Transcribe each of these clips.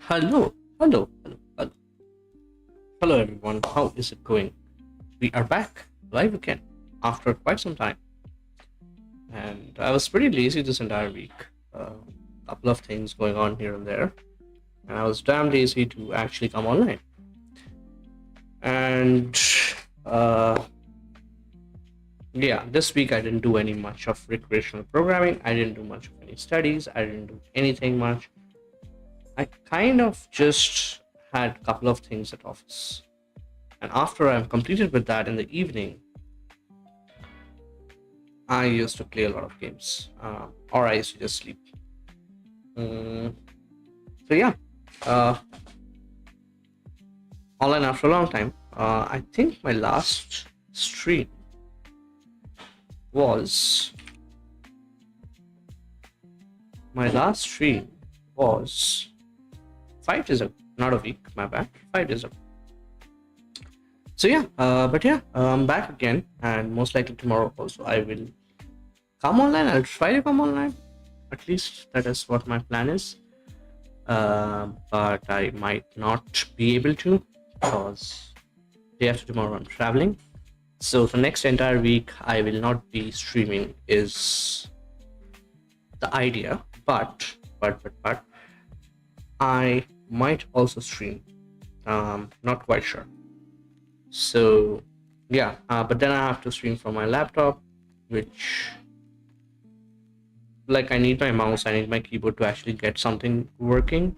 Hello, hello, hello, hello, hello, everyone. How is it going? We are back live again after quite some time, and I was pretty lazy this entire week. A couple of things going on here and there, and I was damn lazy to actually come online. And uh, yeah, this week I didn't do any much of recreational programming. I didn't do much of any studies. I didn't do anything much. I kind of just had a couple of things at office. And after I'm completed with that in the evening, I used to play a lot of games, or I used to just sleep. Mm, so yeah, uh, online after a long time. I think was my last stream was 5 days ago, not a week. My bad, 5 days ago. So yeah, but yeah, I'm back again, and most likely tomorrow also I will come online. I'll try to come online. At least that is what my plan is. But I might not be able to because day after tomorrow I'm traveling. So the next entire week I will not be streaming is the idea. But I might also stream. Not quite sure. So yeah, but then I have to stream from my laptop, which, like, I need my mouse, I need my keyboard to actually get something working.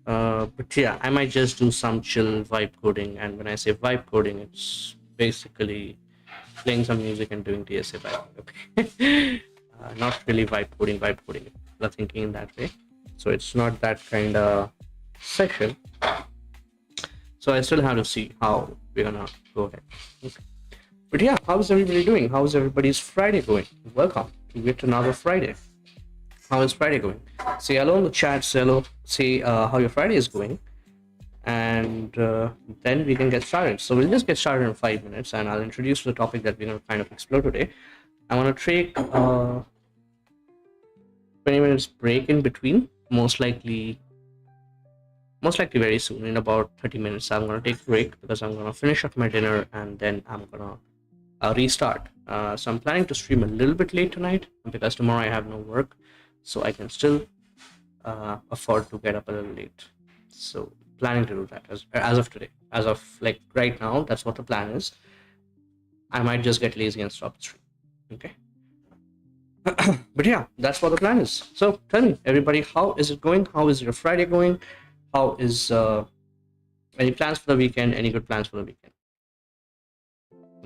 But yeah, I might just do some chill vibe coding, and when I say vibe coding, it's basically playing some music and doing DSA vibe. Okay, not really vibe coding. Vibe coding. People are thinking in that way, so it's not that kind of section. So I still have to see how we're gonna go ahead. Okay. But yeah, how's everybody doing? How's everybody's Friday going? Welcome to yet another Friday. How is Friday going? Say hello in the chat. Say hello. Say how your Friday is going, and then we can get started. So we'll just get started in 5 minutes, and I'll introduce the topic that we're gonna kind of explore today. I want to take 20 minutes break in between, most likely very soon. In about 30 minutes I'm going to take a break because I'm going to finish up my dinner, and then I'm going to restart. So I'm planning to stream a little bit late tonight because tomorrow I have no work, so I can still afford to get up a little late. So planning to do that as of today, as of like right now, that's what the plan is. I might just get lazy and stop the stream. Okay. But yeah, that's what the plan is. So tell me, everybody, how is it going? How is your Friday going? How is any plans for the weekend? Any good plans for the weekend?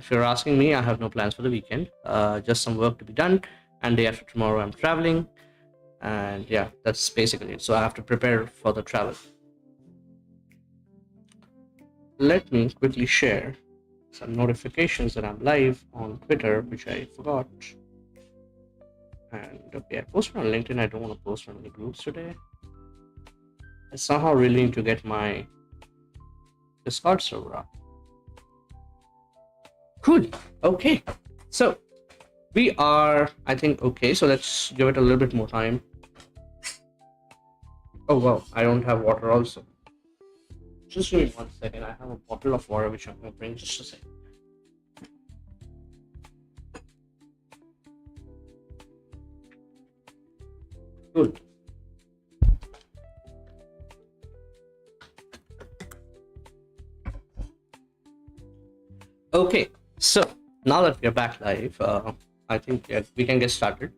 if you're asking me, I have no plans for the weekend. Just some work to be done, and day after tomorrow I'm traveling, and yeah, that's basically it. So I have to prepare for the travel. Let me quickly share some notifications that I'm live on Twitter, which I forgot. And okay, I posted on LinkedIn. I don't want to post on any groups today. I somehow really need to get my Discord server up. Cool. Okay. So we are, I think, okay. So let's give it a little bit more time. Oh wow, I don't have water also. Just give me 1 second. I have a bottle of water which I'm gonna bring. Just a second. Good. Okay, so now that we're back live, I think we can get started.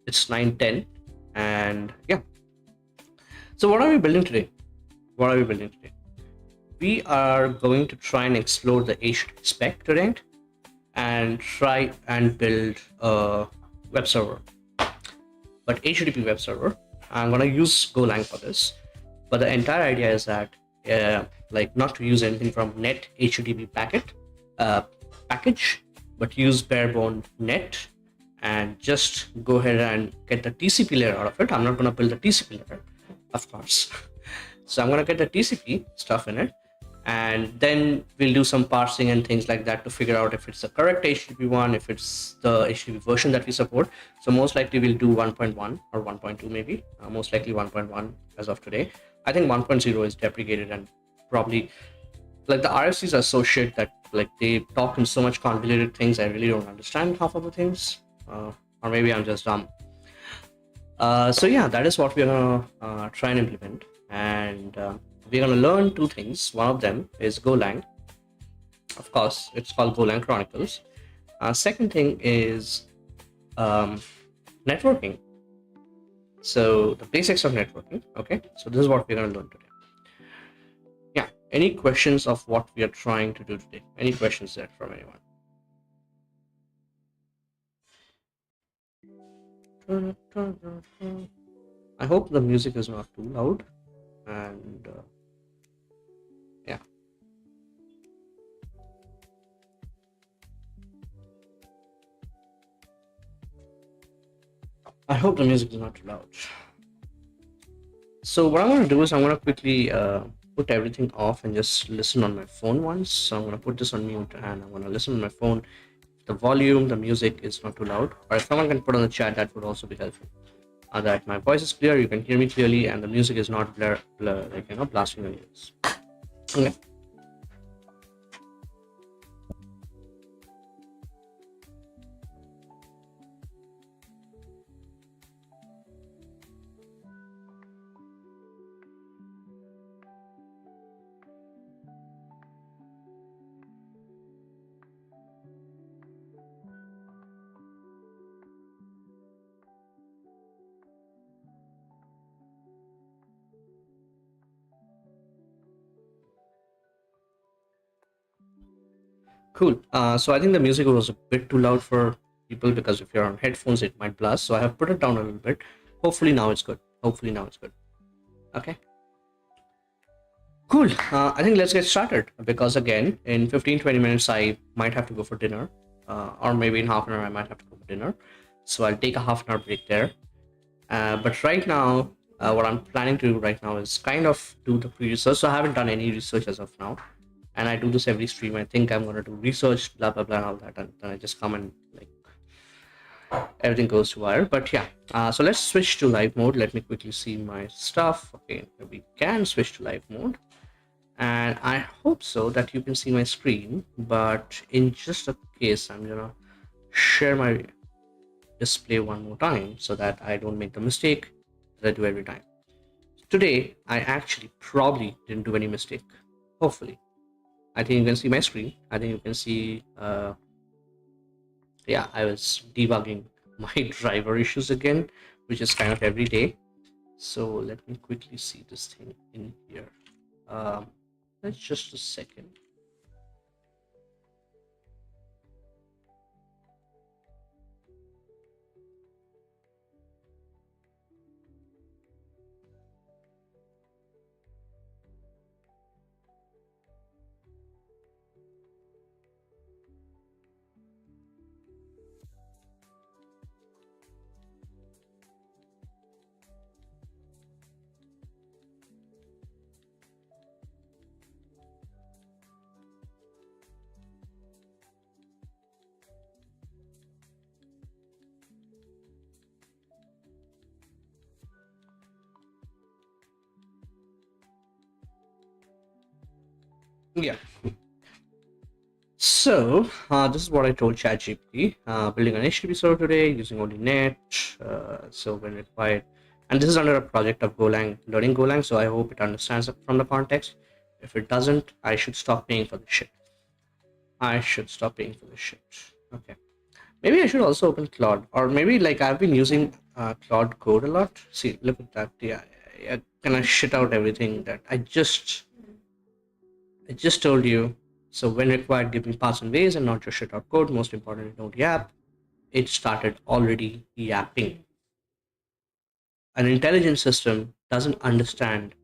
It's 9:10, and yeah. So what are we building today? What are we building today? We are going to try and explore the HTTP spec today, and try and build a web server. But HTTP web server, I'm gonna use Golang for this. But the entire idea is that, like, not to use anything from net HTTP package, but use barebone net and just go ahead and get the TCP layer out of it. I'm not going to build the TCP layer, of course. So I'm going to get the TCP stuff in it, and then we'll do some parsing and things like that to figure out if it's the correct HTTP one, if it's the HTTP version that we support. So most likely we'll do 1.1 or 1.2 maybe, most likely 1.1 as of today. I think 1.0 is deprecated, and probably, like, the RFCs are so shit that, like, they talk in so much convoluted things. I really don't understand half of the things, or maybe I'm just dumb. So yeah, that is what we're gonna try and implement, and we're gonna learn two things. One of them is Golang. Of course, it's called Golang Chronicles. Second thing is networking. So the basics of networking. Okay, so this is what we're gonna learn today. Yeah, any questions of what we are trying to do today? Any questions there from anyone? I hope the music is not too loud, and yeah. I hope the music is not too loud. So what I'm gonna do is I'm gonna quickly put everything off and just listen on my phone once. So I'm gonna put this on mute and I'm gonna listen on my phone. If the volume, the music is not too loud, or if someone can put on the chat, that would also be helpful. That my voice is clear, you can hear me clearly, and the music is not like, blasting your ears. Okay. Cool. So I think the music was a bit too loud for people, because if you're on headphones, it might blast. So I have put it down a little bit. Hopefully now it's good. Hopefully now it's good. Okay. Cool. I think let's get started, because again, in 15-20 minutes, I might have to go for dinner, or maybe in half an hour, I might have to go for dinner. So I'll take a half an hour break there. But right now, what I'm planning to do right now is kind of do the pre-research. So I haven't done any research as of now, and I do this every stream. I think I'm gonna do research, blah blah blah, and all that, and then I just come and, like, everything goes to wire. But yeah, so let's switch to live mode. Let me quickly see my stuff. Okay, we can switch to live mode, and I hope so that you can see my screen. But in just a case, I'm gonna share my display one more time so that I don't make the mistake that I do every time. Today, I actually probably didn't do any mistake. Hopefully. I think you can see my screen. I think you can see, yeah, I was debugging my driver issues again, which is kind of every day. So let me quickly see this thing in here. That's just a second. Yeah. So, this is what I told ChatGPT. Building an HTTP server today using only net. So, when required, and this is under a project of Golang, learning Golang. So, I hope it understands it from the context. If it doesn't, I should stop paying for this shit. I should stop paying for this shit. Okay. Maybe I should also open Claude, or maybe like I've been using Claude Code a lot. See, look at that. Yeah, I kind of shit out everything that I just told you. So when required, give me paths and ways and not just shit out code. Most importantly, don't yap. It started already yapping. An intelligent system doesn't understand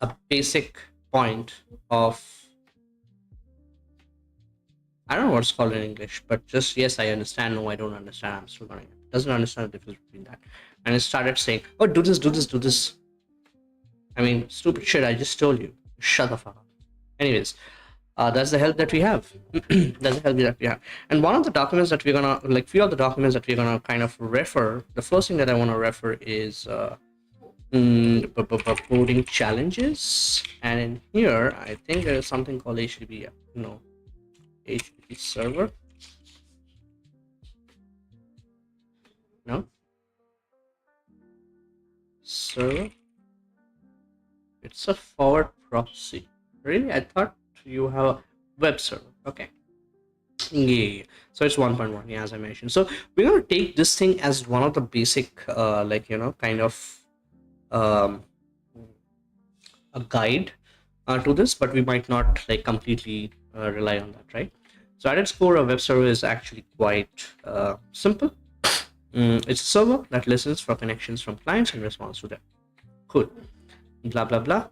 a basic point of, I don't know what's called in English, but just yes, I understand. No, I don't understand. I'm still learning. It doesn't understand the difference between that. And it started saying, "Oh, do this, do this, do this." I mean, stupid shit. I just told you. Shut the fuck up. Anyways, that's the help that we have. That's the help that we have. And one of the documents that we're gonna, like, few of the documents that we're gonna kind of refer. The first thing that I want to refer is coding challenges, and in here I think there is something called HTTP. No, HTTP server. No, server. It's a forward proxy. Really, I thought you have a web server. Okay. Yeah. So it's 1.1, yeah, as I mentioned. So we're gonna take this thing as one of the basic, like kind of um, a guide to this, but we might not like completely rely on that, right? So at its core, a web server is actually quite simple. It's a server that listens for connections from clients and responds to them. Cool. Blah blah blah.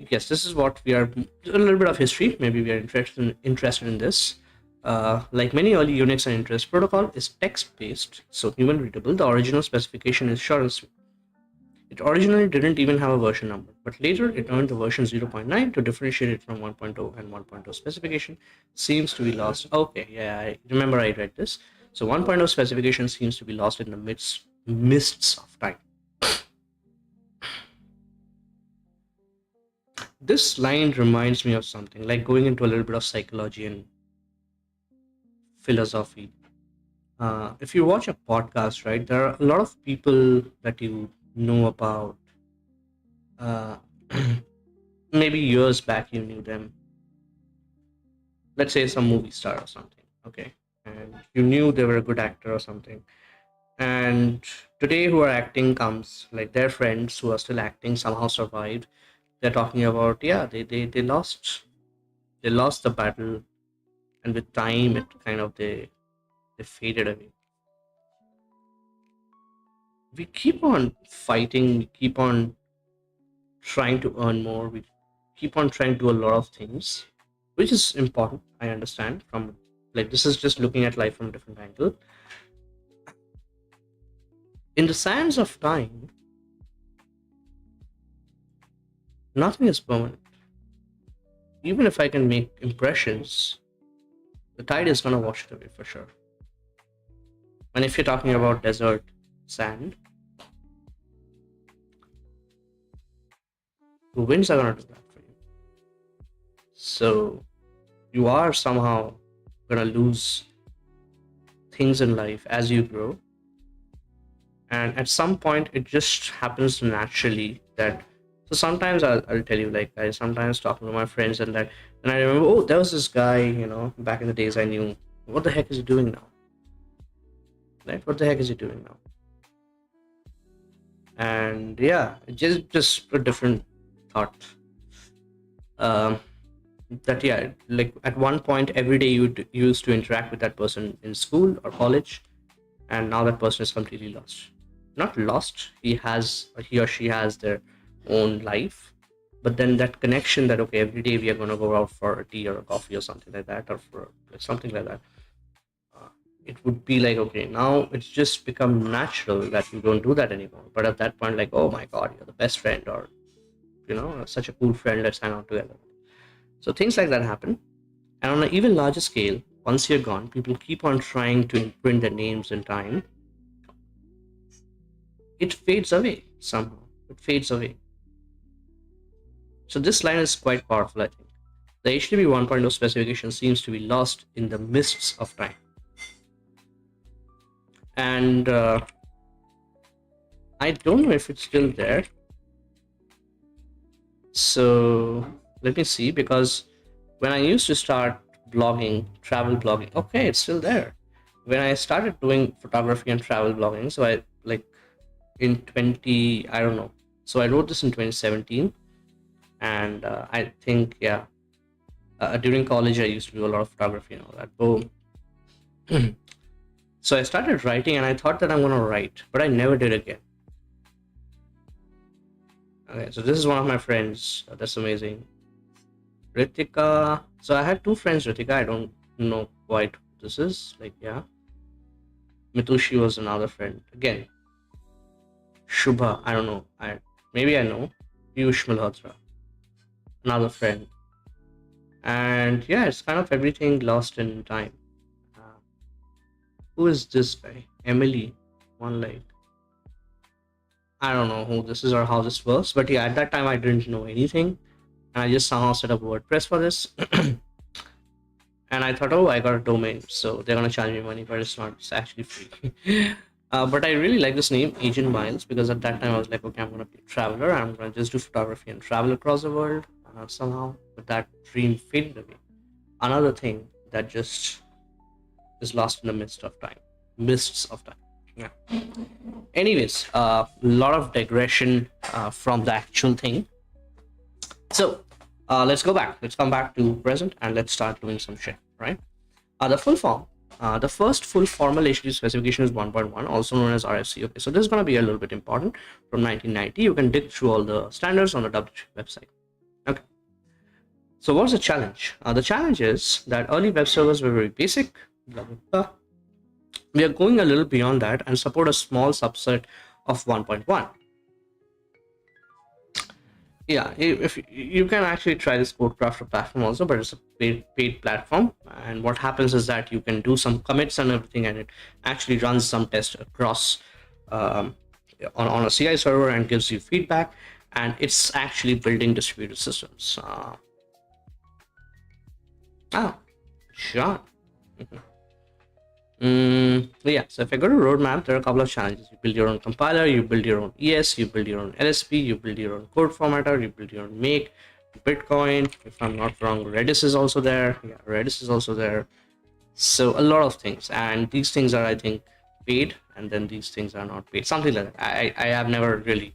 Yes, this is what we are. A little bit of history. Maybe we are interested in this. Like many early Unix and Interest protocol is text based, so human readable. The original specification is short and sweet. It originally didn't even have a version number, but later it earned the version 0.9 to differentiate it from 1.0, and 1.0 specification seems to be lost. Okay, yeah, I remember I read this. So 1.0 specification seems to be lost in the mists of time. This line reminds me of something, like going into a little bit of psychology and philosophy. If you watch a podcast, right, there are a lot of people that you know about. Uh, Maybe years back you knew them. Let's say some movie star or something. Okay, and you knew they were a good actor or something. And today, who are acting comes like their friends who are still acting somehow survived. They're talking about, yeah, they lost the battle, and with time it kind of they faded away. We keep on fighting, we keep on trying to earn more, we keep on trying to do a lot of things, which is important. I understand from, like, this is just looking at life from a different angle. In the sands of time, nothing is permanent. Even if I can make impressions, the tide is gonna wash it away for sure. And if you're talking about desert sand, the winds are gonna do that for you. So you are somehow gonna lose things in life as you grow, and at some point it just happens naturally that. So sometimes I'll tell you, like, I sometimes talking to my friends, and I remember, oh, there was this guy, back in the days I knew. What the heck is he doing now? Right? What the heck is he doing now? And yeah, just a different thought. Um, that, yeah, like at one point every day you used to interact with that person in school or college, and now that person is completely lost. Not lost, he or she has their own life, but then that connection, that okay, every day we are going to go out for a tea or a coffee or something like that, or for like something like that, uh, it would be like, okay, now it's just become natural that you don't do that anymore. But at that point, like, oh my god, you're the best friend, or such a cool friend, let's hang out together. So things like that happen. And on an even larger scale, once you're gone, people keep on trying to imprint their names in time. It fades away somehow. It fades away. So this line is quite powerful, I think. The HTTP 1.0 specification seems to be lost in the mists of time. And I don't know if it's still there. So let me see, because when I used to start blogging, travel blogging, okay, it's still there. When I started doing photography and travel blogging, so I like in 20, I don't know. So I wrote this in 2017, and I think, yeah, during college I used to do a lot of photography and all that. Boom. So I started writing, and I thought that I'm gonna write, but I never did again. Okay, so this is one of my friends. That's amazing. Ritika. So I had two friends, Ritika. I don't know quite who this is. Like, yeah. Mitushi was another friend. Again, Shubha. I don't know. Maybe I know. Piyush Malhotra, another friend. And yeah, it's kind of everything lost in time. Uh, who is this guy? Emily. One leg. I don't know who this is or how this works, but yeah, at that time I didn't know anything, and I just somehow set up WordPress for this. And I thought, oh, I got a domain, so they're gonna charge me money, but it's not. It's actually free. But I really like this name, Agent Miles, because at that time I was like, okay, I'm gonna be a traveler. I'm gonna just do photography and travel across the world. Somehow, but that dream faded away. Another thing that just is lost in the midst of time, mists of time. Yeah. Anyways, a lot of digression from the actual thing. So let's go back. Let's come back to present and let's start doing some shit, right? The full form. The first full formal HTTP specification is 1.1, also known as RFC. Okay, so this is going to be a little bit important. From 1990, you can dig through all the standards on the W3 website. Okay. So what's the challenge? The challenge is that early web servers were very basic. Blah, blah, blah. We are going a little beyond that and support a small subset of 1.1. Yeah, if you can actually try this CodeCrafter platform also, but it's a paid platform. And what happens is that you can do some commits and everything, and it actually runs some tests across on a CI server and gives you feedback. And it's actually building distributed systems. Sean. Yeah, so if I go to roadmap, there are a couple of challenges. You build your own compiler, you build your own ES, you build your own LSP, you build your own code formatter, you build your own make, Bitcoin. If I'm not wrong, Redis is also there. Yeah, Redis is also there. So a lot of things, and these things are, I think, paid, and then these things are not paid. Something like that. I have never really,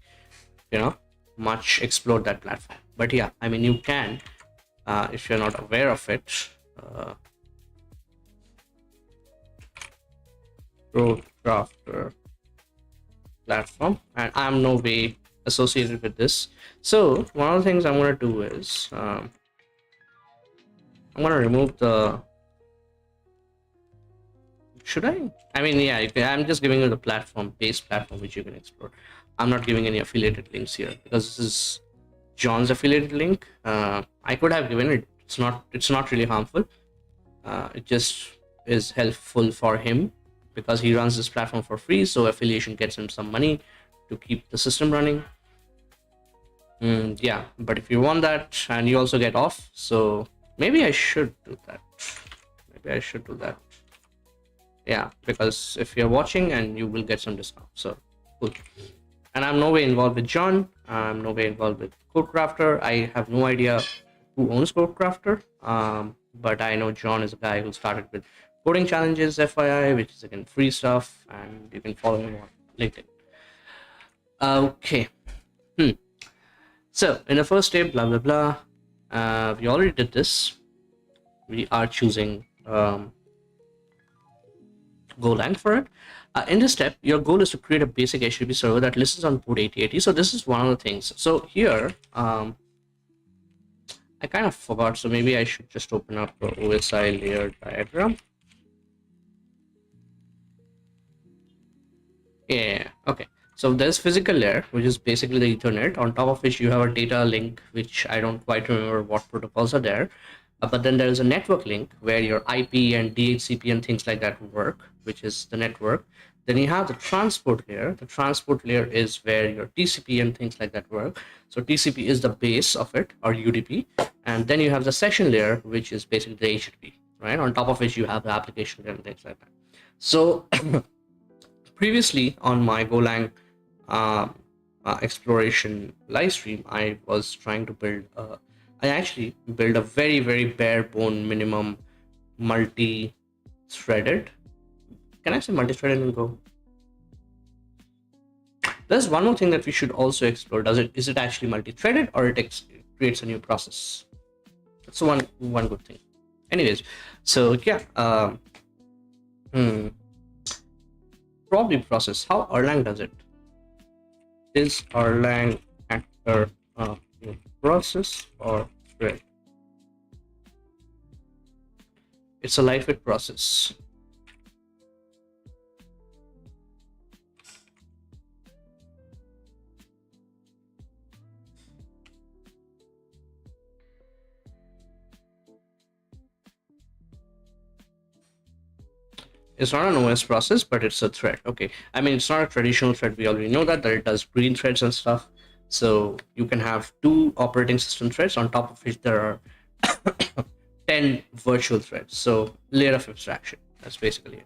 much explored that platform. But yeah, I mean, you can, if you're not aware of it. CodeCrafter platform, and I'm no way associated with this. So one of the things I'm going to do is I'm going to remove the. Should I mean, yeah, I'm just giving you the base platform which you can explore. I'm not giving any affiliated links here because this is John's affiliated link. I could have given it. It's not really harmful. It just is helpful for him, because he runs this platform for free, so affiliation gets him some money to keep the system running. Yeah, but if you want that and you also get off, so maybe I should do that. Yeah, because if you're watching, and you will get some discount, so cool. And I'm no way involved with John. I'm no way involved with CodeCrafter. I have no idea who owns CodeCrafter, but I know John is a guy who started with Coding Challenges FYI, which is again free stuff, and you can follow him on LinkedIn. Okay. So in the first step, blah blah blah. We already did this. We are choosing Golang for it. In this step, your goal is to create a basic HTTP server that listens on port 8080. So this is one of the things. So here, I kind of forgot. So maybe I should just open up the OSI layer diagram. Yeah, okay. So there's physical layer, which is basically the Ethernet, on top of which you have a data link, which I don't quite remember what protocols are there. But then there is a network link where your IP and DHCP and things like that work, which is the network. Then you have the transport layer. The transport layer is where your TCP and things like that work. So TCP is the base of it, or UDP. And then you have the session layer, which is basically the HTTP, right? On top of which you have the application layer and things like that. So previously on my Golang uh, exploration live stream, I was trying to I actually built a very, very bare bone minimum multi-threaded. Can I say multi-threaded in Go? There's one more thing that we should also explore. Is it actually multi-threaded, or it creates a new process? That's one good thing. Anyways, so yeah, probably process. How Erlang does it? Is Erlang actor process or thread? It's a lightweight process. It's not an OS process, but it's a thread. Okay, I mean, it's not a traditional thread. We already know that it does green threads and stuff. So you can have 2 operating system threads, on top of which there are 10 virtual threads. So layer of abstraction. That's basically it.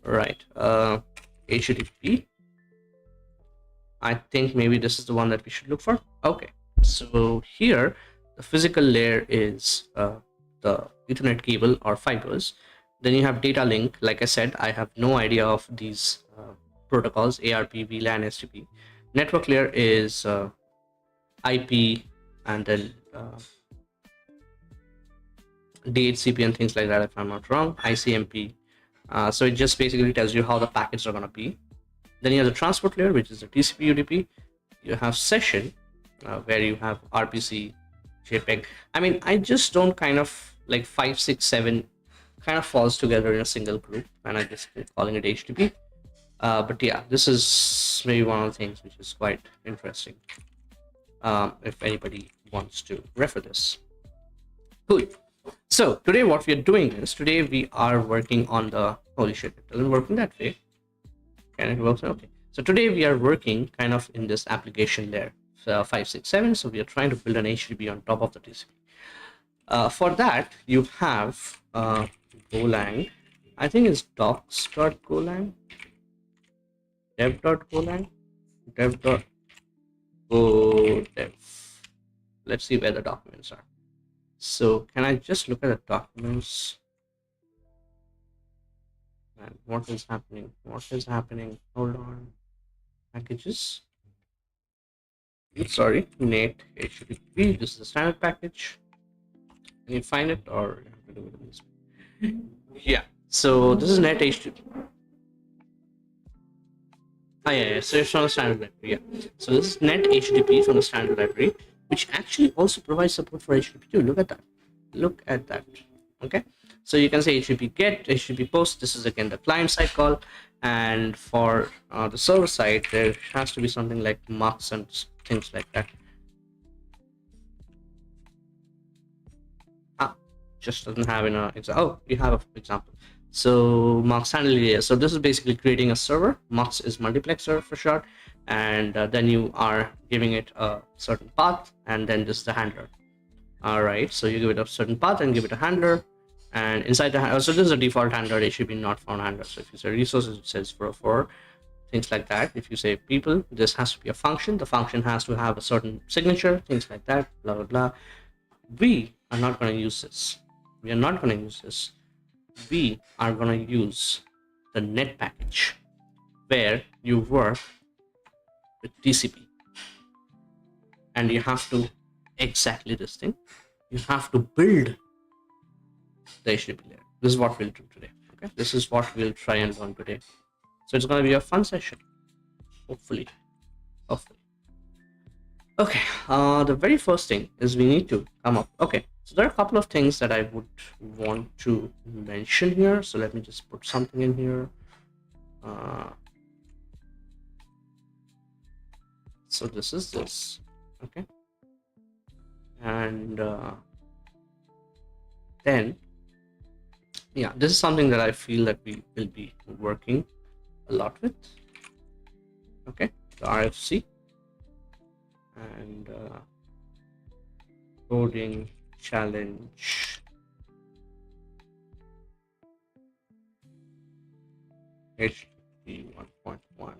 Right. HTTP. I think maybe this is the one that we should look for. Okay. So here, the physical layer is the Ethernet cable or fibers. Then you have data link. Like I said, I have no idea of these protocols: ARP, VLAN, STP. Network layer is IP, and then DHCP and things like that, if I'm not wrong. ICMP. So it just basically tells you how the packets are going to be. Then you have the transport layer, which is the TCP UDP. You have session, where you have RPC, JPEG. I mean, I just don't kind of like 5, 6, 7 kind of falls together in a single group, and I just calling it HTTP. But yeah, this is maybe one of the things which is quite interesting. If anybody wants to refer this. Cool. So today what we are doing is, today we are working on the, holy shit, it doesn't work in that way. Can it work? Okay. So today we are working kind of in this application layer, 5, 6, 7. So we are trying to build an HTTP on top of the TCP. For that, you have Golang. I think it's docs.golang, dev.golang, dev.godev. Let's see where the documents are. So can I just look at the documents? And what is happening? What is happening? Hold on. Packages. Sorry, Net HTTP. This is the standard package. Can you find it, or you have to do it this? Yeah. So this is Net HTTP. Yeah. So it's from the standard library. Yeah. So this is Net HTTP from the standard library, which actually also provides support for HTTP too. Look at that. Look at that. Okay. So you can say HTTP GET, HTTP POST. This is again the client side call, and for the server side, there has to be something like mux and things like that. Just doesn't have an example. Oh, you have an example. So mux handle layer. So this is basically creating a server. Mux is multiplexer for short, and then you are giving it a certain path, and then this is the handler. All right. So you give it a certain path and give it a handler. And inside the handler, so this is a default handler. It should be not found handler. So if you say resources, it says for things like that. If you say people, this has to be a function. The function has to have a certain signature, things like that, blah, blah, blah. We are not going to use this. We are not going to use this. We are going to use the net package, where you work with TCP. And you have to exactly this thing. You have to build the HTTP layer. This is what we'll do today. Okay, this is what we'll try and learn today. So it's going to be a fun session, hopefully. Okay, the very first thing is we need to come up. Okay, so there are a couple of things that I would want to mention here. So let me just put something in here. So this is this. Okay, and then yeah, this is something that I feel that we will be working a lot with. Okay, the RFC and coding challenge HTTP 1.1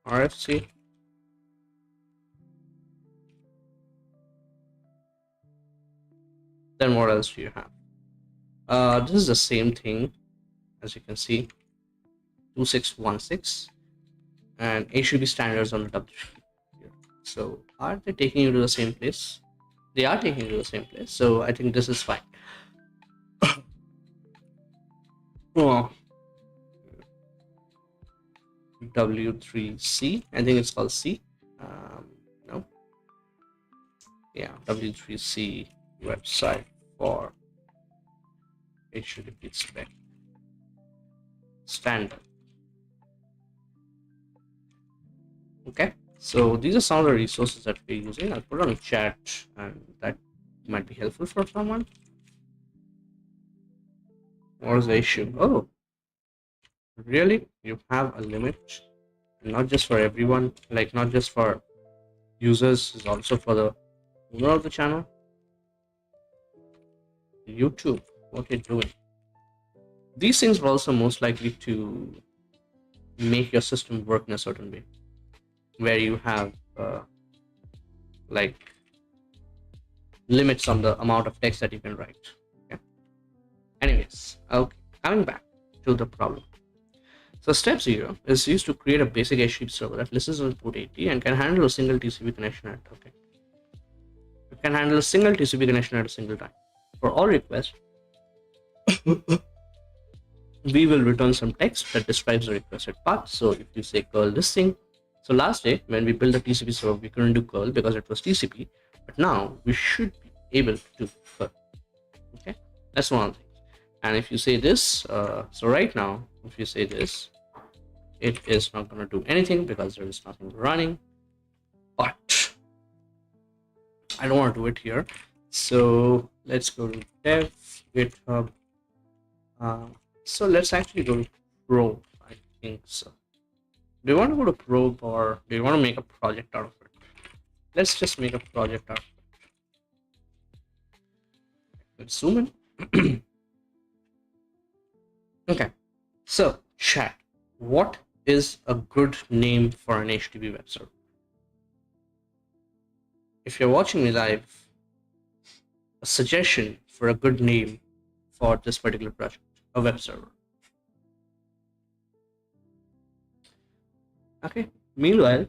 RFC. Then what else do you have? This is the same thing, as you can see, 2616 and HTTP standards on the W. So are they taking you to the same place? They are taking you to the same place. So I think this is fine. Oh, W3C. I think it's called C. No. Yeah, W3C website for HTTP spec standard. Okay, so these are some of the resources that we're using. I'll put on a chat, and that might be helpful for someone. What is the issue? Oh, really? You have a limit? Not just for everyone, like not just for users, it's also for the owner of the channel. YouTube, what are you doing? These things are also most likely to make your system work in a certain way, where you have like limits on the amount of text that you can write. Okay. Anyways, okay, coming back to the problem. So step 0 is used to create a basic HTTP server that listens on port 80 and can handle a single TCP connection at it can handle a single TCP connection at a single time. For all requests, we will return some text that describes the requested path. So if you say curl this thing, so last day when we built a TCP server, we couldn't do curl because it was TCP, but now we should be able to do curl. Okay, that's one thing. And if you say this, so right now, if you say this, it is not going to do anything because there is nothing running. But I don't want to do it here. So let's go to dev GitHub. So let's actually go to probe. I think so. Do you want to go to probe or do you want to make a project out of it? Let's just make a project out of it. Let's zoom in. Okay. So chat, what is a good name for an HTTP web server? If you're watching me live, a suggestion for a good name for this particular project, a web server. Okay, meanwhile,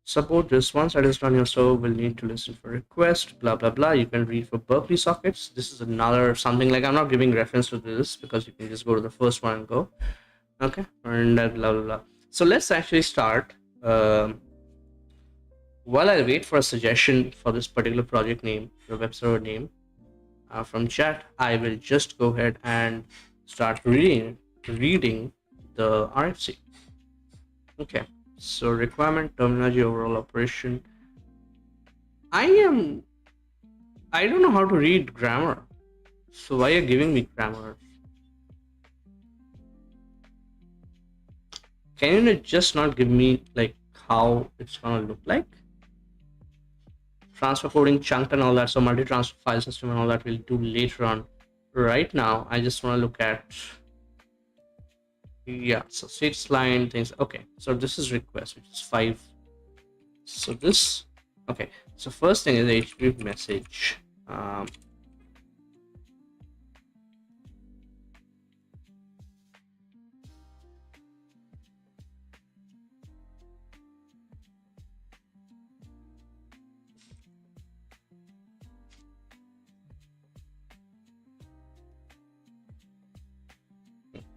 support this. Once that is done, your server will need to listen for request, blah blah blah. You can read for Berkeley sockets. This is another something like, I'm not giving reference to this because you can just go to the first one and go. Okay, and blah blah blah. So let's actually start. While I wait for a suggestion for this particular project name, the web server name, from chat, I will just go ahead and start reading the RFC. Okay, so requirement, terminology, overall operation. I don't know how to read grammar, so why are you giving me grammar? Can you just not give me like how it's gonna look like? Transfer coding, chunked and all that, so multi-transfer file system and all that we'll do later on. Right now I just want to look at, yeah, so states line things. Okay, so this is request, which is 5. So this, okay, so first thing is HTTP message.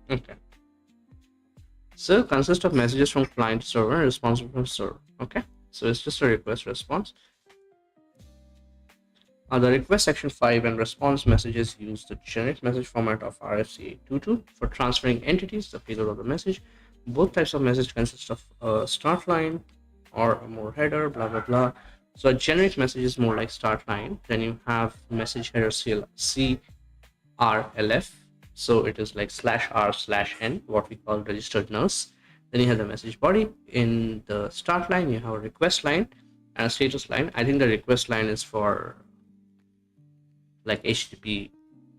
Okay, so consists of messages from client to server and response from server. Okay, so it's just a request response. The request section 5 and response messages use the generic message format of RFC822 for transferring entities, the payload of the message. Both types of message consist of a start line or a more header, blah blah blah. So a generic message is more like start line. Then you have message header CRLF. So it is like /r/n, what we call registered nurse. Then you have the message body. In the start line, you have a request line and a status line. I think the request line is for like HTTP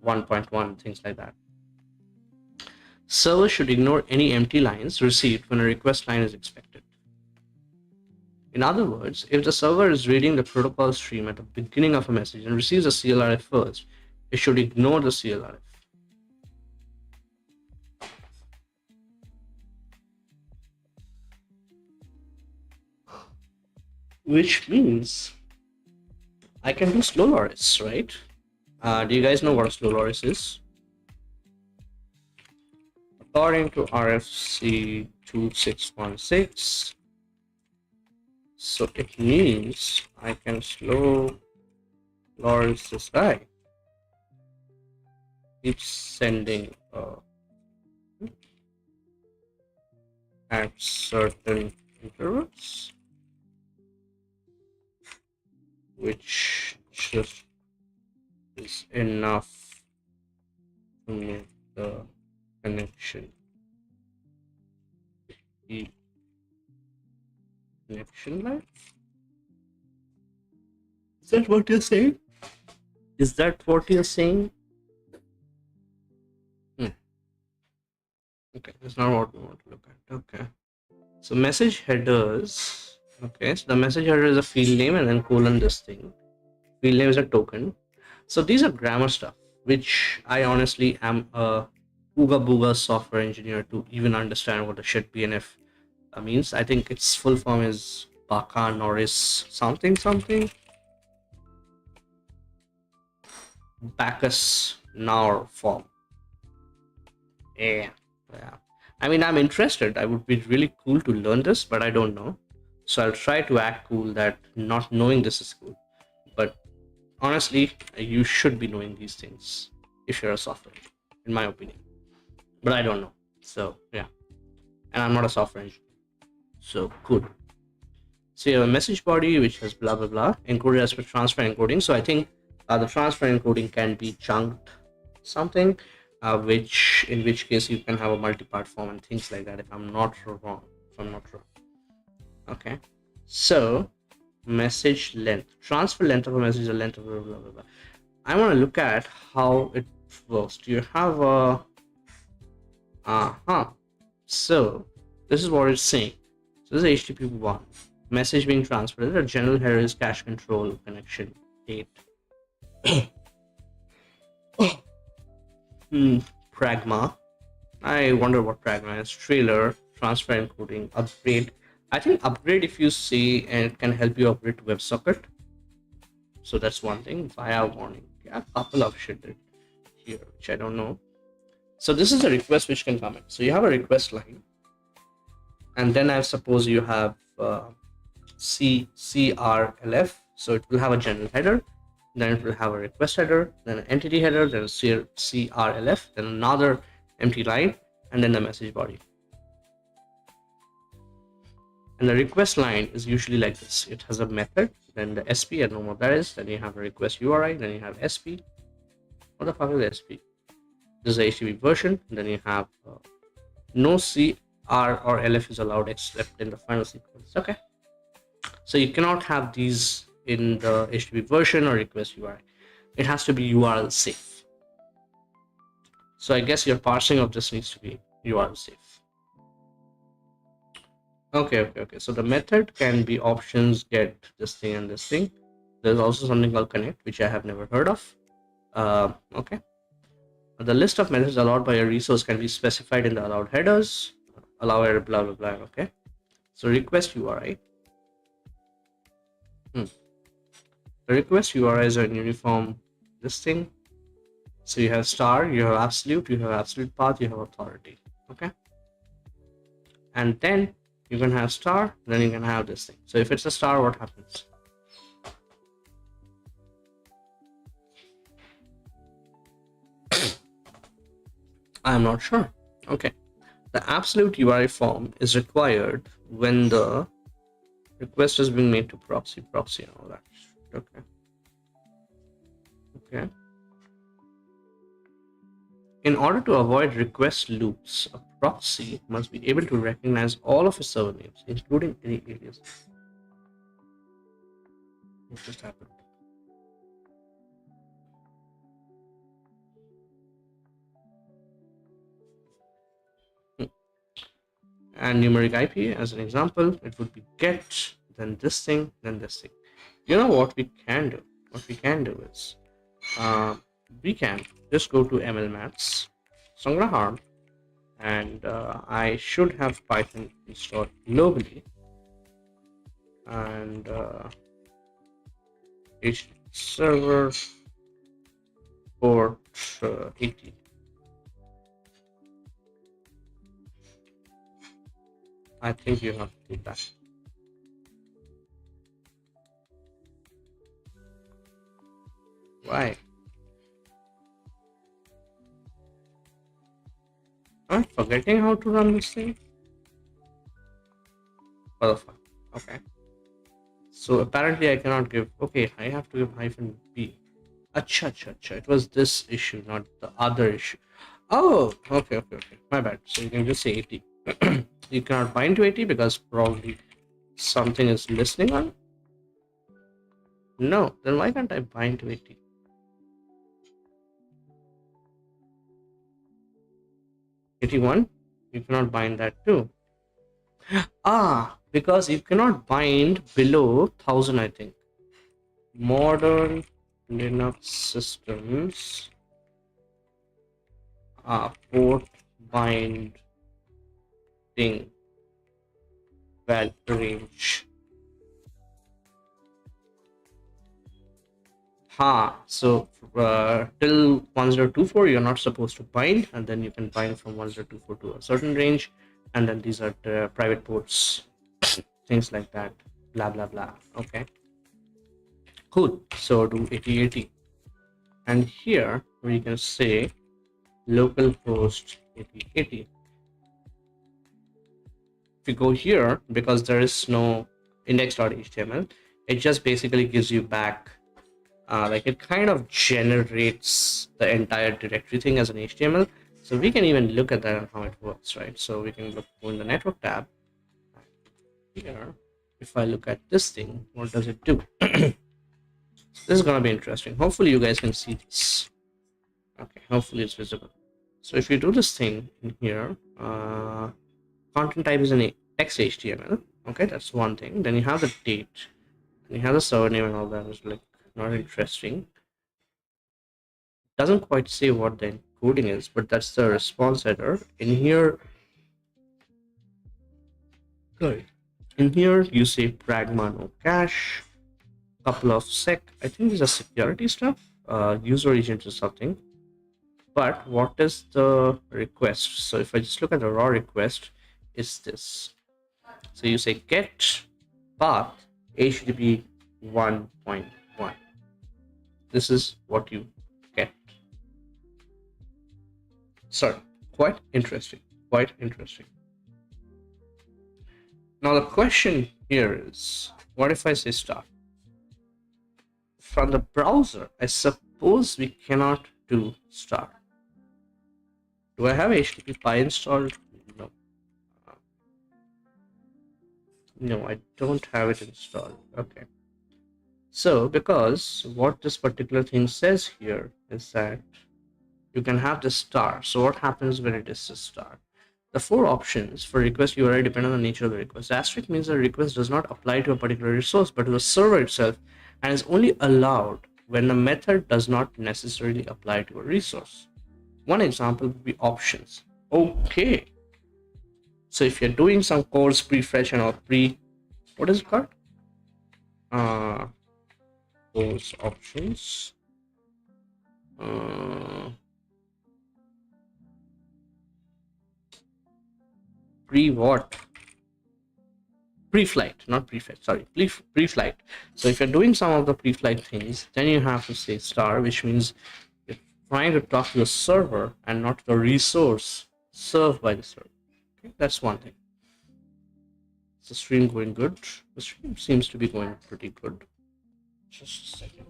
1.1, things like that. Server should ignore any empty lines received when a request line is expected. In other words, if the server is reading the protocol stream at the beginning of a message and receives a CLRF first, it should ignore the CLRF. Which means I can do slow loris, right? Do you guys know what a slow loris is? According to RFC 2616, so it means I can slow loris this guy. Keep sending at certain intervals, which just is enough to make the connection keep connection live. Is that what you're saying? Is that what you're saying? Okay, that's not what we want to look at. Okay. So message headers. Okay, so the message header is a field name and then colon this thing. Field name is a token. So these are grammar stuff, which I honestly am a ooga booga software engineer to even understand what the shit BNF means. I think its full form is Baka Norris something something. Bacchus Naur form. Yeah. I mean, I'm interested. I would be really cool to learn this, but I don't know. So I'll try to act cool that not knowing this is cool. But honestly, you should be knowing these things if you're a software engineer, in my opinion. But I don't know. So yeah. And I'm not a software engineer. So good. So you have a message body which has blah blah blah encoded as per transfer encoding. So I think the transfer encoding can be chunked something. In which case you can have a multi-part form and things like that, if I'm not wrong. Okay, so message length, transfer length of a message, the length of blah blah blah. I want to look at how it works. Do you have a so this is what it's saying. So this is HTTP 1 message being transferred. The general header is cache control connection date. Pragma. I wonder what Pragma is. Trailer, transfer encoding, upgrade. I think upgrade, if you see, and it can help you upgrade to WebSocket. So that's one thing. Via warning. Yeah, a couple of shit here, which I don't know. So this is a request which can come in. So you have a request line, and then I suppose you have CRLF. So it will have a general header. Then it will have a request header, then an entity header, then a CRLF, then another empty line, and then the message body. And the request line is usually like this. It has a method, then the SP, I don't know what that is, then you have a request URI, then you have SP. What the fuck is SP? This is the HTTP version, and then you have no CR or LF is allowed except in the final sequence. Okay. So you cannot have these in the HTTP version or request URI. It has to be URL safe. So I guess your parsing of this needs to be URL safe. Okay. So the method can be options, get this thing and this thing. There's also something called connect, which I have never heard of. Okay. The list of methods allowed by a resource can be specified in the allowed headers. Allow error, blah blah blah. Okay. So request URI. The request URI is a uniform this thing. So you have star, you have absolute path, you have authority. Okay. And then you can have star, then you can have this thing. So if it's a star, what happens? I'm not sure. Okay. The absolute URI form is required when the request is being made to proxy and all that. Okay. In order to avoid request loops, a proxy must be able to recognize all of his server names, including any alias. What just happened? And numeric IP, as an example, it would be get, then this thing, then this thing. You know what we can do? What we can do is we can just go to ML Maths. So I'm gonna harm, and I should have Python installed globally, and server port 80. I think you have to do that. Why? I'm forgetting how to run this thing. What the fuck? Okay. So apparently I cannot give. Okay, I have to give -b. Acha, acha, acha. It was this issue, not the other issue. Oh, okay, okay, okay. My bad. So you can just say 80. You cannot bind to 80 because probably something is listening on. No, then why can't I bind to 80? 81? You cannot bind that too. Ah, because you cannot bind below 1000, I think. Modern Linux systems port binding value range. So till 1024 you're not supposed to bind, and then you can bind from 1024 to a certain range, and then these are the private ports, things like that, blah blah blah. Okay, cool. So do 8080, and here we can say localhost 8080. If you go here, because there is no index.html, it just basically gives you back like it kind of generates the entire directory thing as an HTML. So we can even look at that and how it works, right? So we can go in the network tab. Here, if I look at this thing, what does it do? This is gonna be interesting. Hopefully you guys can see this. Okay, hopefully it's visible. So if you do this thing in here, content type is an text HTML. Okay, that's one thing. Then you have the date, and you have the server name and all that. Is like not interesting. Doesn't quite say what the encoding is, but that's the response header. In here, sorry, in here you say pragma no cache, couple of sec. I think these are security stuff, user agent or something. But what is the request? So if I just look at the raw request, is this. So you say get path HTTP 1.1. This is what you get. Sorry, quite interesting. Quite interesting. Now the question here is, what if I say start? From the browser, I suppose we cannot do start. Do I have HTTP installed? No. No, I don't have it installed. Okay. So because what this particular thing says here is that you can have the star. So what happens when it is a star? The four options for request URI depend on the nature of the request. The asterisk means the request does not apply to a particular resource but to the server itself, and is only allowed when the method does not necessarily apply to a resource. One example would be options. Okay. So if you're doing some course pre-fetch and or what is it called? Course options. Pre what? Pre-flight, not pre-flight, sorry, pre-flight. So if you're doing some of the pre-flight things, then you have to say star, which means you're trying to talk to the server and not the resource served by the server. Okay, that's one thing. Is the stream going good? The stream seems to be going pretty good. Just a second.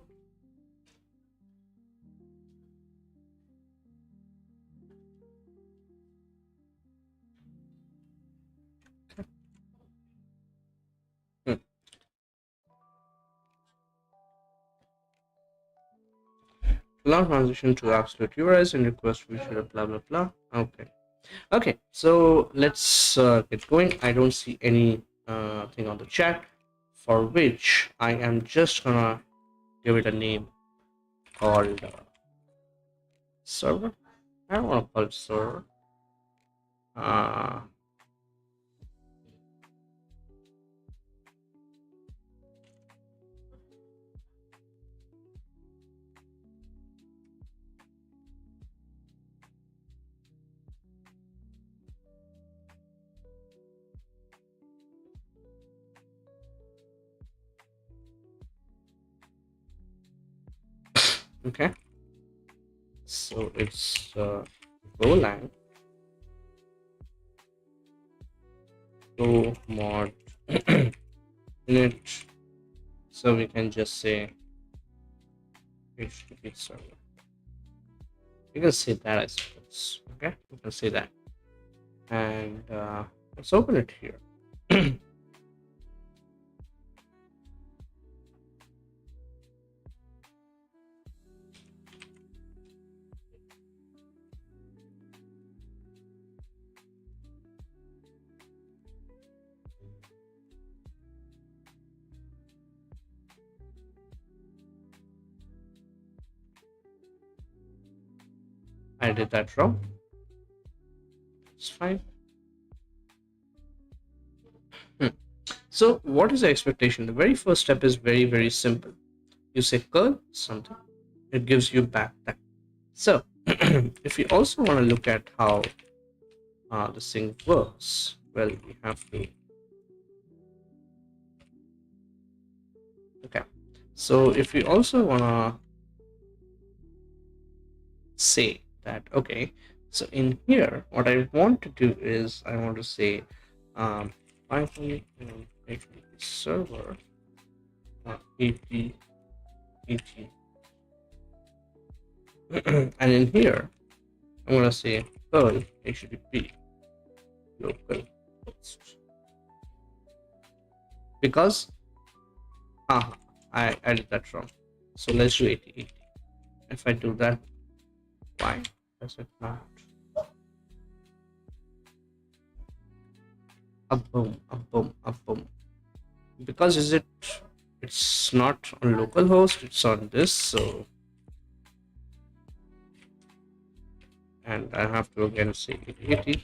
allow transition to absolute URIs and request feature blah blah blah. Okay, so let's get going. I don't see any thing on the chat, for which I am just gonna give it a name called server. I don't want to call it server. uh, okay, so it's Golang go mod init, so we can just say HTTP server. You can say that, I suppose. Okay, you can say that, and let's open it here. I did that wrong. It's fine. So what is the expectation? The very first step is very, very simple. You say curl something, it gives you back that. So if we also want to look at how this thing works, well, we have to. Okay, so if we also want to say that, okay, so in here, what I want to do is I want to say Python server AT and in here I'm gonna say Perl HTTP local host, because I did that wrong. So let's do 80. If I do that, why does it not? A boom, a boom, a boom. Because it's not on localhost, it's on this, so, and I have to again say 80.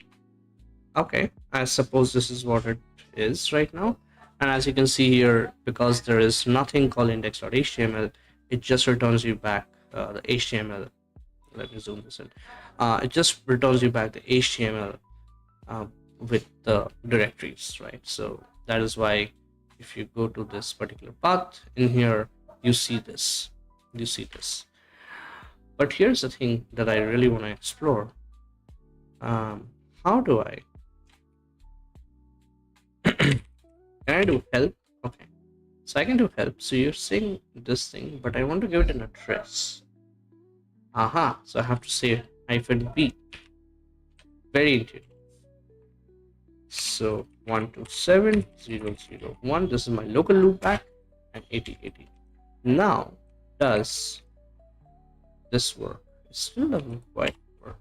Okay, I suppose this is what it is right now. And as you can see here, because there is nothing called index.html, it just returns you back the HTML. Let me zoom this in. It just returns you back the HTML with the directories, right? So that is why if you go to this particular path in here, you see this. But here's the thing that I really want to explore. How do I can I do help? Okay, so I can do help. So you're saying this thing, but I want to give it an address. So I have to say -b. Very intuitive. So 127.0.0.1, this is my local loopback, and 80.80. Now, does this work? It still doesn't quite work.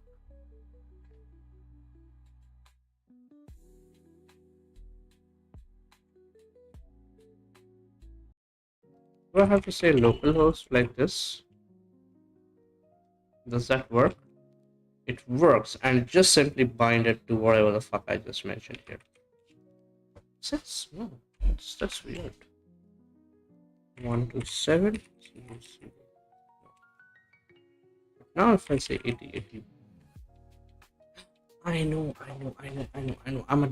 Do I have to say localhost like this? Does that work? It works, and just simply bind it to whatever the fuck I just mentioned here. That's no, that's weird. 127.0.0. Now if I say 80.80, I know. I'm a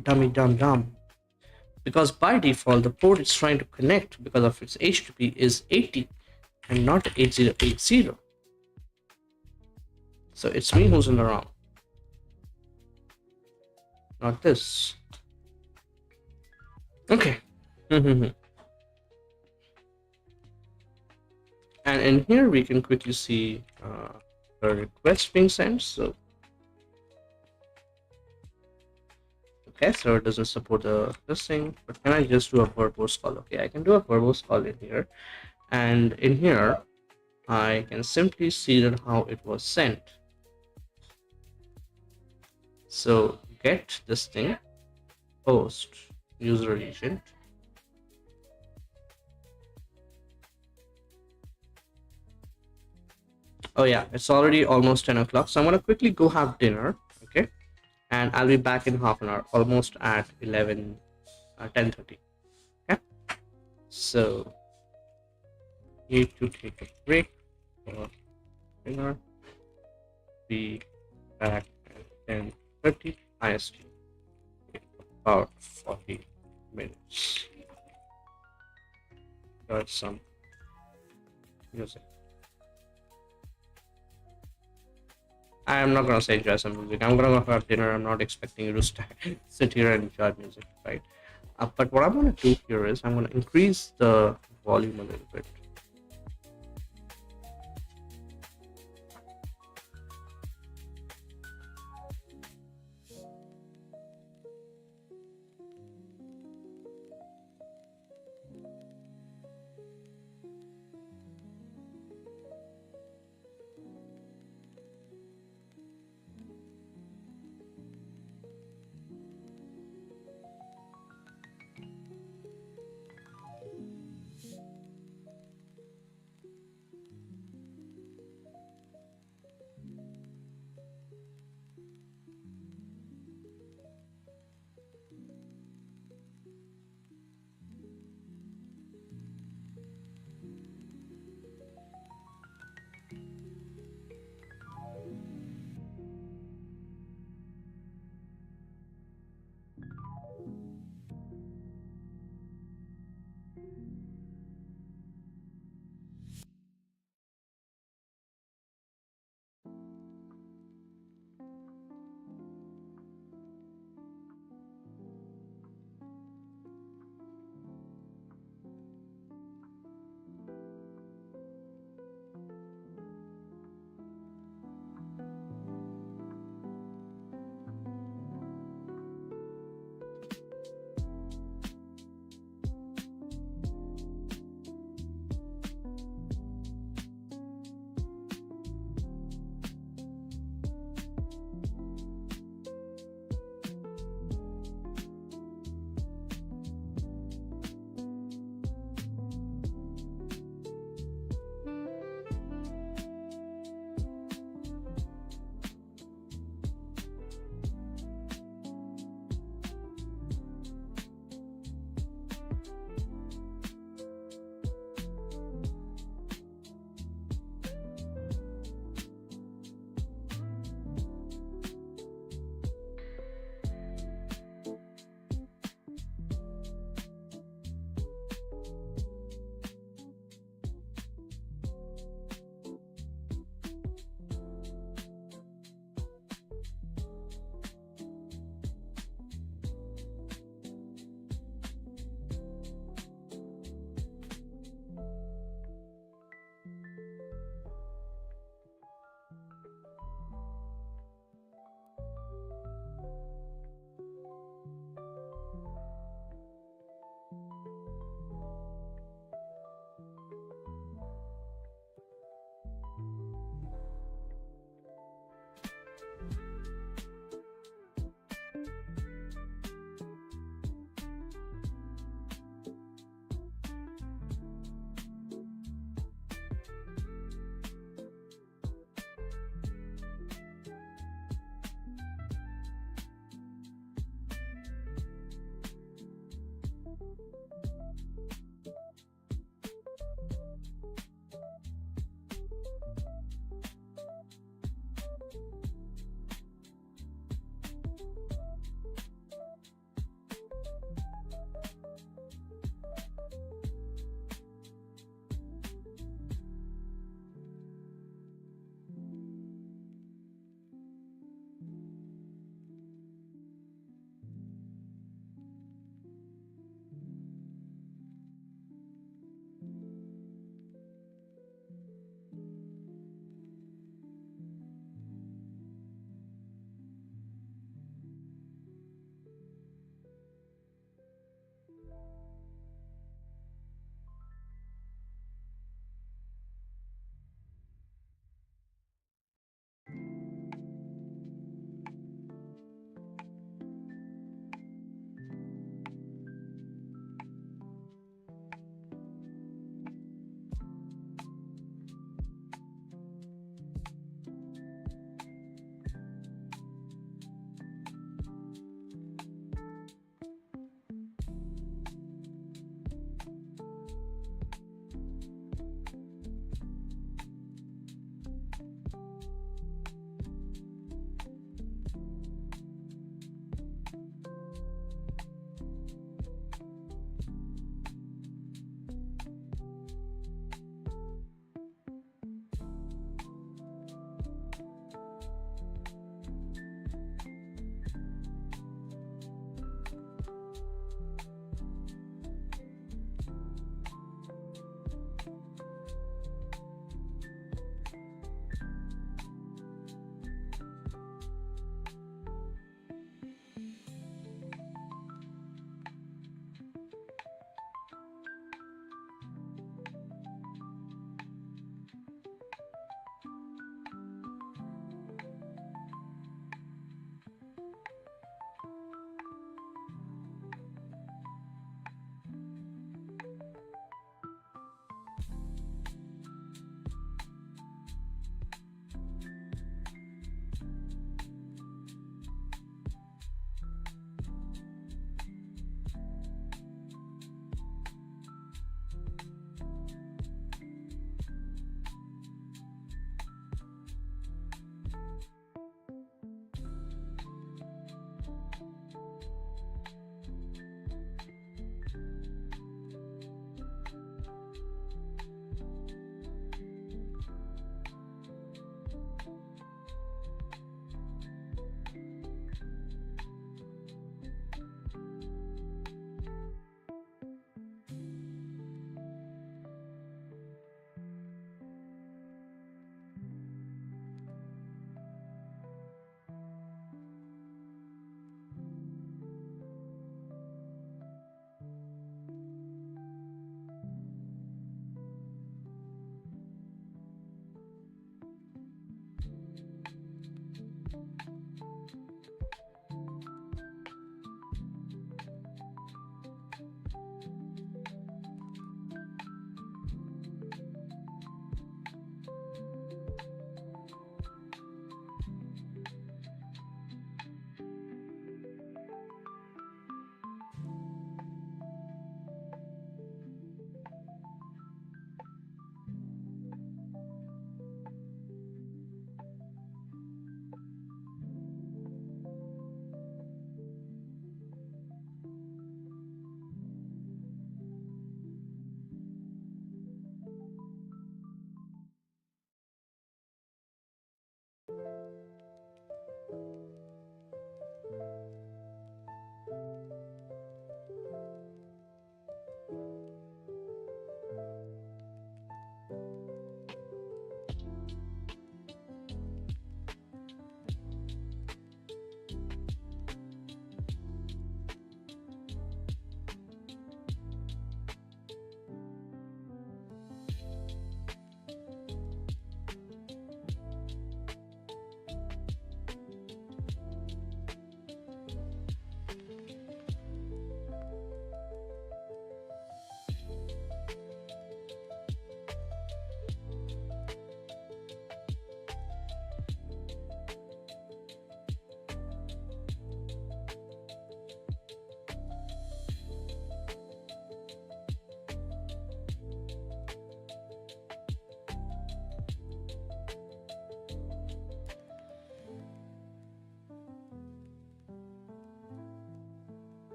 dumb. Because by default, the port it's trying to connect because of its HTTP is 80 and not 8080. So it's me who's in the wrong, not this. Okay. And in here we can quickly see a request being sent. So okay, so it doesn't support this thing, but can I just do a verbose call? Okay, I can do a verbose call in here, and in here I can simply see that how it was sent. So get this thing, post user agent. Oh yeah, it's already almost 10 o'clock. So I'm gonna quickly go have dinner. Okay. And I'll be back in half an hour, almost at 11, 10:30. Okay. So need to take a break for dinner. Be back at 10:30 IST. About 40 minutes. Got some music. I'm not gonna say enjoy some music. I'm gonna go have dinner. I'm not expecting you to sit here and enjoy music, right? But what I'm gonna do here is I'm gonna increase the volume a little bit.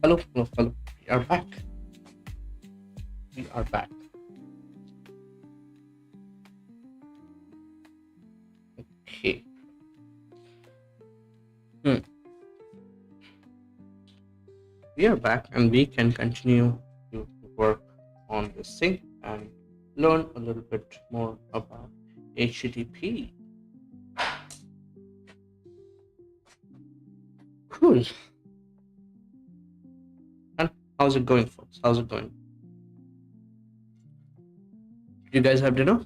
Hello, hello, hello. We are back. We are back. Okay. Hmm. We are back and we can continue to work on this thing and learn a little bit more about HTTP. Cool. And how's it going, folks? How's it going? You guys have dinner?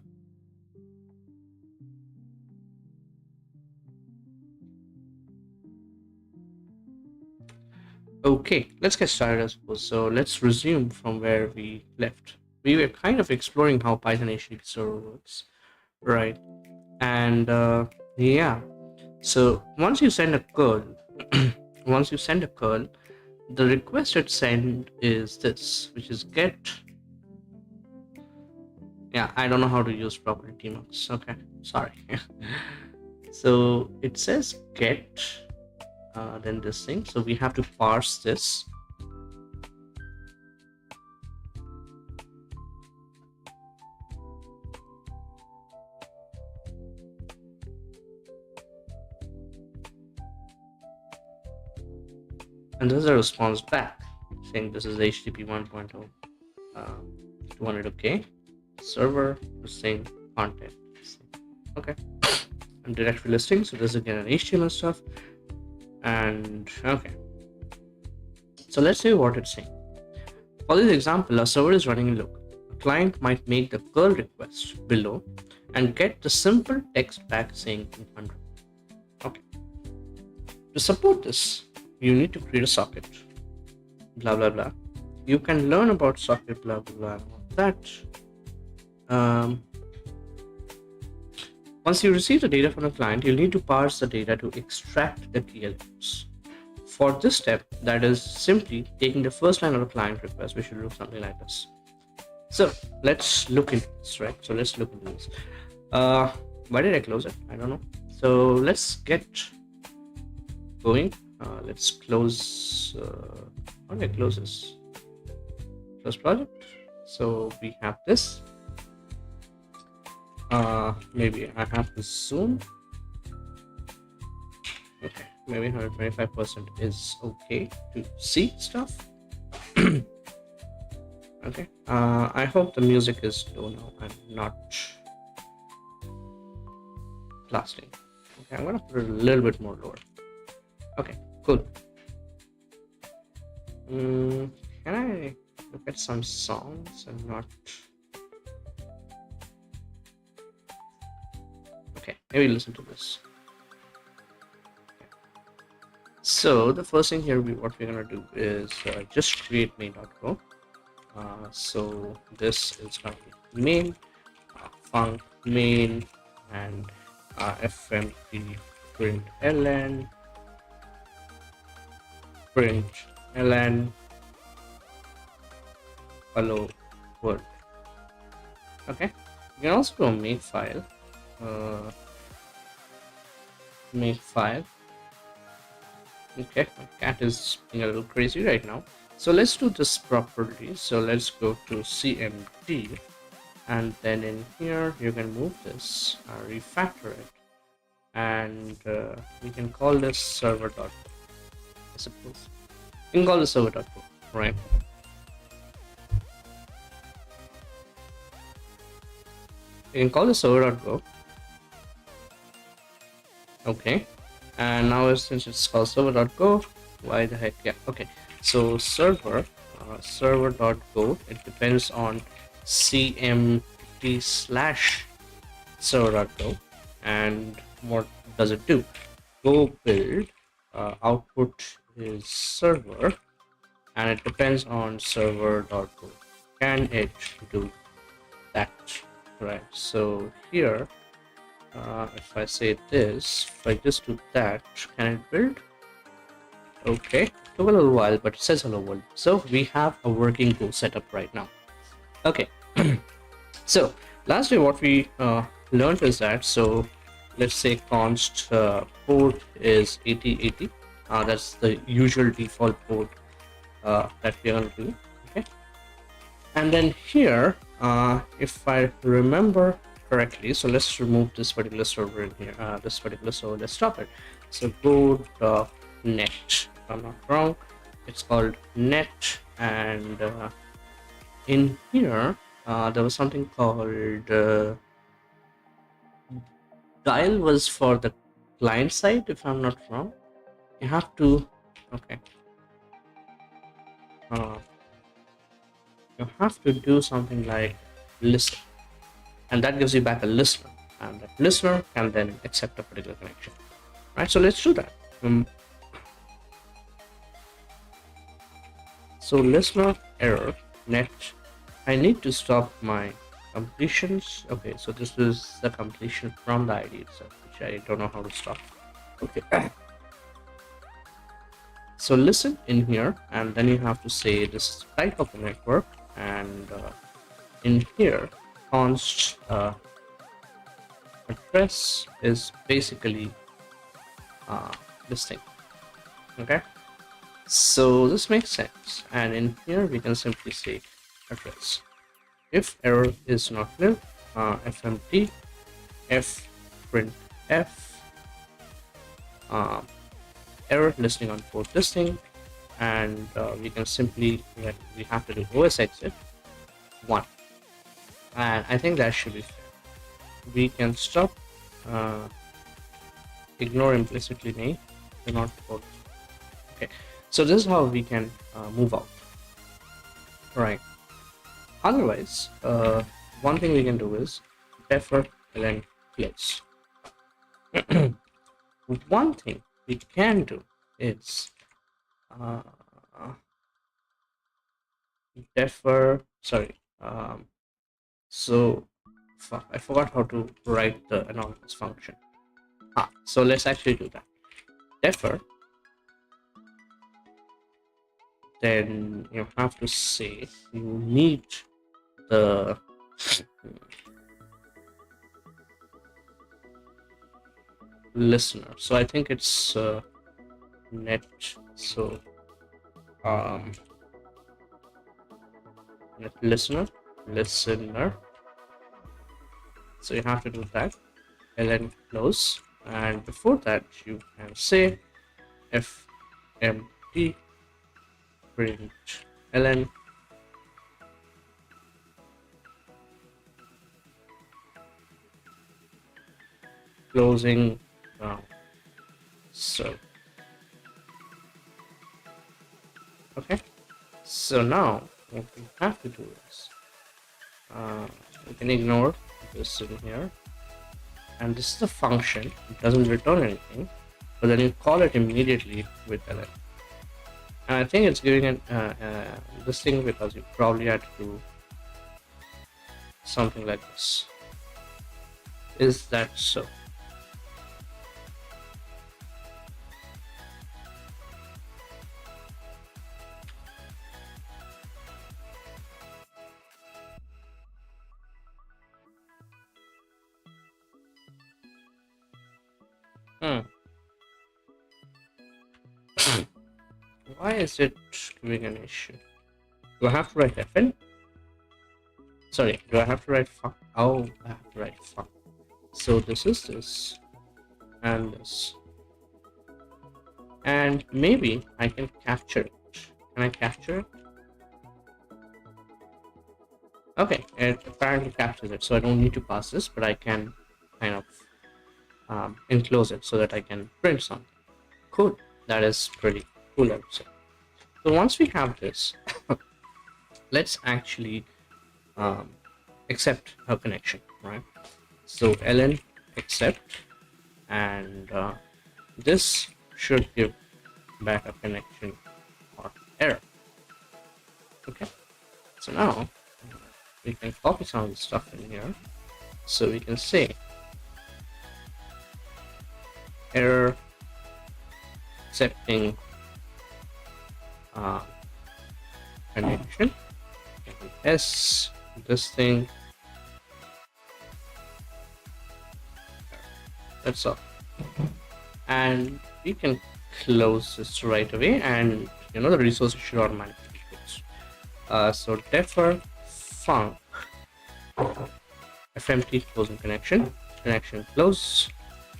Okay, let's get started, I suppose. So let's resume from where we left. We were kind of exploring how Python HTTP server works, right? And yeah, so once you send a curl, once you send a curl, the requested send is this, which is get. Yeah, I don't know how to use properly tmux. Okay, sorry. So it says get, then this thing. So we have to parse this. And there's a response back saying this is HTTP 1.0. 200 okay. Server listing content. Okay. And directory listing. So this is again an HTML stuff. And okay. So let's see what it's saying. For this example, a server is running in local. A client might make the curl request below and get the simple text back saying 200. Okay. To support this, you need to create a socket. Blah blah blah. You can learn about socket blah blah blah. That. Once you receive the data from the client, you'll need to parse the data to extract the key elements. For this step, that is simply taking the first line of the client request, we should look something like this. So let's look into this, right? So let's look into this. Why did I close it? I don't know. So let's get going. Let's close. How do I close this? Close project. So we have this. Maybe I have to zoom. Okay, maybe 125% is okay to see stuff. Okay, I hope the music is low now and not blasting. Okay, I'm gonna put it a little bit more lower. Okay, cool. Can I look at some songs and not? Okay, maybe listen to this. So the first thing here, what we're gonna do is just create main.go. So this is gonna be main, func main, and fmt print ln, hello world. Okay, you can also do a makefile. Makefile. Okay, my cat is being a little crazy right now. So let's do this properly. So let's go to cmd, and then in here you can move this, refactor it, and we can call this server.go. I suppose you can call this server.go, right? You can call this server.go. Okay, and now since it's called server.go, why the heck? Yeah, okay. So server.go, it depends on cmd/server.go. And what does it do? Go build, output is server, and it depends on server.go. Can it do that? Right, so here, if I say this, if I just do that, can it build? Okay, took a little while, but it says hello world. So we have a working Go setup right now. Okay, so lastly, what we learned is that, so let's say const port is 8080. That's the usual default port that we're going to do. Okay, and then here, if I remember correctly, so let's remove this particular server in here, this particular server, let's stop it. So go.net, if I'm not wrong, it's called net, and in here there was something called dial was for the client side, if I'm not wrong. You have to, okay, uh, you have to do something like listen, and that gives you back a listener, and that listener can then accept a particular connection, right? So let's do that. So listener error net. I need to stop my completions. Okay, so this is the completion from the ID itself, which I don't know how to stop. Okay. So listen in here, and then you have to say this is the type of the network, and in here const address is basically this thing. Okay, so this makes sense, and in here we can simply say address. If error is not nil, fmt f print f error listening on port listing, and we can simply, we have to do OS exit 1, and I think that should be fair. We can stop ignore implicitly name, do not port. Okay, so this is how we can move out. Right. Otherwise, one thing we can do is defer and then close. One thing we can do is defer. Sorry. So I forgot how to write the anonymous function. So let's actually do that. Defer. Then you have to say you need the listener. So I think it's net. So net listener. So you have to do that, and then close. And before that, you can say fmt print ln closing down. So okay, so now what we have to do is we can ignore this in here, and this is a function. It doesn't return anything, but then you call it immediately with ln. And I think it's giving it this thing because you probably had to do something like this. Is that so? Why is it giving an issue? Do I have to write fn? Sorry, do I have to write fuck? Oh, I have to write fuck. So this is this, and this, and maybe I can capture it. Can I capture it? Okay, it apparently captures it, so I don't need to pass this, but I can kind of enclose it so that I can print something. Cool. That is pretty cool, I would say. So once we have this, let's actually accept a connection, right? So ln accept, and this should give back a connection or error. Okay, so now we can copy some of the stuff in here. So we can say error accepting connection, s this thing, that's all, and we can close this right away, and the resources should automatically be closed. So defer func fmt closing connection close.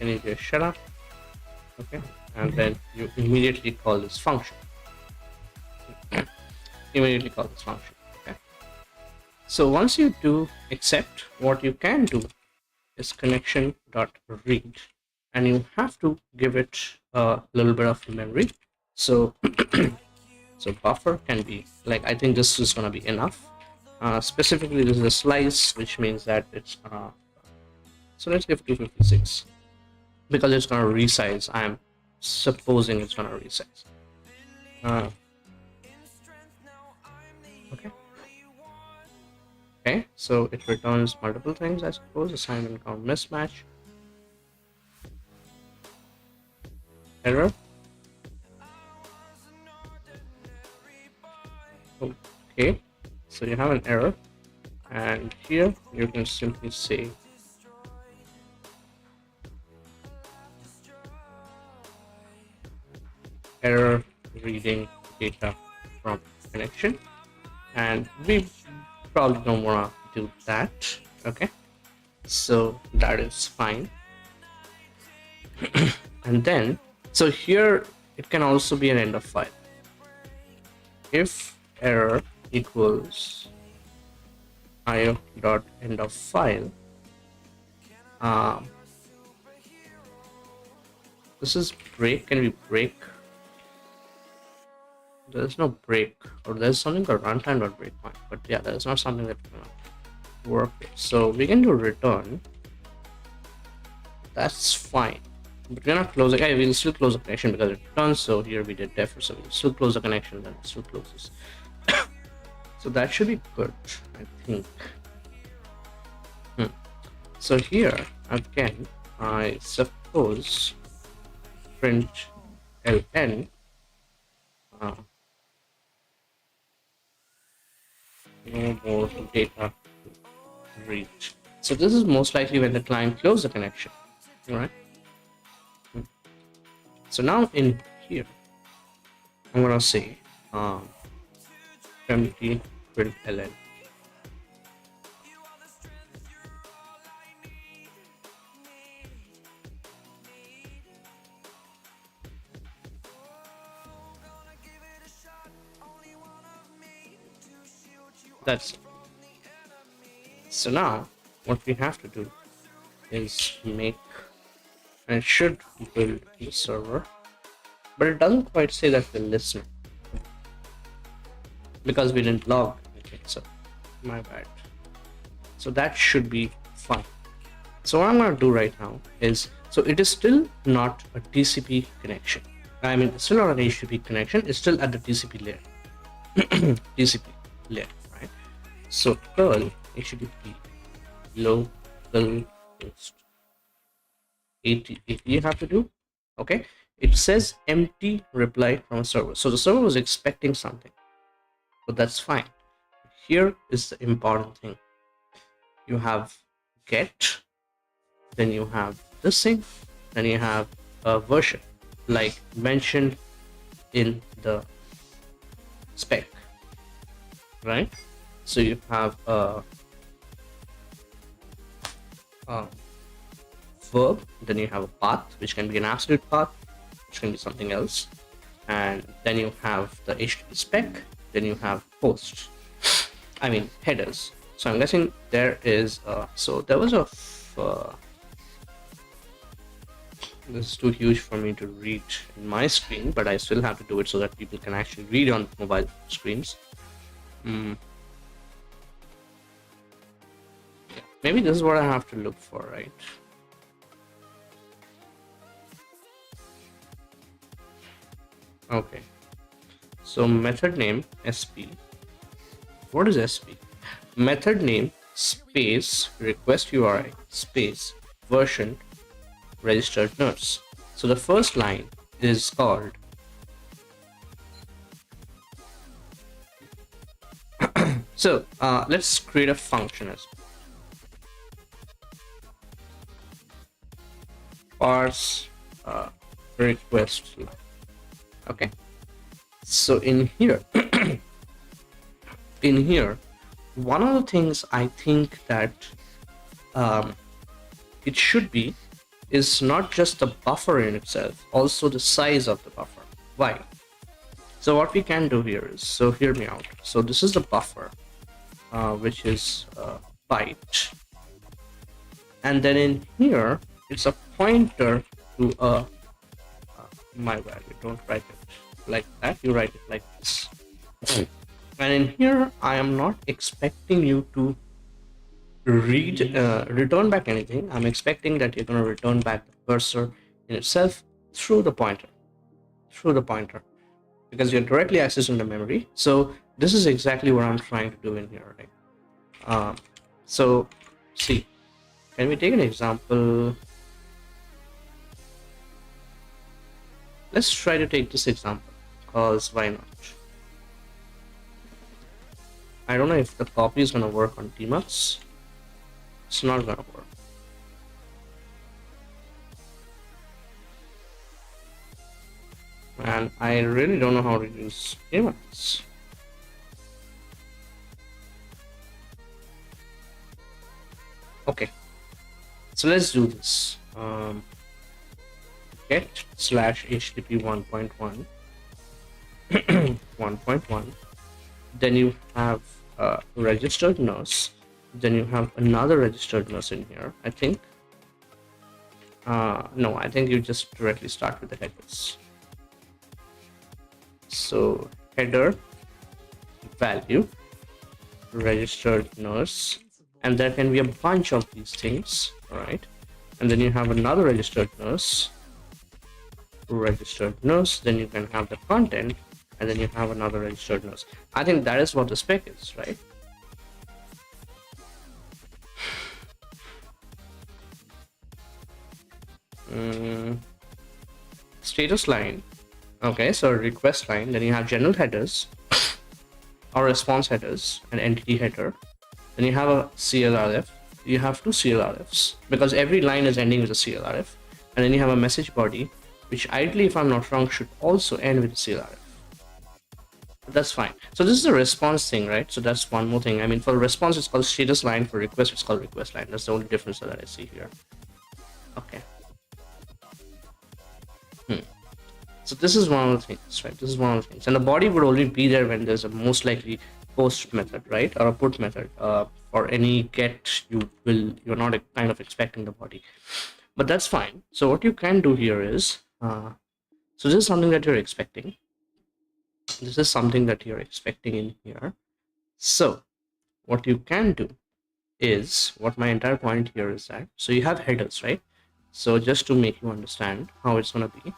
And you just shut up. Okay, and then you immediately call this function. Okay. So once you do accept, what you can do is connection.read, and you have to give it a little bit of memory. So so buffer can be like, I think this is going to be enough. Specifically, this is a slice, which means that it's gonna, so let's give 256 because it's going to resize. I'm supposing it's going to resize. Okay, so it returns multiple things, I suppose. Assignment count mismatch, error. Okay, so you have an error, and here you can simply say error reading data from connection, and we probably don't want to do that. Okay, so that is fine. And then, so here it can also be an end of file. If error equals io dot end of file, this is break. Can we break? There's no break, or there's something called runtime.breakpoint, but yeah, there's not something that can work with. So we can do return. That's fine, but we're not closing. Okay, we'll still close the connection because it returns. So here we did defer, so we'll still close the connection, then it still closes. So that should be good, I think. So here again, I suppose print ln no more data to read. So this is most likely when the client closes the connection, right? So now in here, I'm gonna say empty print ln. That's it. So now what we have to do is make, and it should build the server, but it doesn't quite say that we're listening because we didn't log anything. So my bad. So that should be fine. So what I'm going to do right now is, so it is still not a TCP connection. I mean, it's still not an HTTP connection. It's still at the TCP layer. TCP layer, right? So curl HTTP local host 80 you have to do. Okay, it says empty reply from a server. So the server was expecting something, but that's fine. Here is the important thing. You have get, then you have this thing, then you have a version like mentioned in the spec, right? So you have a verb, then you have a path, which can be an absolute path, which can be something else, and then you have the HTTP spec, then you have post, I mean headers. So I'm guessing there is so there was a this is too huge for me to read in my screen, but I still have to do it so that people can actually read on mobile screens. Maybe this is what I have to look for, right? Okay, so method name sp. What is sp? Method name space request URI space version registered nurse. So the first line is called so let's create a function as parse request line. Okay, So in here, in here, one of the things I think that um, it should be is not just the buffer in itself, also the size of the buffer. Why? So what we can do here is, so hear me out. So this is the buffer, which is byte, and then in here it's a pointer to my value. Don't write it like that. You write it like this. And in here, I am not expecting you to return back anything. I'm expecting that you're going to return back the cursor in itself through the pointer, because you're directly accessing the memory. So this is exactly what I'm trying to do in here, right? So see, can we take an example? Let's try to take this example, because why not? I don't know if the copy is going to work on tmux. It's not going to work. And I really don't know how to use tmux. Okay, so let's do this. Get slash http 1.1 1.1. Then you have registered nurse. Then you have another registered nurse in here, I think. No, I think you just directly start with the headers. So header value registered nurse, and there can be a bunch of these things, all right? And then you have another registered nurse, then you can have the content, and then you have another registered nurse. I think that is what the spec is, right? Status line. Okay, so request line, then you have general headers or response headers, an entity header. Then you have a CLRF. You have two CLRFs because every line is ending with a CLRF. And then you have a message body, which ideally, if I'm not wrong, should also end with a CLRF. But that's fine. So this is a response thing, right? So that's one more thing. I mean, for response, it's called status line. For request, it's called request line. That's the only difference that I see here. Okay. So this is one of the things, right? This is one of the things. And the body would only be there when there's a most likely post method, right? Or a put method. For any get, you're not kind of expecting the body. But that's fine. So what you can do here is, so this is something that you're expecting. This is something that you're expecting in here. So what you can do is, what my entire point here is that, so you have headers, right? So just to make you understand how it's going to be.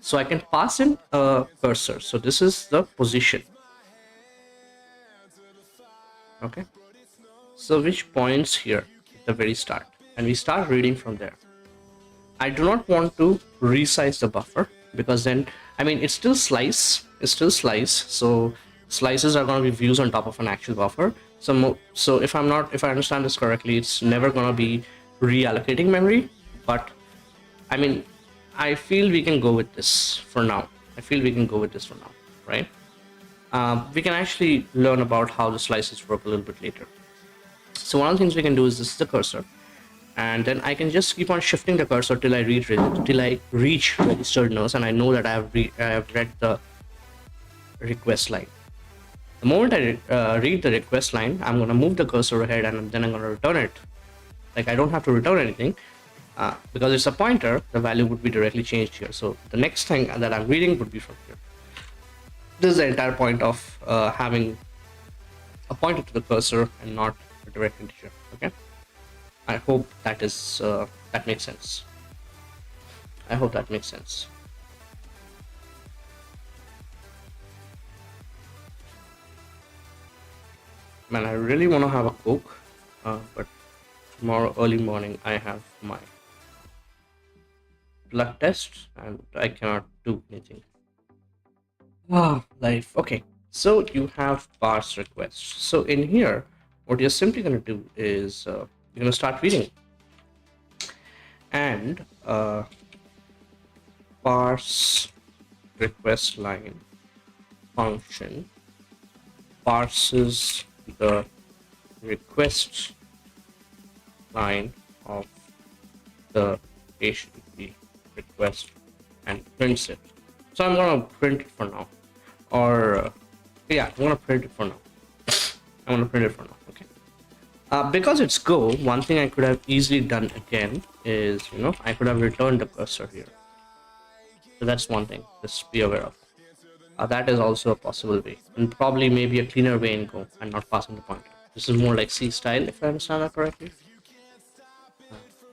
So I can pass in a cursor. So this is the position. Okay. So which points here at the very start, and we start reading from there. I do not want to resize the buffer because then, I mean, it's still slice. So slices are going to be views on top of an actual buffer. So if I understand this correctly, it's never going to be reallocating memory. But I mean, I feel we can go with this for now. Right? We can actually learn about how the slices work a little bit later. So one of the things we can do is, this is the cursor, and then I can just keep on shifting the cursor till I reach registered nurse, and I know that I have read the request line. The moment I read the request line, I'm going to move the cursor ahead, and then I'm going to return it. Like, I don't have to return anything. Because it's a pointer, the value would be directly changed here. So the next thing that I'm reading would be from here. This is the entire point of having a pointer to the cursor and not a direct integer. Okay, I hope that is that makes sense. Man, I really want to have a Coke, but tomorrow early morning I have my blood test and I cannot do anything. Life. Okay, so you have parse requests. So in here, what you're simply going to do is you're going to start reading, and parse request line function parses the request line of the HTTP request and prints it. So I'm gonna print it for now, or yeah, I'm gonna print it for now. I'm gonna print it for now. Okay. Because it's Go, one thing I could have easily done again is, I could have returned the cursor here. So that's one thing. Just be aware of. That is also a possible way, and probably maybe a cleaner way in Go and not passing the pointer. This is more like C style, if I understand that correctly.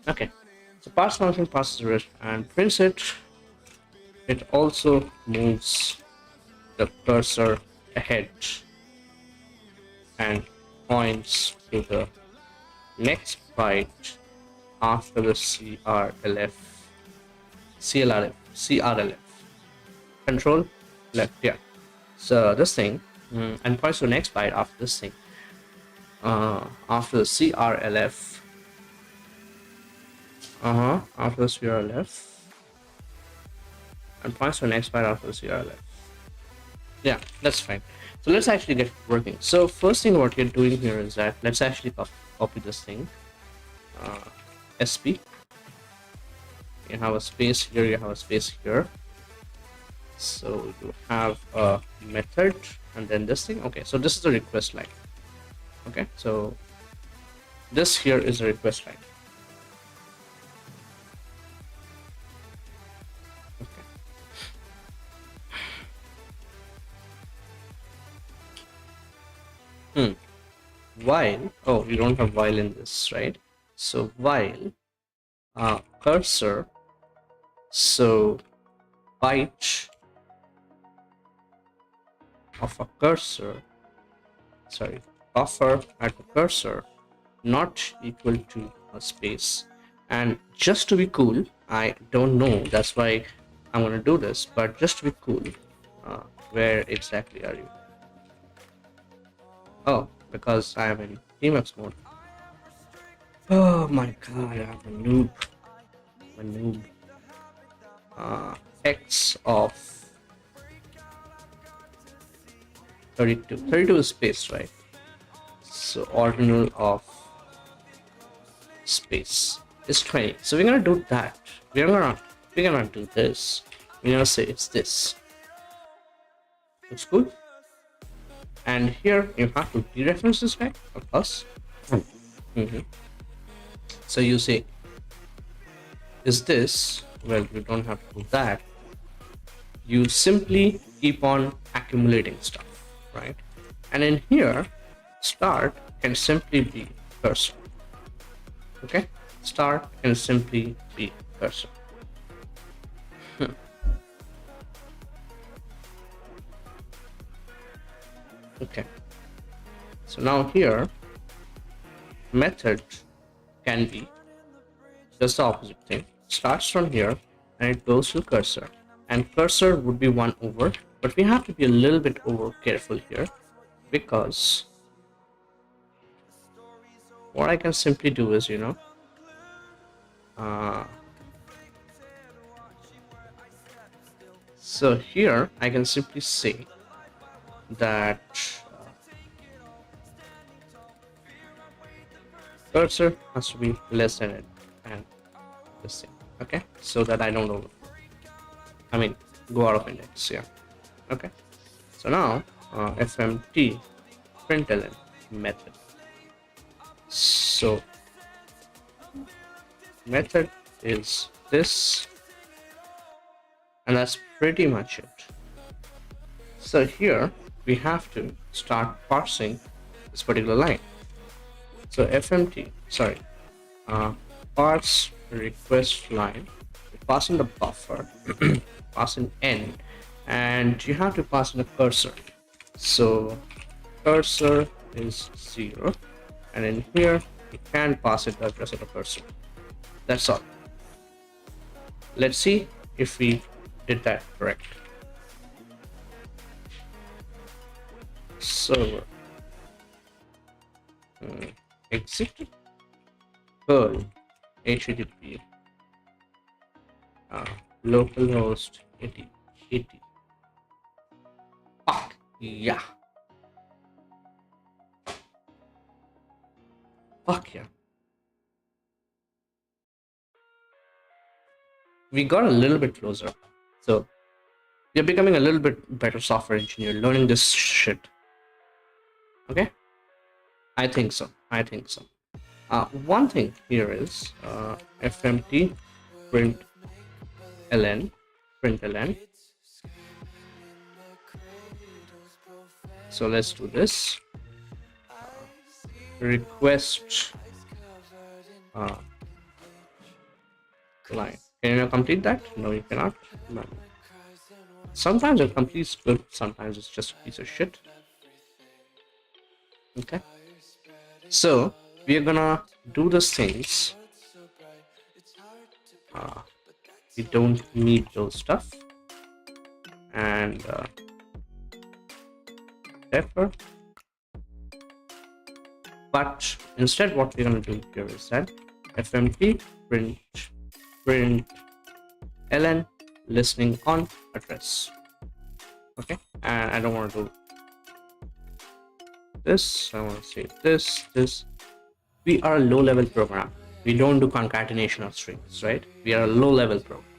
Okay. So parse function passes it and prints it. It also moves the cursor ahead and points to the next byte after the CRLF. Control left, yeah. So this thing, and points to the next byte after this thing. After the CRLF. After the CRLF. And points to the next byte after the CRLF. Yeah, that's fine. So let's actually get working. So first thing what you're doing here is that let's actually copy this thing. SP. You have a space here, you have a space here. So you have a method and then this thing. Okay, so this is the request line. Okay, so this here is a request line. Okay. While, oh, you don't have while in this, right? So while cursor, so byte of a cursor, sorry, buffer at the cursor not equal to a space. And just to be cool, I don't know, that's why I'm gonna do this, but just to be cool, where exactly are you? Oh, because I am in Emacs mode. Oh my god, I'm a noob. X of 32. 32 is space, right? So ordinal of space is 20. So we're gonna do that. We're gonna do this. We're gonna say it's this. Looks good. And here you have to dereference this guy or plus. So you say, is this? Well, you don't have to do that. You simply keep on accumulating stuff, right? And in here, start can simply be cursor. Okay, start can simply be cursor. Okay, so now here method can be just the opposite thing. Starts from here and it goes to cursor, and cursor would be 1 over, but we have to be a little bit over careful here, because what I can simply do is, so here I can simply say that cursor has to be less than it and this thing. Okay, so that I don't go out of index. Yeah. Okay, so now fmt println method. So method is this, and that's pretty much it. So here we have to start parsing this particular line. So parse request line, pass in the buffer, pass in n, and you have to pass in the cursor. So cursor is 0, and in here you can pass it the address of the cursor. That's all. Let's see if we did that correct. Server exit curl http localhost 80. Fuck yeah. Fuck yeah. We got a little bit closer. So you're becoming a little bit better software engineer, learning this shit. Okay? I think so. One thing here is fmt print ln So let's do this. Request line. Can you complete that? No, you cannot. No. Sometimes it completes good, sometimes it's just a piece of shit. Okay. So we are gonna do those things. We don't need those stuff. And therefore, but instead what we're gonna do here is that fmt print ln listening on address. Okay, and I don't want to do this. I want to say this. We are a low-level program. We don't do concatenation of strings, right? We are a low-level program.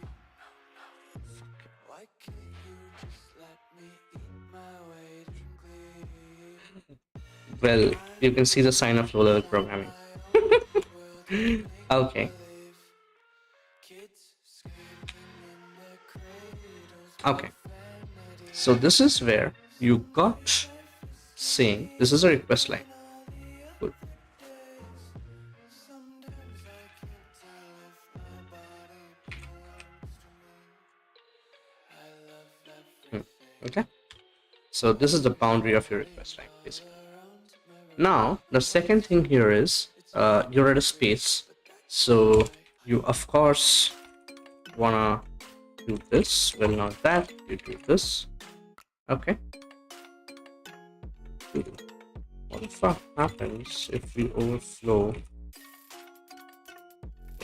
Well, you can see the sign of low-level programming. Okay. Okay. So this is where you got saying this is a request line. Good. Okay. So this is the boundary of your request line, basically. Now the second thing here is you're at a space, so you of course wanna do this. Well, not that, you do this. Okay. What the fuck happens if we overflow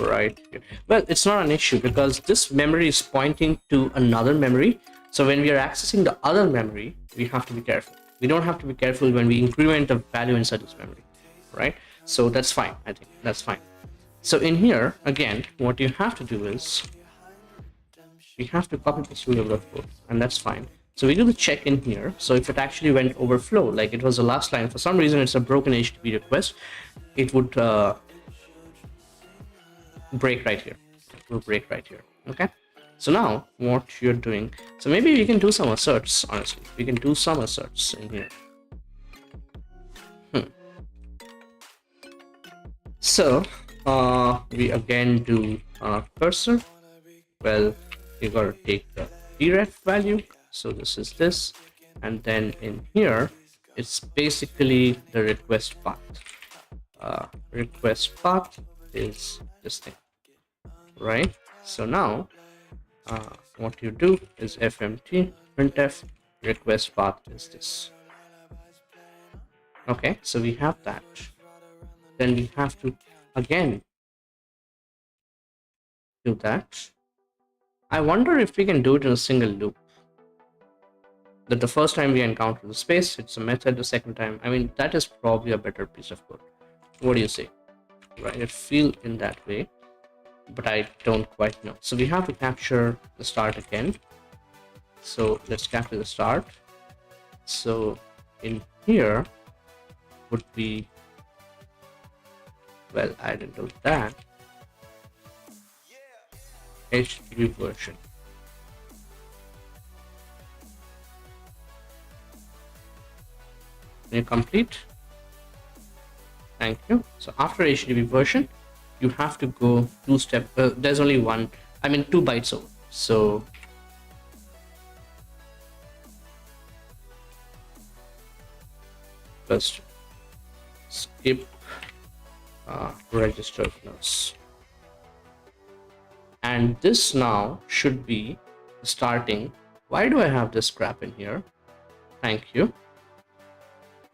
right here? Well, it's not an issue because this memory is pointing to another memory. So when we are accessing the other memory, we have to be careful. We don't have to be careful when we increment a value inside this memory, right? So that's fine. I think that's fine. So in here, again, what you have to do is we have to copy this to the code, and that's fine. So we do the check in here. So if it actually went overflow, like it was the last line, for some reason it's a broken HTTP request, it would break right here. It will break right here. Okay. So now what you're doing, so maybe we can do some asserts, honestly. We can do some asserts in here. So we again do cursor. Well, you gotta take the deref value. So this is this. And then in here, it's basically the request path. Request path is this thing, right? So now what you do is fmt printf request path is this. Okay, so we have that. Then we have to again do that. I wonder if we can do it in a single loop. That the first time we encounter the space, it's a method. The second time, I mean, that is probably a better piece of code. What do you say? Right, it feels in that way, but I don't quite know. So we have to capture the start again. So let's capture the start. So in here would be, well, I didn't do that. HTTP version. Can you complete? Thank you. So after HTTP version, you have to go two-step. There's only one, I mean 2 bytes over. So first skip registered nodes. And this now should be starting. Why do I have this crap in here? Thank you.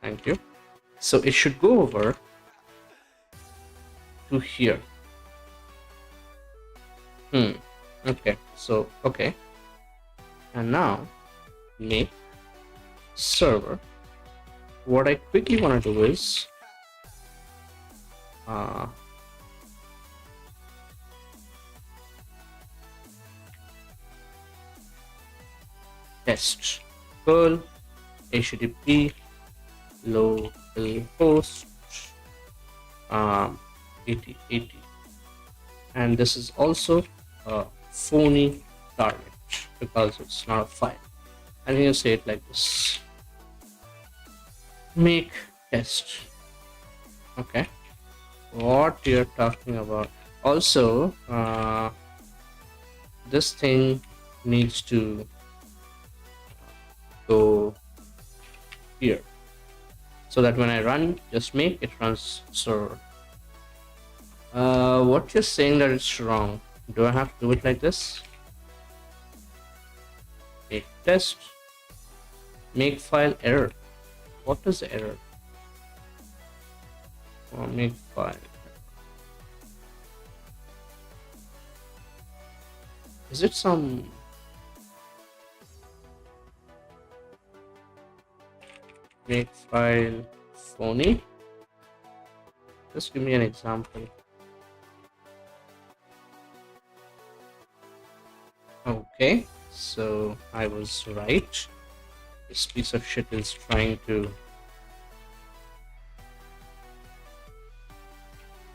Thank you. So it should go over to here. Okay, so okay, and now make server. What I quickly want to do is uh, test curl http localhost 8080, and this is also a phony target because it's not a file. And you say it like this: make test. Okay, what you're talking about. Also, this thing needs to go here so that when I run just make it runs server. What you're saying that it's wrong. Do I have to do it like this? Make test, make file error. What is the error? Make file. Is it some make file phony? Just give me an example. Okay, so I was right. This piece of shit is trying to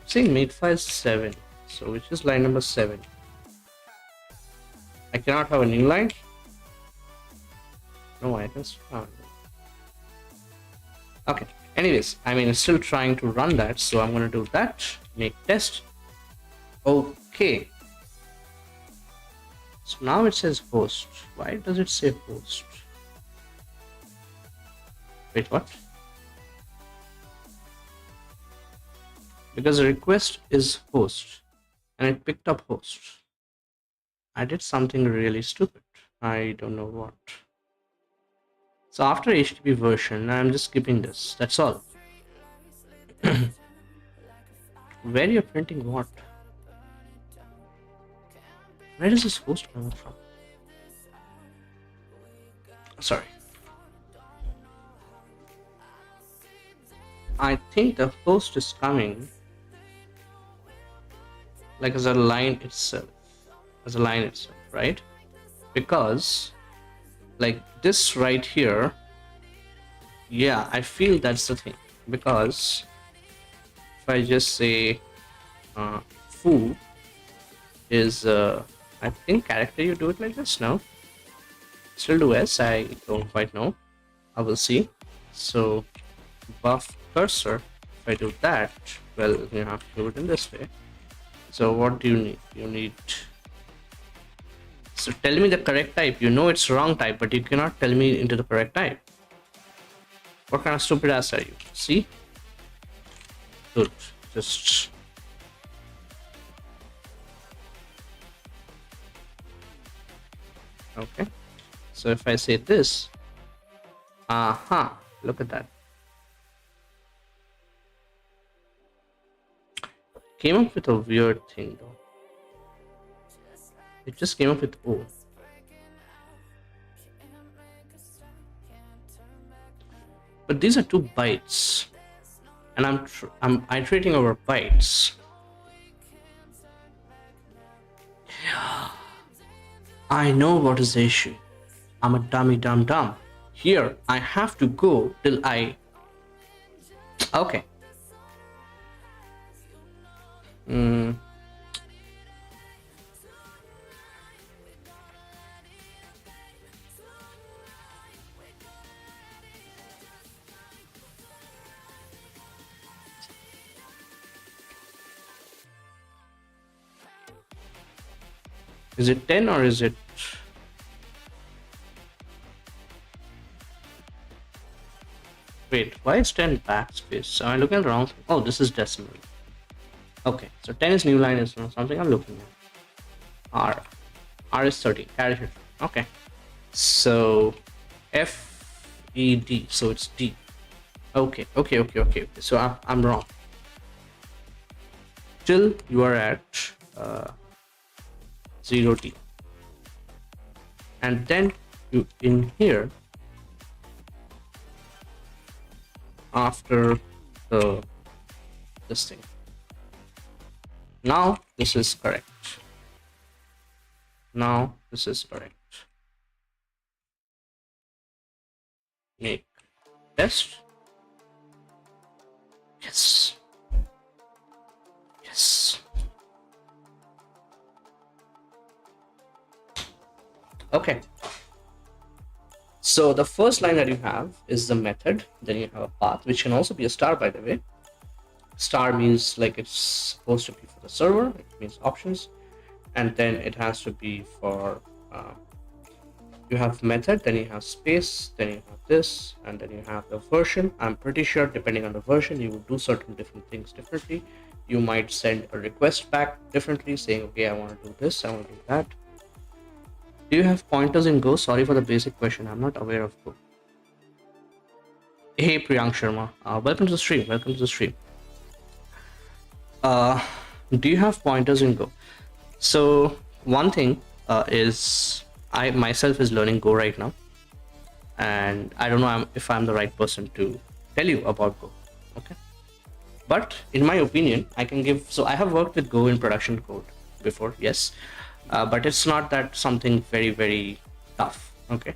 saying made file 7, so which is line number 7. I cannot have a new line. No, I can. Okay, anyways, I mean it's still trying to run that, so I'm going to do that. Make test. Okay, so now it says host. Why does it say host? Wait, what? Because the request is host and it picked up host. I did something really stupid. I don't know what. So after HTTP version, I'm just skipping this. That's all. Where you're printing what? Where is this host coming from? Sorry. I think the host is coming like as a line itself. Right? Because like this right here, yeah, I feel that's the thing. Because if I just say foo is I think character, you do it like this. No, still do s, I don't quite know, I will see. So buff cursor, if I do that, well, you have to do it in this way. So what do you need? You need, so tell me the correct type. You know it's wrong type, but you cannot tell me into the correct type. What kind of stupid ass are you? See? Good. Just okay. So if I say this, look at that. Came up with a weird thing though. It just came up with O. But these are 2 bytes, and I'm iterating over bytes. Yeah. I know what is the issue. I'm a dumb. Here I have to go till I. Okay. Is it 10 or is it? Wait, why is 10 backspace? Am I looking at the wrong thing? Oh, this is decimal. Okay, so 10 is new line, is something I'm looking at. R is 13, carry 15. Okay, so FED, so it's D. Okay. So I'm wrong. Till you are at 0D. and then you in here after the this thing. Now this is correct. Now this is correct. Make test. Yes. Yes. Okay. So the first line that you have is the method. Then you have a path, which can also be a star, by the way. Star means like it's supposed to be for the server. It means options. And then it has to be for you have method, then you have space, then you have this, and then you have the version. I'm pretty sure depending on the version you would do certain different things differently. You might send a request back differently saying, okay, I want to do this, I want to do that. Do you have pointers in Go? Sorry for the basic question, I'm not aware of Go. Hey Priyank Sharma, welcome to the stream. Do you have pointers in Go? So one thing is I myself is learning Go right now, and I don't know if I'm the right person to tell you about Go. Okay, but in my opinion, I can give. So I have worked with Go in production code before, yes, but it's not that something very tough. Okay,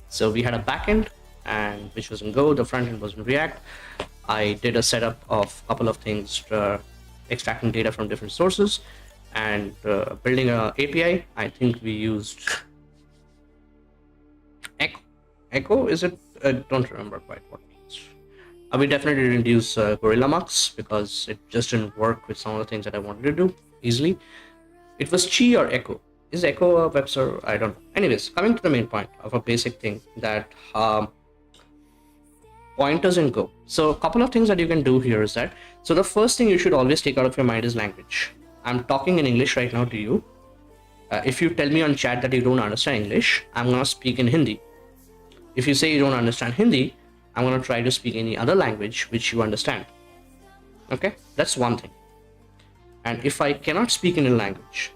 so we had a backend and which was in Go. The front end was in React. I did a setup of a couple of things, extracting data from different sources and building a API. I think we used Echo, is it? I don't remember quite what it is. We definitely didn't use Gorilla Mux because it just didn't work with some of the things that I wanted to do easily. It was Chi or Echo. Is Echo a web server? I don't know. Anyways, coming to the main point of a basic thing that pointers in Go. So a couple of things that you can do here is that, so the first thing you should always take out of your mind is language. I'm talking in English right now to you. If you tell me on chat that you don't understand English, I'm going to speak in Hindi. If you say you don't understand Hindi, I'm going to try to speak any other language which you understand. Okay, that's one thing. And if I cannot speak in a language,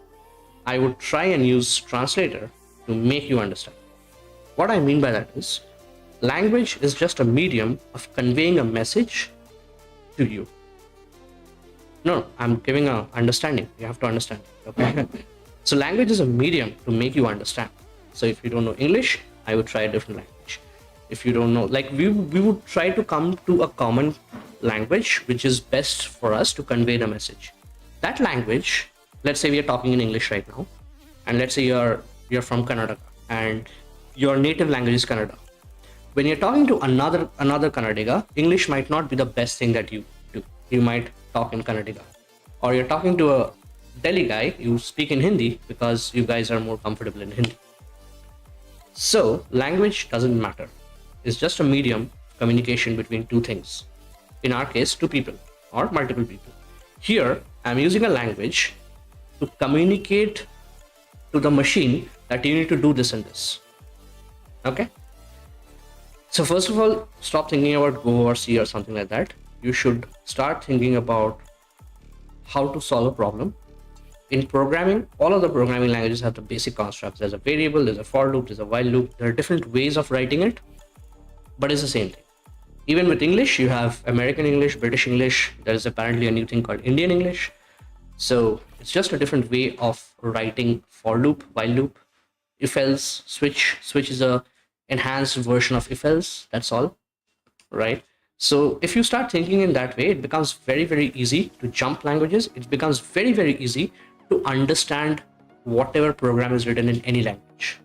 I would try and use translator to make you understand. What I mean by that is, language is just a medium of conveying a message to you. No, I'm giving a understanding. You have to understand. Okay. So language is a medium to make you understand. So if you don't know English, I would try a different language. If you don't know, like we would try to come to a common language which is best for us to convey the message. That language, let's say we are talking in English right now, and let's say you're from Karnataka and your native language is Kannada. When you're talking to another Kannadiga, English might not be the best thing that you do. You might talk in Kannadiga. Or you're talking to a Delhi guy, you speak in Hindi because you guys are more comfortable in Hindi. So language doesn't matter. It's just a medium communication between two things. In our case, two people or multiple people. Here, I'm using a language to communicate to the machine that you need to do this and this. Okay? So first of all, stop thinking about Go or C or something like that. You should start thinking about how to solve a problem. In programming, all of the programming languages have the basic constructs. There's a variable, there's a for loop, there's a while loop. There are different ways of writing it, but it's the same thing. Even with English, you have American English, British English. There is apparently a new thing called Indian English. So it's just a different way of writing for loop, while loop, if else, switch. Switch is a enhanced version of if else. That's all, right? So if you start thinking in that way, it becomes very easy to jump languages. It becomes very easy to understand whatever program is written in any language.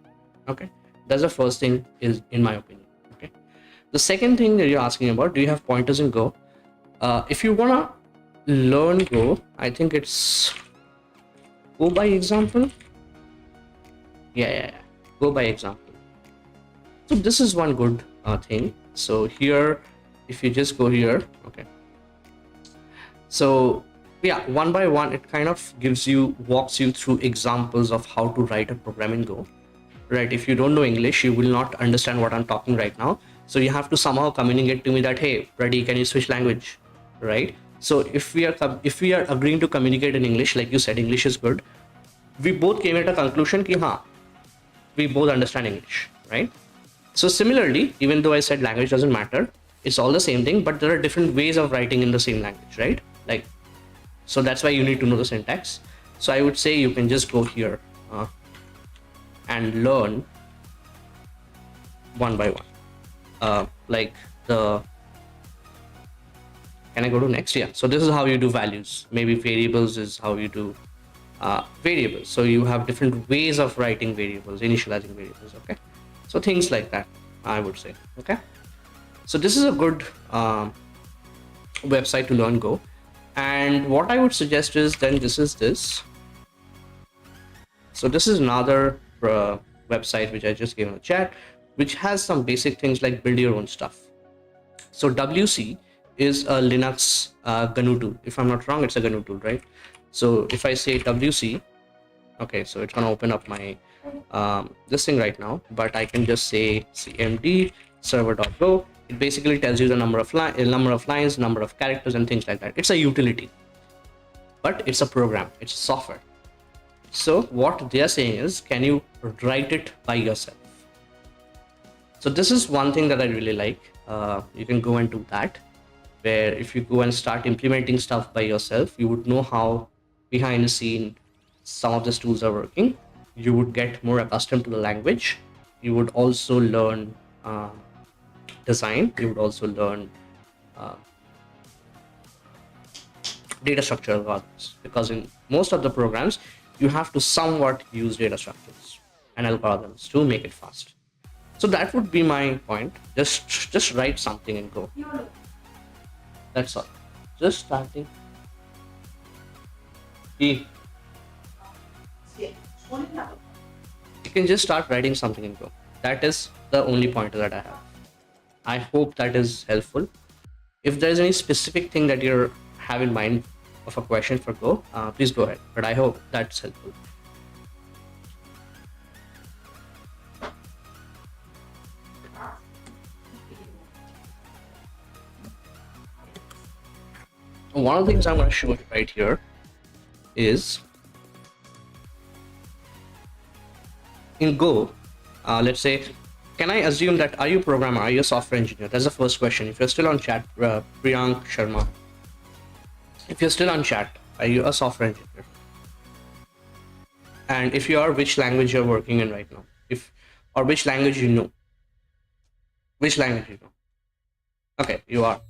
Okay, that's the first thing, is in my opinion. Okay, the second thing that you're asking about, do you have pointers in Go? If you wanna learn Go, I think it's Go by example. Yeah, Go by example. So this is one good thing. So here, if you just go here, okay, so yeah, one by one it kind of walks you through examples of how to write a program in Go, right? If you don't know English, you will not understand what I'm talking right now, so you have to somehow communicate to me that, hey Freddy, can you switch language, right? So if we are agreeing to communicate in English, like you said, English is good, we both came at a conclusion ki ha, we both understand English, right? So similarly, even though I said language doesn't matter, it's all the same thing, but there are different ways of writing in the same language, right? Like, so that's why you need to know the syntax. So I would say you can just go here and learn one by one. Like the, can I go to next? Yeah. So this is how you do values. Maybe variables is how you do variables. So you have different ways of writing variables, initializing variables. Okay. So things like that, I would say. Okay. So this is a good website to learn Go. And what I would suggest is then this is this. So this is another website which I just gave in the chat, which has some basic things like build your own stuff. So WC is a Linux GNU tool. If I'm not wrong, it's a GNU tool, right? So if I say WC, okay, so it's gonna open up my this thing right now, but I can just say cmd server.go. It basically tells you the number of lines, number of characters, and things like that. It's a utility, but it's a program, it's software. So what they are saying is, can you write it by yourself? So this is one thing that I really like. You can go and do that, where if you go and start implementing stuff by yourself, you would know how behind the scene some of these tools are working. You would get more accustomed to the language. You would also learn design. You would also learn data structure algorithms, because in most of the programs, you have to somewhat use data structures and algorithms to make it fast. So that would be my point. Just write something and go. That's all. Just starting. You can just start writing something and go. That is the only pointer that I have. I hope that is helpful. If there is any specific thing that you have in mind of a question for Go, please go ahead. But I hope that's helpful. One of the things I'm going to show you right here is in Go, let's say, can I assume that are you a programmer, are you a software engineer? That's the first question. If you're still on chat, Priyank Sharma, if you're still on chat, are you a software engineer? And if you are, which language you're working in right now? Or which language you know? Which language you know? Okay, you are.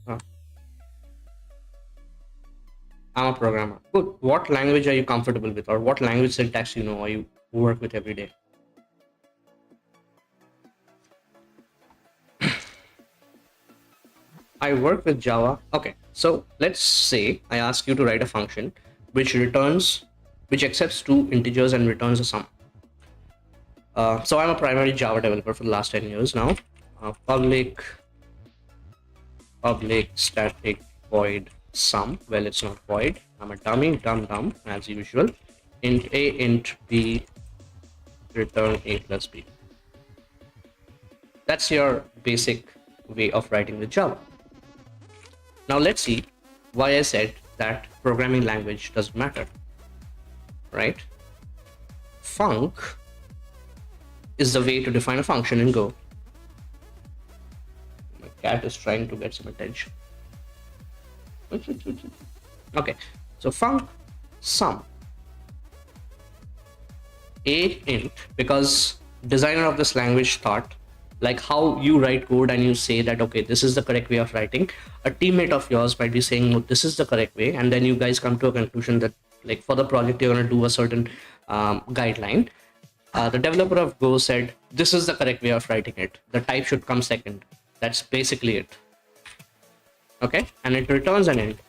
I'm a programmer. Good. What language are you comfortable with, or what language syntax you know or you work with every day? I work with Java. Okay, so let's say I ask you to write a function which accepts two integers and returns a sum. So I'm a primary Java developer for the last 10 years now. Public static void sum. Well, it's not void. I'm a dumb as usual. Int a, int b, return a plus b. That's your basic way of writing with Java. Now let's see why I said that programming language doesn't matter, right? Func is the way to define a function in Go. My cat is trying to get some attention. Okay, so func sum a int, because designer of this language thought, like how you write code and you say that, okay, this is the correct way of writing. A teammate of yours might be saying, no, this is the correct way. And then you guys come to a conclusion that, like, for the project, you're going to do a certain guideline. The developer of Go said, this is the correct way of writing it. The type should come second. That's basically it. Okay. And it returns an int.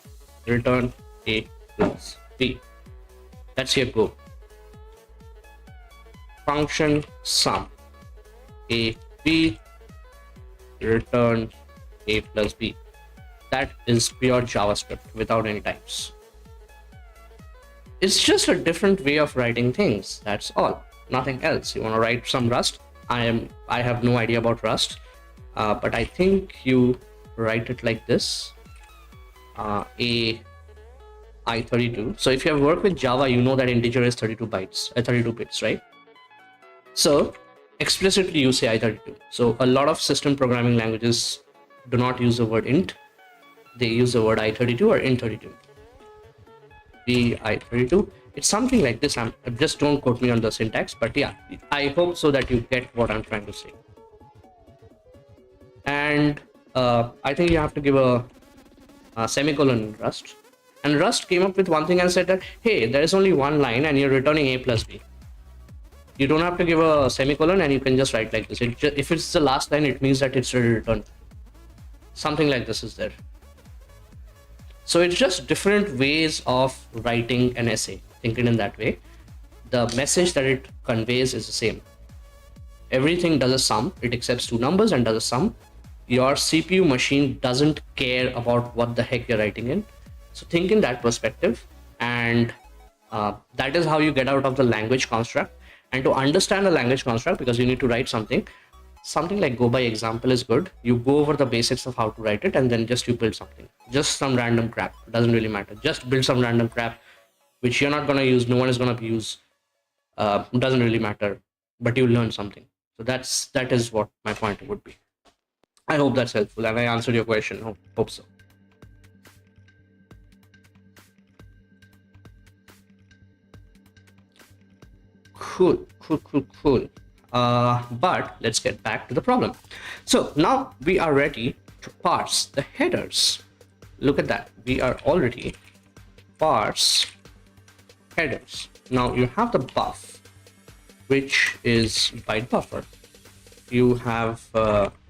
Return a plus b. That's your Go. Function sum a b, return a plus b. That is pure JavaScript without any types. It's just a different way of writing things. That's all. Nothing else. You want to write some Rust? I have no idea about Rust, but I think you write it like this. A I32. So if you have worked with Java, you know that integer is 32 bytes, 32 bits, right? So explicitly you say I32. So a lot of system programming languages do not use the word int. They use the word I32 or int32. The I32. It's something like this. Just don't quote me on the syntax, but yeah, I hope so that you get what I'm trying to say. And I think you have to give a semicolon in Rust. And Rust came up with one thing and said that, hey, there is only one line and you're returning a plus b. You don't have to give a semicolon and you can just write like this. If it's the last line, it means that it's a return. Something like this is there. So it's just different ways of writing an essay. Thinking in that way, the message that it conveys is the same. Everything does a sum. It accepts two numbers and does a sum. Your CPU machine doesn't care about what the heck you're writing in. So think in that perspective, and that is how you get out of the language construct. And to understand the language construct, because you need to write something like go by example is good. You go over the basics of how to write it, and then just you build something. Just some random crap. It doesn't really matter. Just build some random crap, which you're not going to use. No one is going to use. Doesn't really matter, but you learn something. So that is what my point would be. I hope that's helpful and I answered your question. Hope so. Cool. But let's get back to the problem. So now we are ready to parse the headers. Look at that. We are already parse headers. Now you have the buff, which is byte buffer. You have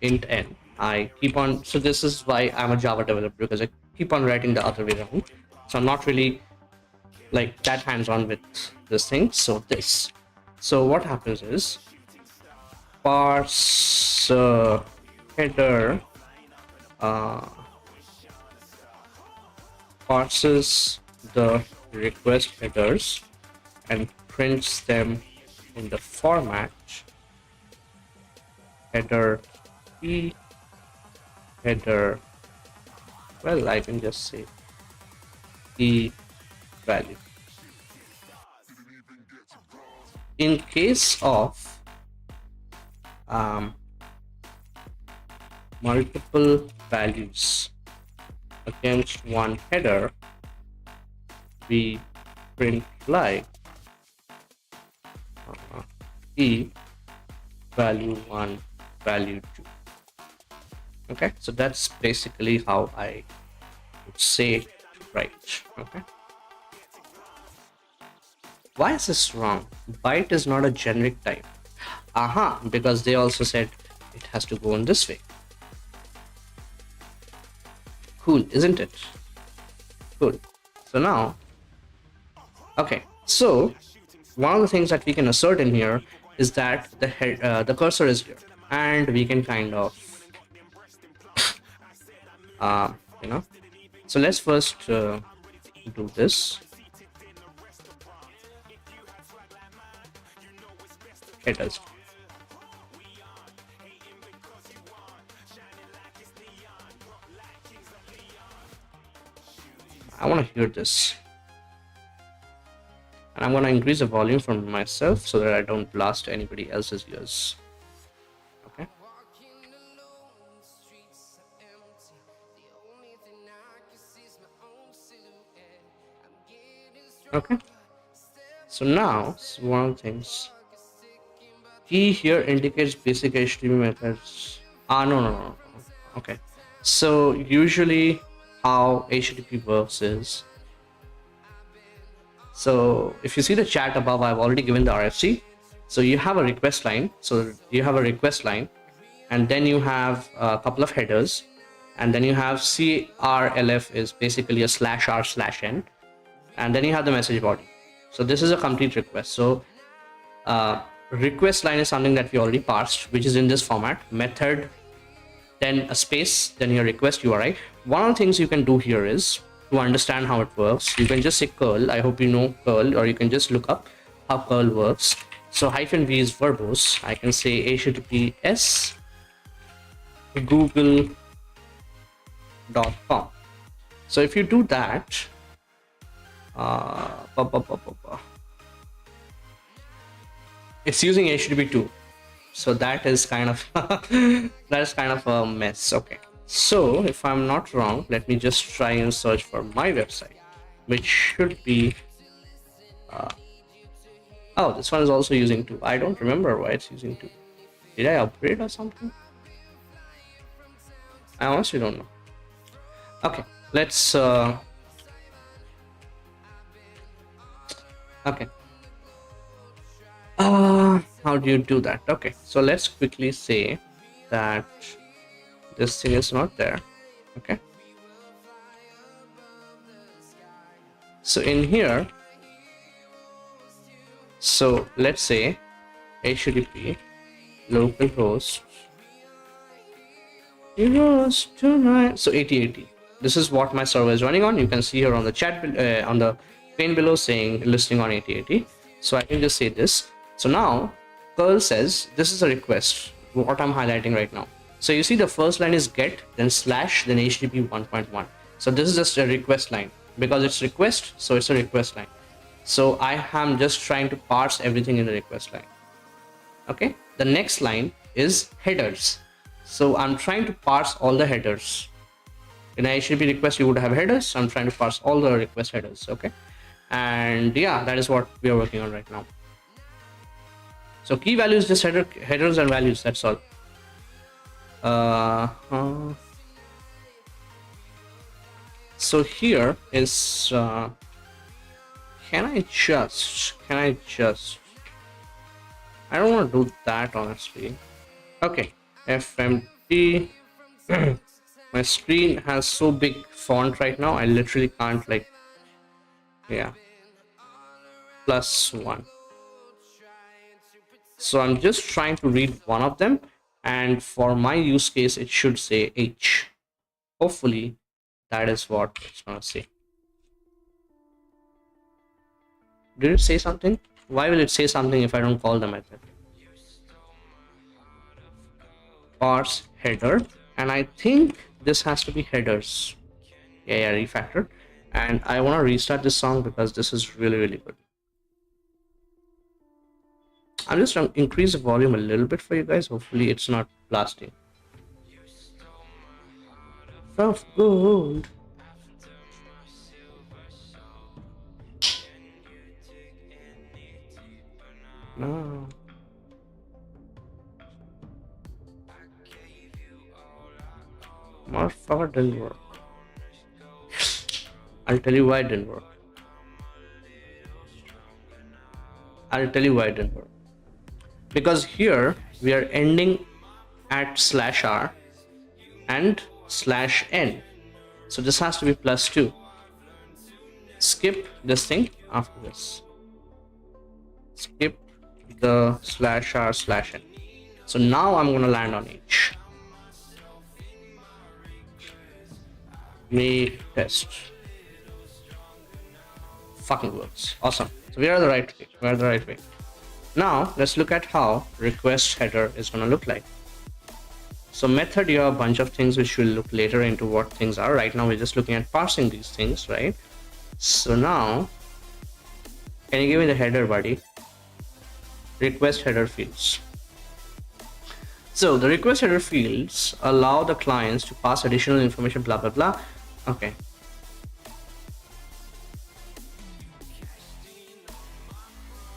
int n. I keep on, so this is why I'm a Java developer, because I keep on writing the other way around. So I'm not really like that hands-on with this thing. So what happens is parse header parses the request headers and prints them in the format header key header, well, I can just say key value. In case of multiple values against one header, we print like key value 1 value 2. Okay, so that's basically how I would say to write. Okay, why is this wrong? Byte is not a generic type. Because they also said it has to go in this way. Cool, isn't it? Cool. So now, okay, so one of the things that we can assert in here is that the cursor is here, and we can kind of so let's first do this headers. I want to hear this, and I'm going to increase the volume from myself so that I don't blast anybody else's ears. Okay. Okay, so now one of the things, key here indicates basic HTML methods. No. Okay, so usually how HTTP works is, so if you see the chat above, I've already given the RFC. So you have a request line. So you have a request line, and then you have a couple of headers, and then you have CRLF is basically a /r/n, and then you have the message body. So this is a complete request. So request line is something that we already parsed, which is in this format: method, then a space, then your request URI. One of the things you can do here is, to understand how it works, you can just say curl. I hope you know curl, or you can just look up how curl works. So -v is verbose. I can say https google.com. So if you do that, bu- bu- bu- bu- bu. It's using HTTP2, so that is kind of that is kind of a mess. Okay, so if I'm not wrong, let me just try and search for my website, which should be oh, this one is also using 2. I don't remember why it's using 2. Did I upgrade or something? I honestly don't know. Okay, let's okay. How do you do that? Okay, so let's quickly say that this thing is not there. Okay, so in here, so let's say HTTP localhost tonight. So 8080. This is what my server is running on. You can see here on the chat on the pane below saying listing on 8080. So I can just say this. So now curl says this is a request, what I'm highlighting right now. So you see the first line is get, then slash, then HTTP 1.1. So this is just a request line because it's request, so it's a request line. So I am just trying to parse everything in the request line. Okay, the next line is headers. So I'm trying to parse all the headers. In a HTTP request, you would have headers. I'm trying to parse all the request headers. Okay, and yeah, that is what we are working on right now. So key values, just headers and values. That's all. So here is can I just I don't want to do that honestly. Okay, FMT. My screen has so big font right now, I literally can't like, yeah, +1. So I'm just trying to read one of them, and for my use case, it should say H. Hopefully, that is what it's gonna say. Did it say something? Why will it say something if I don't call the method? Parse header, and I think this has to be headers. Yeah, refactored. And I want to restart this song because this is really, really good. I'm just going to increase the volume a little bit for you guys. Hopefully it's not blasting. Of gold. No. Motherfucker didn't work. I'll tell you why it didn't work. I'll tell you why it didn't work. Because here we are ending at /r and /n. So this has to be +2. Skip this thing after this. Skip the /r/n. So now I'm gonna land on H. Make test. Fucking works. Awesome. So we are the right way. We are the right way. Now let's look at how request header is gonna look like. So method, you have a bunch of things which we'll look later into what things are. Right now we're just looking at parsing these things, right? So now, can you give me the header, buddy? Request header fields. So the request header fields allow the clients to pass additional information, blah, blah, blah. Okay.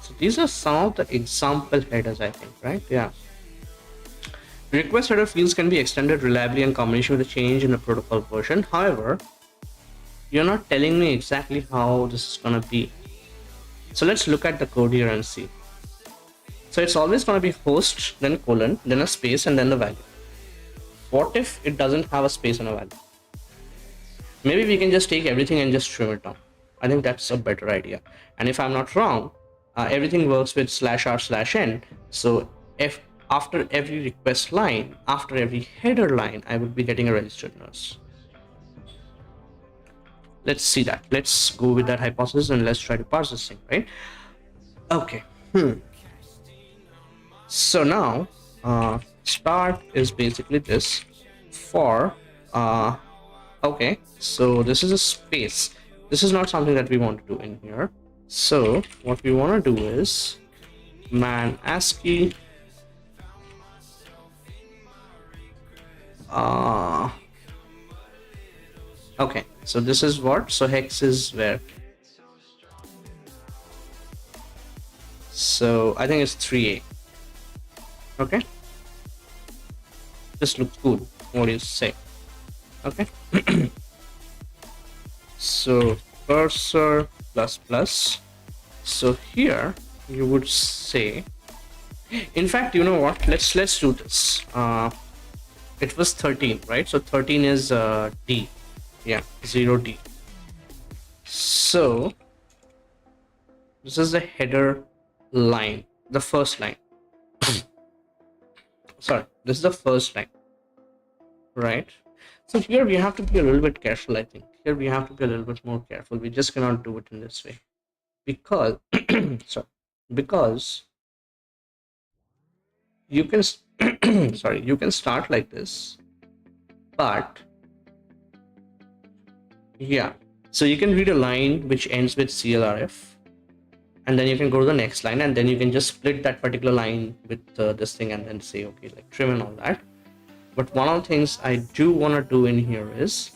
So these are some of the example headers, I think, right? Yeah. Request header fields can be extended reliably in combination with a change in the protocol version. However, you're not telling me exactly how this is going to be. So let's look at the code here and see. So it's always going to be host, then colon, then a space, and then the value. What if it doesn't have a space and a value? Maybe we can just take everything and just trim it down. I think that's a better idea. And if I'm not wrong, everything works with /r/n. So if after every request line, after every header line, I would be getting a registered nurse. Let's see that. Let's go with that hypothesis and let's try to parse this thing, right? Okay. So now, start is basically this for, okay, so this is a space. This is not something that we want to do in here. So what we want to do is man ASCII okay, so this is what, so hex is where, so I think it's 3A. Okay, this looks cool. What do you say? Okay. So cursor plus plus. So here you would say, in fact, you know what, let's do this. It was 13, right? So 13 is D. Yeah, 0D. So this is the header line, the first line. Sorry, this is the first line, right? So here we have to be a little bit careful. I think here we have to be a little bit more careful. We just cannot do it in this way because sorry, because you can sorry, you can start like this, but yeah, so you can read a line which ends with CLRF, and then you can go to the next line, and then you can just split that particular line with this thing and then say okay, like trim and all that. But one of the things I do want to do in here is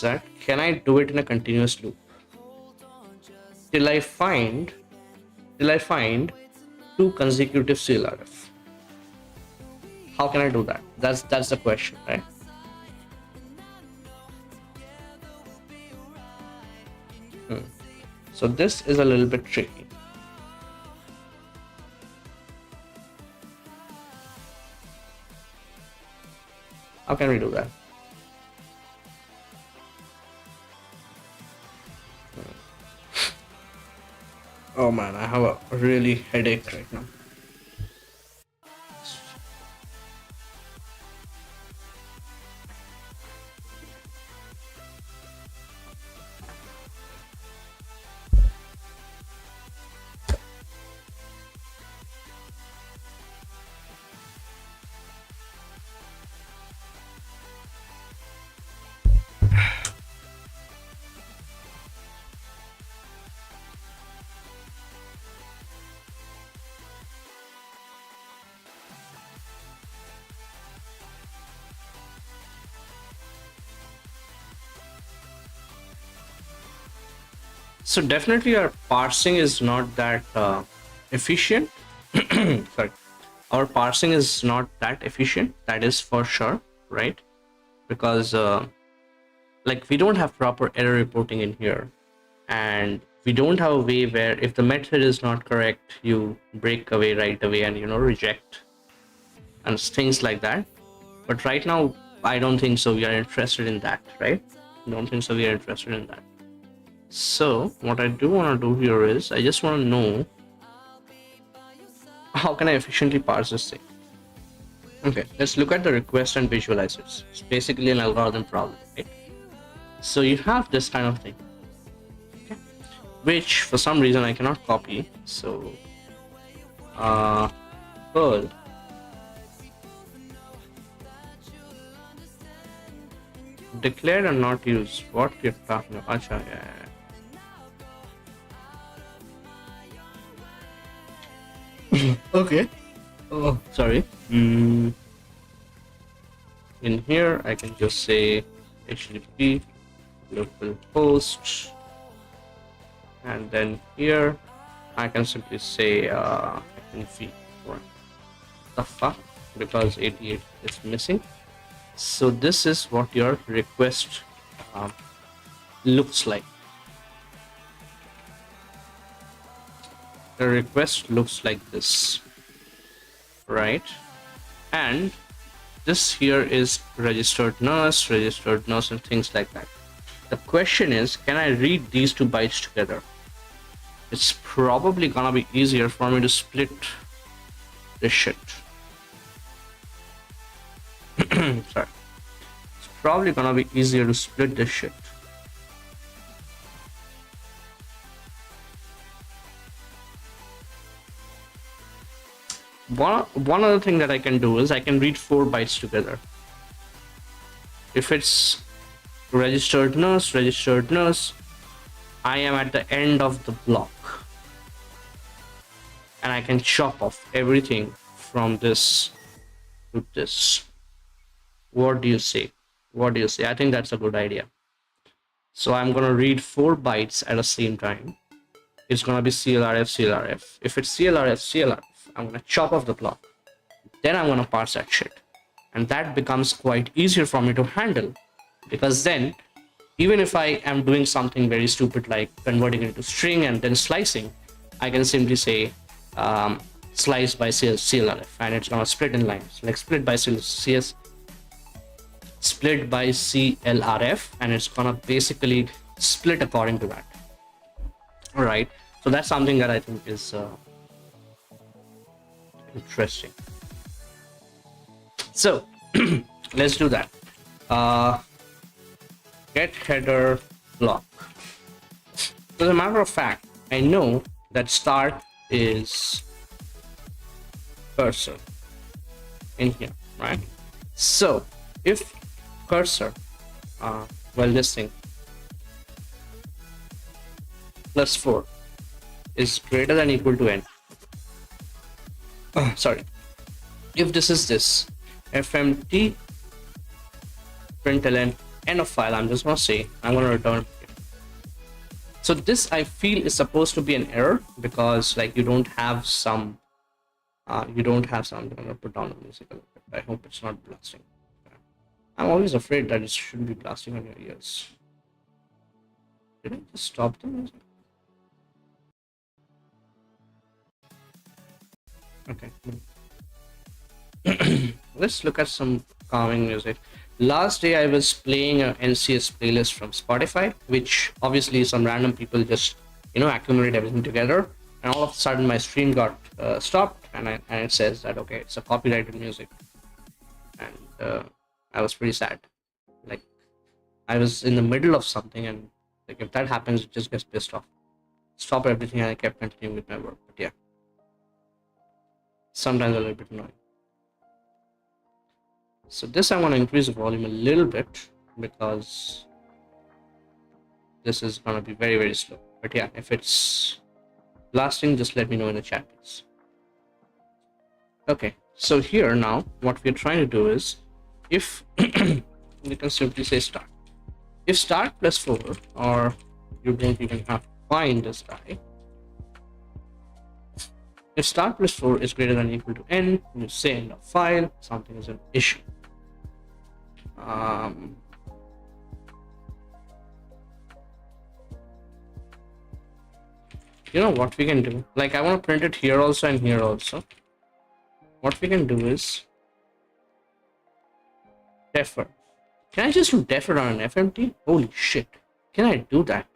that can I do it in a continuous loop till I find 2 consecutive CLRF. How can I do that? That's the question, right? So this is a little bit tricky. How can we do that? Oh man, I have a really headache right now. So definitely our parsing is not that efficient. Sorry, our parsing is not that efficient, that is for sure, right? Because like we don't have proper error reporting in here, and we don't have a way where if the method is not correct, you break away right away and reject and things like that. But right now I don't think so we are interested in that, right? Don't think so we are interested in that. So what I do want to do here is I just want to know how can I efficiently parse this thing. Okay, let's look at the request and visualize it. It's basically an algorithm problem, right? So you have this kind of thing, okay, which for some reason I cannot copy. So Perl declared and not used. What you're talking about? Achha, yeah. Okay. Oh, sorry. In here, I can just say HTTP localhost, and then here I can simply say v. What the fuck? Because 88 is missing. So this is what your request looks like. The request looks like this, right? And this here is registered nurse, and things like that. The question is, can I read these 2 bytes together? It's probably gonna be easier for me to split this shit. Sorry. It's probably gonna be easier to split this shit. One other thing that I can do is I can read 4 bytes together. If it's registered nurse. I am at the end of the block, and I can chop off everything from this to this. What do you say? I think that's a good idea. So I'm gonna read 4 bytes at the same time. It's gonna be CLRF. If it's CLRF, I'm gonna chop off the block. Then I'm gonna parse that shit. And that becomes quite easier for me to handle, because then even if I am doing something very stupid like converting it into string and then slicing, I can simply say slice by CLRF, and it's gonna split in lines, like split by CLRF, and it's gonna basically split according to that. All right, so that's something that I think is interesting. So let's do that. Get header block. As a matter of fact, I know that start is cursor in here, right? So if cursor, this thing plus 4 is greater than or equal to n. Sorry. If this is this, fmt println end of file, I'm just gonna say I'm gonna return. So this I feel is supposed to be an error, because like you don't have some I'm gonna put down the music a little bit. I hope it's not blasting. I'm always afraid that it should be blasting on your ears. Did I just stop the music? Okay. Let's look at some calming music. Last day I was playing an NCS playlist from Spotify, which obviously some random people just accumulate everything together, and all of a sudden my stream got stopped, and it says that okay, it's a copyrighted music, and I was pretty sad. Like I was in the middle of something, and like if that happens, it just gets pissed off. Stop everything, and I kept continuing with my work. But yeah, sometimes a little bit annoying. So this I want to increase the volume a little bit, because this is going to be very, very slow. But yeah, if it's blasting, just let me know in the chat, please. Okay, so here now what we're trying to do is, if you can simply say start. If start plus 4, or you don't even have to find this guy. If start plus 4 is greater than or equal to n, you say end of file, something is an issue. You know what we can do? Like I want to print it here also and here also. What we can do is defer. Can I just do defer on an FMT? Holy shit. Can I do that?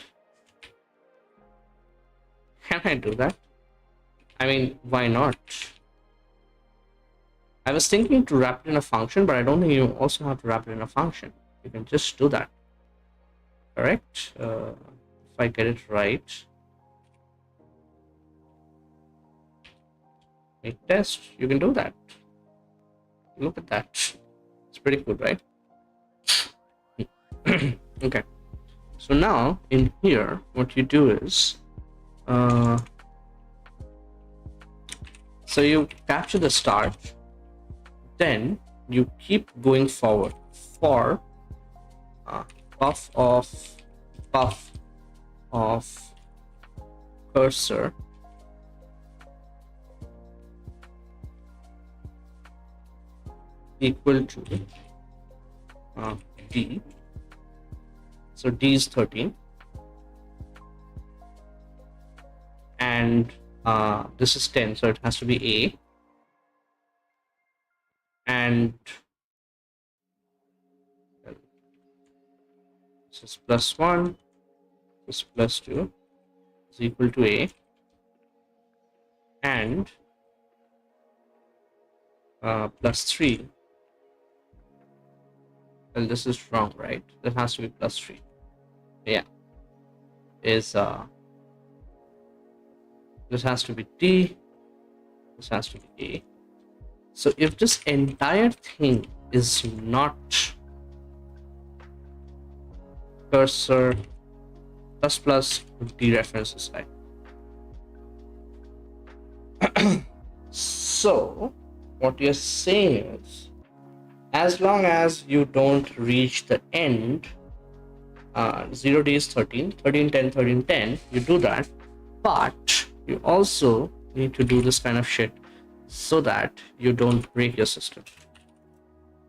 Can I do that? I mean, why not? I was thinking to wrap it in a function, but I don't think you also have to wrap it in a function. You can just do that. Correct? If I get it right. Make test. You can do that. Look at that. It's pretty cool, right? Okay. So now in here, what you do is, so you capture the start. Then you keep going forward for puff of cursor equal to d. So d is 13, and this is 10, so it has to be a. And this is plus 1, this is plus 2 is equal to a, and plus 3. Well, this is wrong, right? That has to be plus 3. Yeah, is this has to be d, this has to be a. So if this entire thing is not cursor plus plus dereferences type. So what you're saying is, as long as you don't reach the end, 0 days 13, 13, 10, 13, 10, you do that, but you also need to do this kind of shit so that you don't break your system.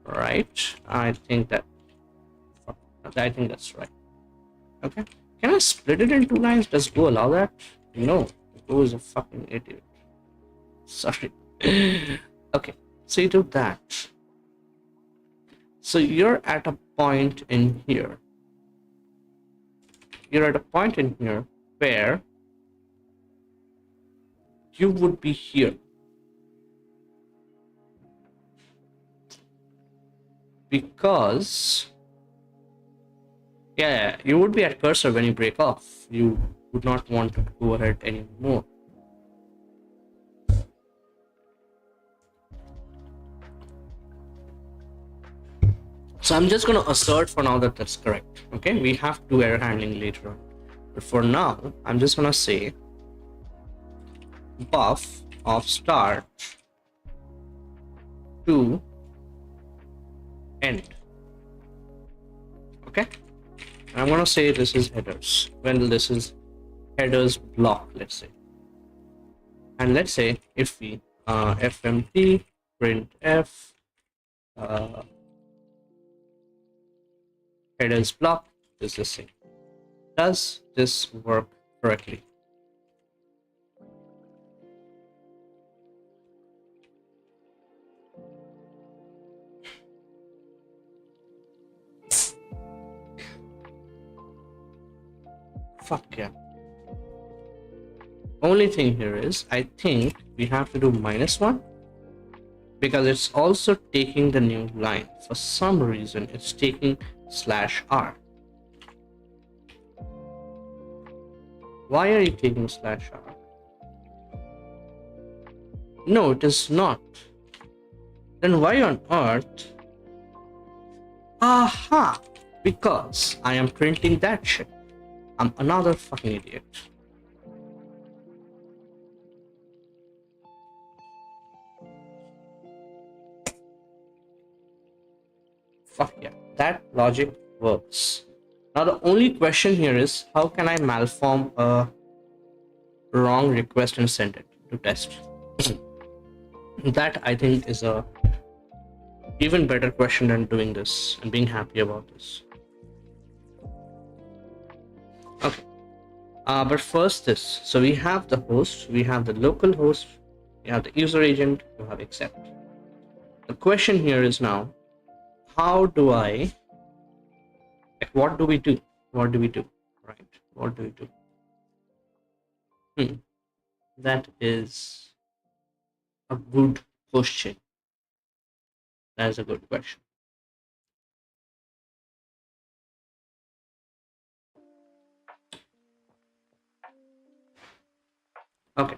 Right? I think that's right. Okay. Can I split it in 2 lines? Does Go allow that? No. Go is a fucking idiot. Sorry. Okay. So you do that. So you're at a point in here. You're at a point in here where you would be here. Because yeah, you would be at cursor when you break off. You would not want to go ahead anymore. So I'm just going to assert for now that that's correct. Okay, we have to do error handling later on. But for now, I'm just going to say buff of start to end. Okay, I'm going to say this is headers. When this is headers block, let's say. And let's say if we fmt printf headers block is the same. Does this work correctly? Fuck yeah. Only thing here is, I think we have to do -1 because it's also taking the new line. For some reason, it's taking /r. Why are you taking /r? No, it is not. Then why on earth? Aha! Because I am printing that shit. I'm another fucking idiot. Fuck yeah, that logic works. Now the only question here is, how can I malform a wrong request and send it to test? That I think is a even better question than doing this and being happy about this. Okay, but first this. So we have the host, we have the local host, we have the user agent, we have accept. The question here is now, how do I, like, what do we do? What do we do? Right? What do we do? That is a good question. That is a good question. Okay.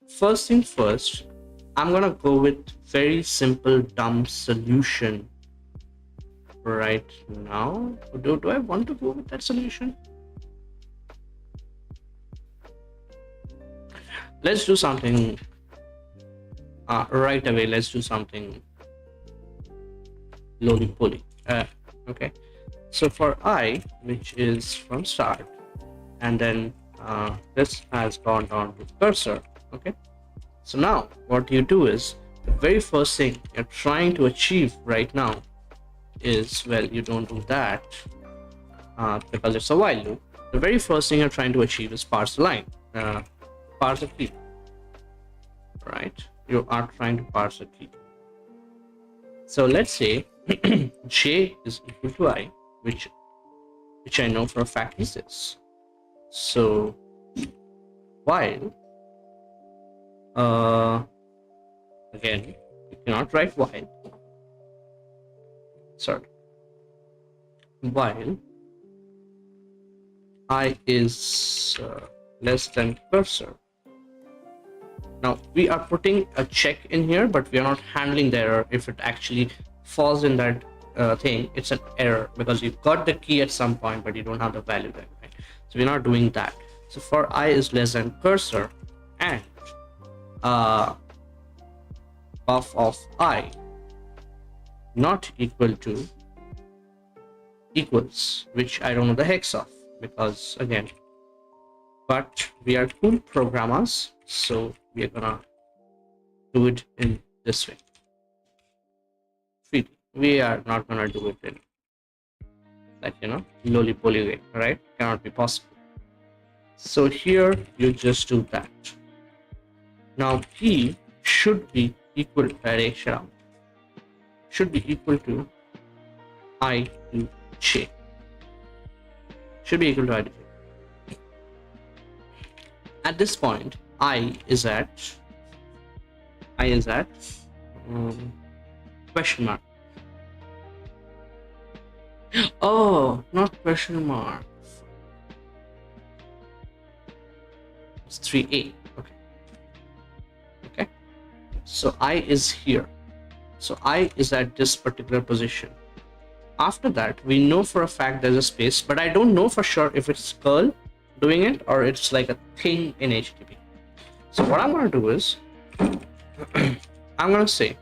First thing first, I'm gonna go with very simple, dumb solution right now. Do I want to go with that solution? Let's do something right away. Let's do something lowly poly. Okay, so for I, which is from start, and then this has gone down to cursor. Okay, so now what you do is, the very first thing you're trying to achieve right now is, well, you don't do that because it's a while loop. The very first thing you're trying to achieve is parse the line, parse a key. Right, you are trying to parse a key. So let's say j is equal to I, which I know for a fact is this. So while again, you cannot write while. Sorry, while I is less than cursor. Now we are putting a check in here, but we are not handling the error if it actually falls in that thing, it's an error because you got the key at some point, but you don't have the value there, right? So we're not doing that. So for I is less than cursor and of I not equal to equals, which I don't know the hex of because again, but we are cool programmers, so we are gonna do it in this way. We are not gonna do it in like lowly poly way, right? Cannot be possible. So here you just do that. Now P should be equal should be equal to I to J. Should be equal to I to J. At this point, I is at question mark. Oh, not question mark. It's 3A. Okay. So I is here. So I is at this particular position. After that, we know for a fact there's a space, but I don't know for sure if it's curl doing it or it's like a thing in HTTP. So what I'm going to do is I'm going to say,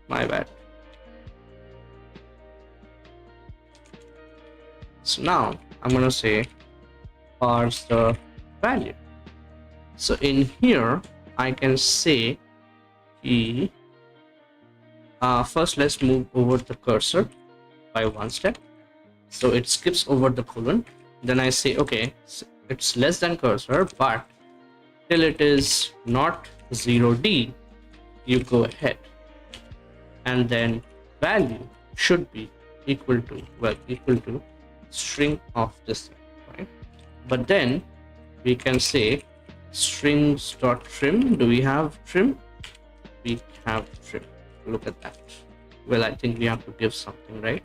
my bad. So now I'm going to say parse the value. So in here, I can say first let's move over the cursor by one step. So it skips over the colon. Then I say, okay, so it's less than cursor, but till it is not 0D, you go ahead. And then value should be equal to string of this thing, right? But then we can say strings.trim. Do we have trim? We have trim. Look at that. Well, I think we have to give something, right?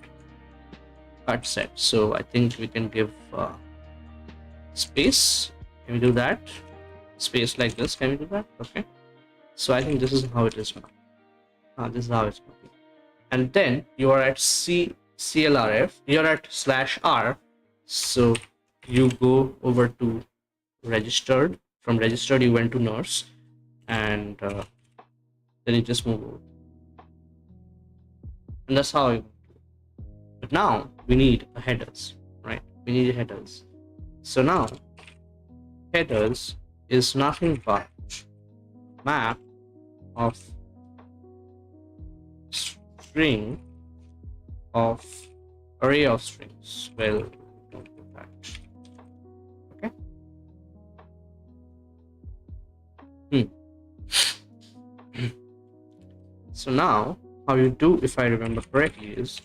Cut set. So I think we can give space. Can we do that? Space like this. Can we do that? Okay. So I think this is how it is now. This is how it's going to be. And then you are at CLRF. You're at /R. So you go over to registered. From registered, you went to nurse, and then you just move over. And that's how you do it. But now we need a headers, right? We need headers. So now headers is nothing but map of string of array of strings. Well, don't do that. Okay. So now how you do, if I remember correctly, is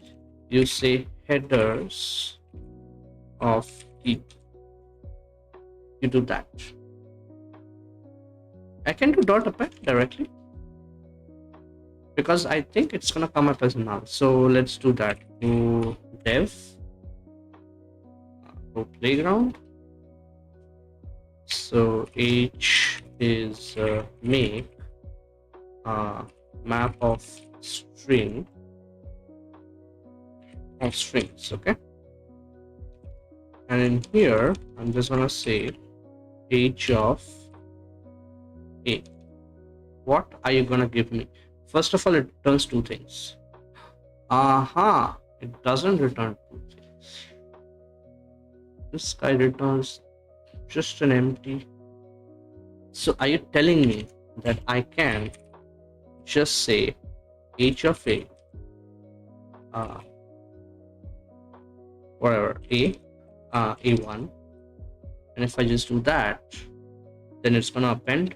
you say headers of key. You do that. I can do dot append directly because I think it's gonna come up as null. So let's do that. Go dev, go playground. So H is make map of string of strings. Okay. And in here, I'm just gonna say age of A. What are you gonna give me? First of all, it returns two things. It doesn't return two things. This guy returns just an empty. So are you telling me that I can just say age of A, whatever, A1, and if I just do that, then it's gonna append?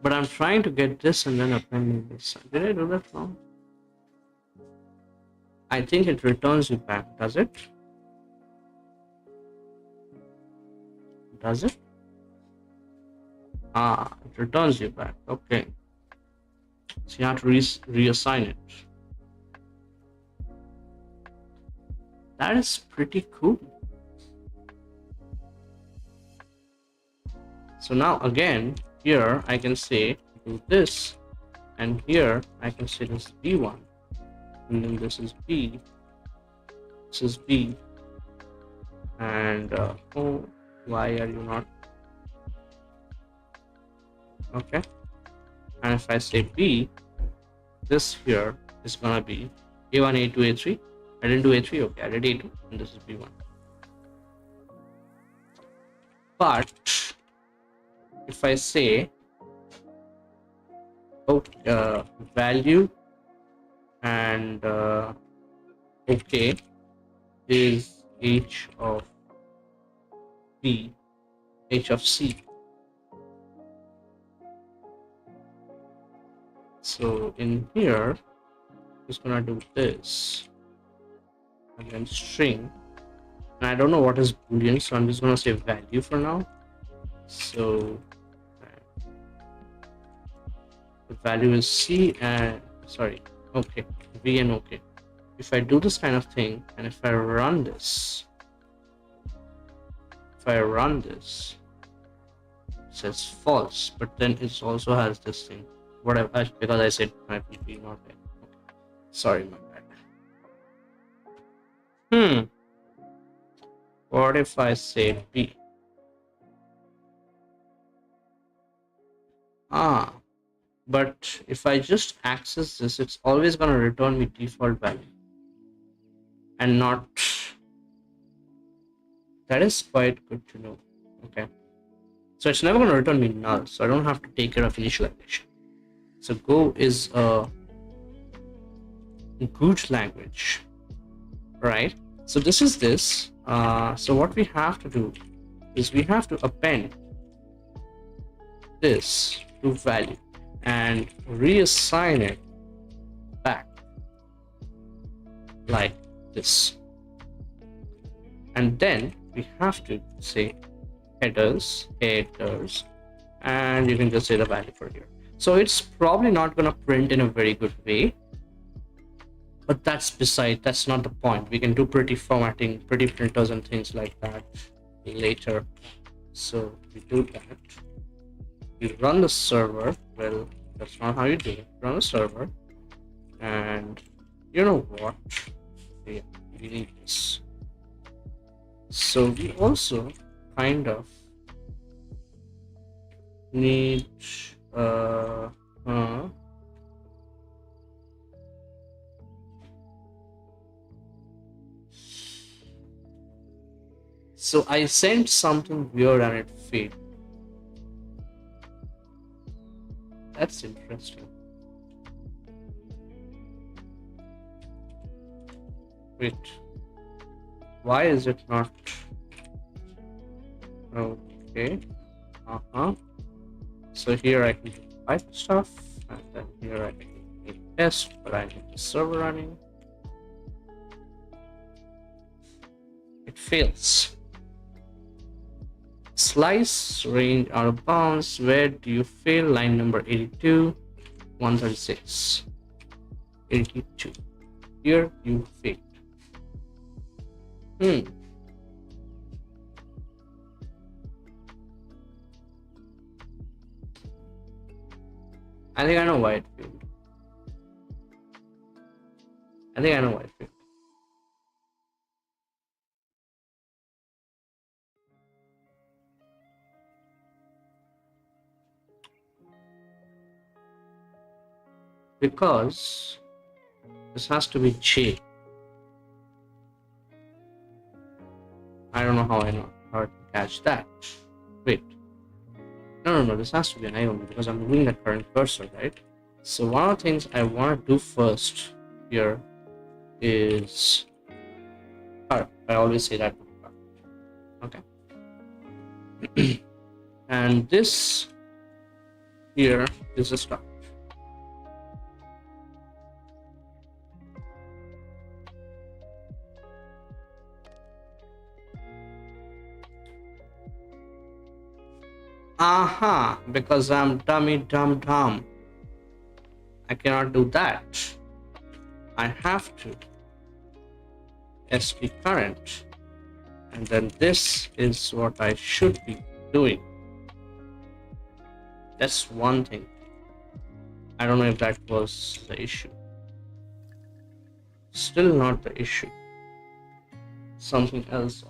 But I'm trying to get this and then appending this. Did I do that wrong? I think it returns you back, does it? Does it? It returns you back. Okay. So you have to reassign it. That is pretty cool. So now again, here I can say do this, and here I can say this is B1, and then this is B, this is B, and oh, why are you not? Okay, and if I say B, this here is gonna be A1, A2, A3. I didn't do A3, okay, I did A2, and this is B1. But if I say value and okay is h of B, h of C. So in here, it's gonna do this, and then string. And I don't know what is boolean, so I'm just gonna say value for now. So the value is C and sorry, okay, V and okay. If I do this kind of thing, and if I run this, it says false, but then it also has this thing. Whatever, because I said my PP not there. Okay. Sorry, my bad. What if I say B? But if I just access this, it's always going to return me default value and not. That is quite good to know. Okay, so it's never going to return me null, so I don't have to take care of initialization. So Go is a good language, right? So this is this. So what we have to do is we have to append this to value and reassign it back like this, and then we have to say headers, and you can just say the value for here. So it's probably not going to print in a very good way, but that's not the point. We can do pretty formatting, pretty printers and things like that later. So we do that. You run the server. Well, that's not how you do it. Run the server, and you know what? Yeah, we need this. So we also kind of need so I sent something weird and it failed. That's interesting. Wait, why is it not? Okay. So here I can do Python stuff, and then here I can do test, but I need the server running. It fails. Slice range out of bounds. Where do you fail? Line number 82, 136, 82. Here you failed. I think I know why it failed. Because this has to be J. I don't know how I know how to catch that. Wait. No, this has to be an I only because I'm moving the current cursor, right? So one of the things I want to do first here is I always say that. Okay. And this here is a start. Because I'm dumb. I cannot do that. I have to sp current, and then this is what I should be doing. That's one thing. I don't know if that was the issue. Still not the issue. Something else.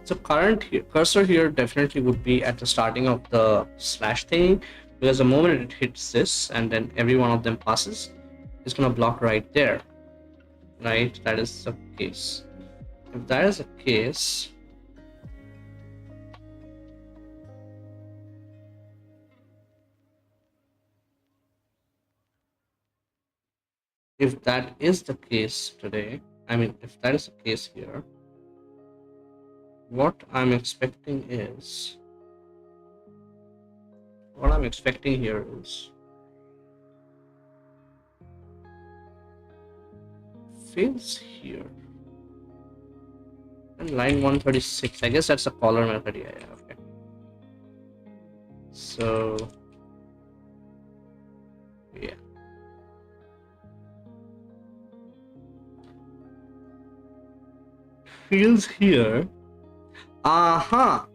So cursor here definitely would be at the starting of the slash thing, because the moment it hits this and then every one of them passes, it's gonna block right there. Right? That is the case. If that is the case, if that is the case today, I mean, if that is the case here, what I'm expecting here is fails here. And line 136, I guess that's a caller method. Yeah, okay. So, yeah. Fails here. Aha!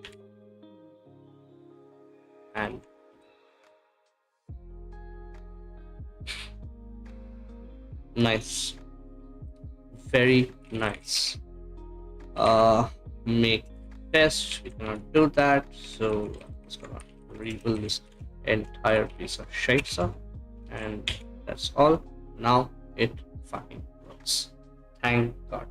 And nice. Very nice. Make test. We cannot do that, so I'm just gonna rebuild this entire piece of shapesa, and that's all. Now it fucking works. Thank God.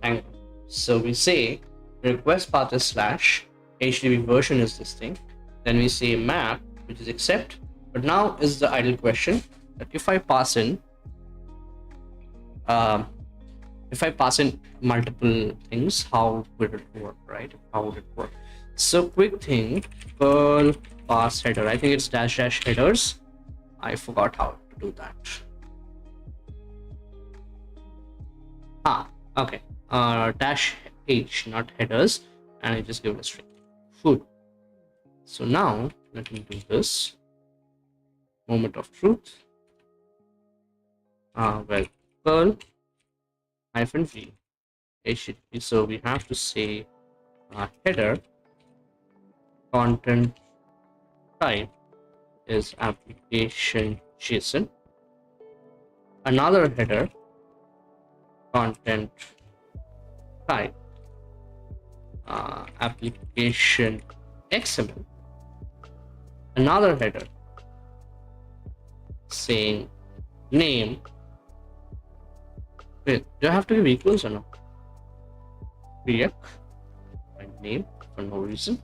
Thank God. So we say request path is slash HTTP version is this thing. Then we say map, which is accept. But now is the idle question that if I pass in multiple things, how would it work, right? How would it work? So quick thing, perl pass header. I think it's dash dash headers. I forgot how to do that. Okay. Dash h, not headers, and I just give it a string. Food. So now let me do this. Moment of truth. Well, perl -v HTTP. So we have to say header content type is application JSON. Another header content type application XML. Another header saying name. Wait, do I have to give equals or no? React my name for no reason,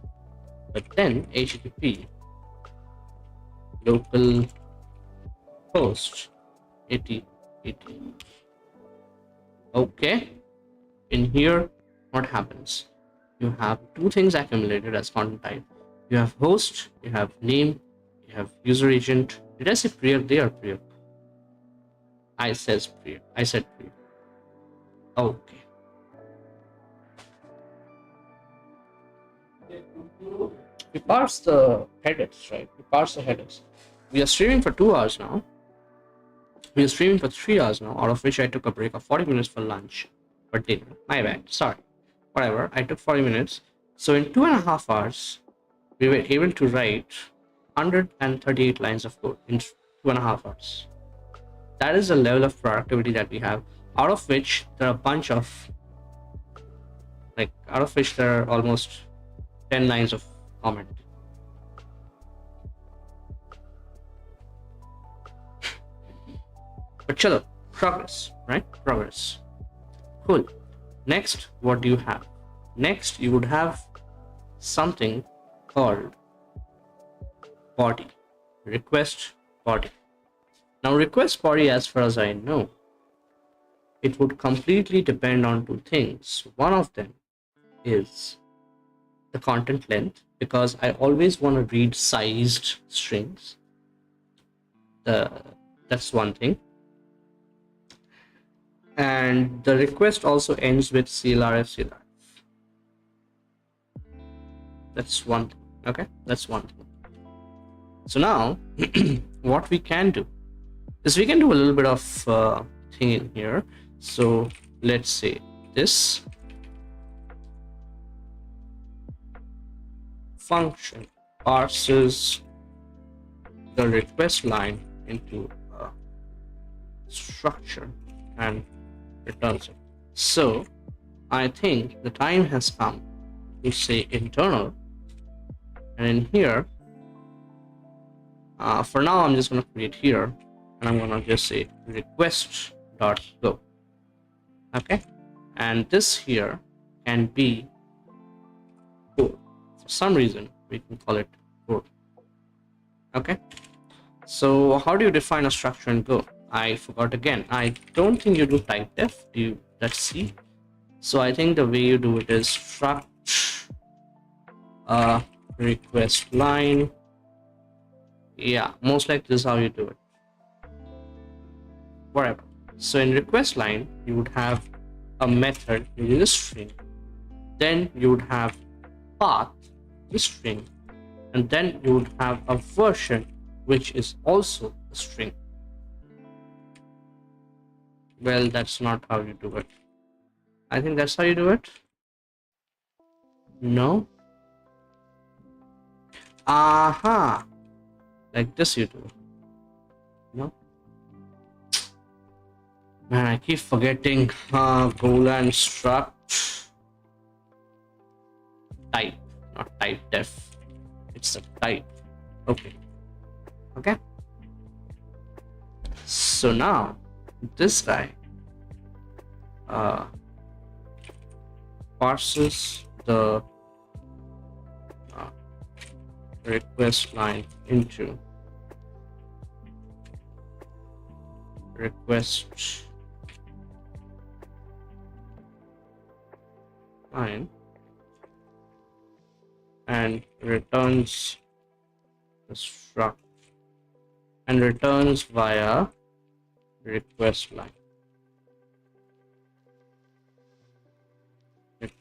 but then HTTP local host 8080. Okay, in here what happens? You have two things accumulated as content type. You have host, you have name, you have user agent. Did I say prior? They are prior. I said prior. Okay. We parse the headers, right? We are streaming for 2 hours now. We are streaming for 3 hours now, out of which I took a break of 40 minutes for lunch. For dinner. My bad. Sorry. Whatever. I took 40 minutes. So in 2.5 hours, we were able to write 138 lines of code in 2.5 hours. That is the level of productivity that we have, out of which there are a bunch of, there are almost 10 lines of comment. But chalo, progress, right? Progress. Cool. Next, what do you have? Next, you would have something called body, request body. Now request body, as far as I know, it would completely depend on two things. One of them is the content length, because I always want to read sized strings. That's one thing. And the request also ends with CLRF. That's one thing. Okay, that's one thing. So now what we can do is we can do a little bit of thing in here. So let's say this function parses the request line into a structure and returns it. So I think the time has come to say internal, and in here, for now I'm just going to create here, and I'm going to just say request.go. Okay, and this here can be code. For some reason we can call it code. Okay, so how do you define a structure in Go? I forgot again. I don't think you do type def. Let's see. So I think the way you do it is struct request line. Yeah, most like this is how you do it. Whatever. So in request line, you would have a method, which is a string. Then you would have path, the string, and then you would have a version, which is also a string. Well, that's not how you do it. I think that's how you do it. No. Aha. Like this you do it. No. Man, I keep forgetting Golang struct type, not type def. It's a type. Okay. Okay. So now this guy parses the request line into request line and returns the struct and returns via request line. It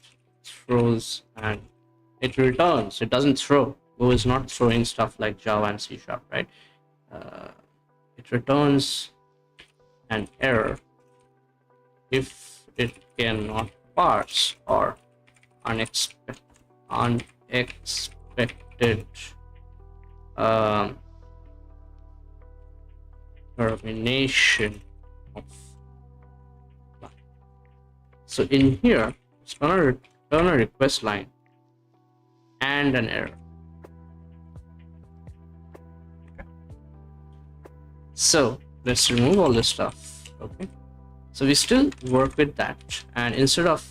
throws and it returns. It doesn't throw. Go is not throwing stuff like Java and C#, right? It returns an error if it cannot parse or unexpected termination of line. So in here, it's gonna return a request line and an error. Okay. So let's remove all this stuff. Okay, so we still work with that, and instead of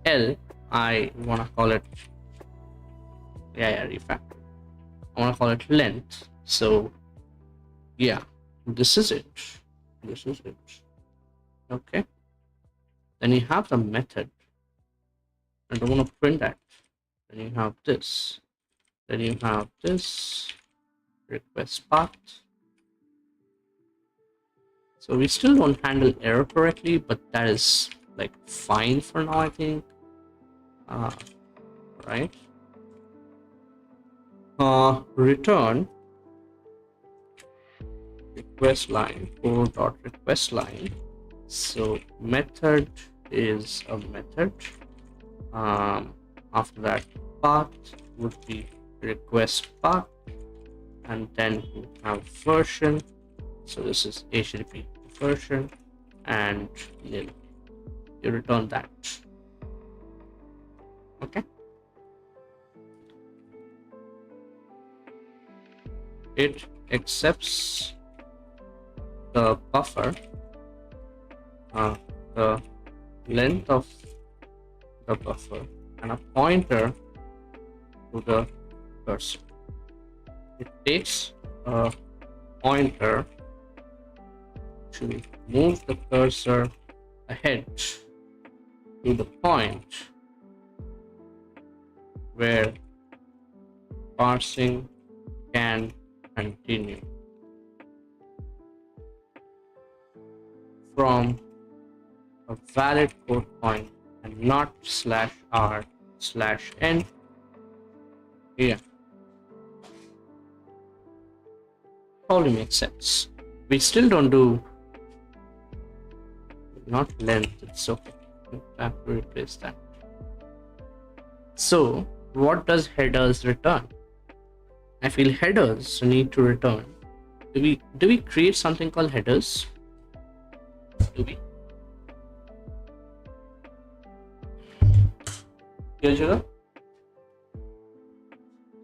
L, I want to call it refactor. I want to call it length. So yeah, this is it. Okay, then you have the method. I don't want to print that. Then you have this. Then you have this request path. So we still don't handle error correctly, but that is like fine for now, I think. Right. Return request line, core.request line. So method is a method. After that, path would be request path, and then you have version. So this is HTTP version and nil. You return that. Okay. It accepts the buffer, the length of the buffer, and a pointer to the cursor. It takes a pointer to move the cursor ahead to the point where parsing can continue from a valid code point and not /r/n here. Probably makes sense. We still don't do not length, it's okay. I have to replace that. So what does headers return? I feel headers need to return. Do we create something called headers? Do we? क्या जगह?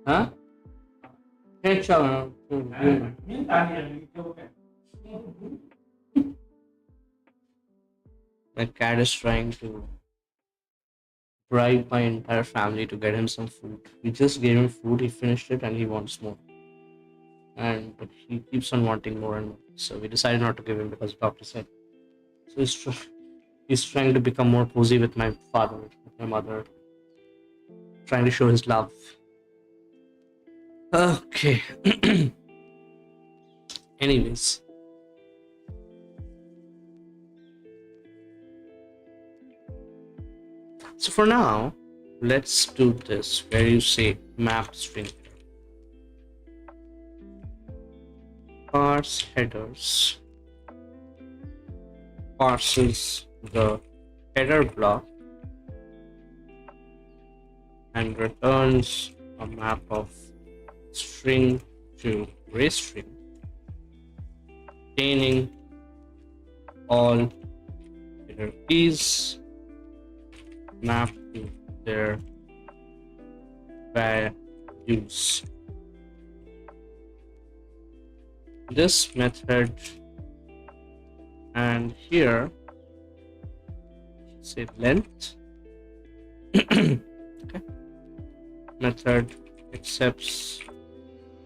हाँ? My cat is trying to bribe my entire family to get him some food. We just gave him food, he finished it, and he wants more. But he keeps on wanting more and more. So we decided not to give him because the doctor said. So he's trying to become more cozy with my father, with my mother, trying to show his love. Okay. Anyways. So for now, let's do this where you say map string. Parse headers. Parses the header block and returns a map of string to array string containing all header keys mapped to their values. This method and here say length okay. Method accepts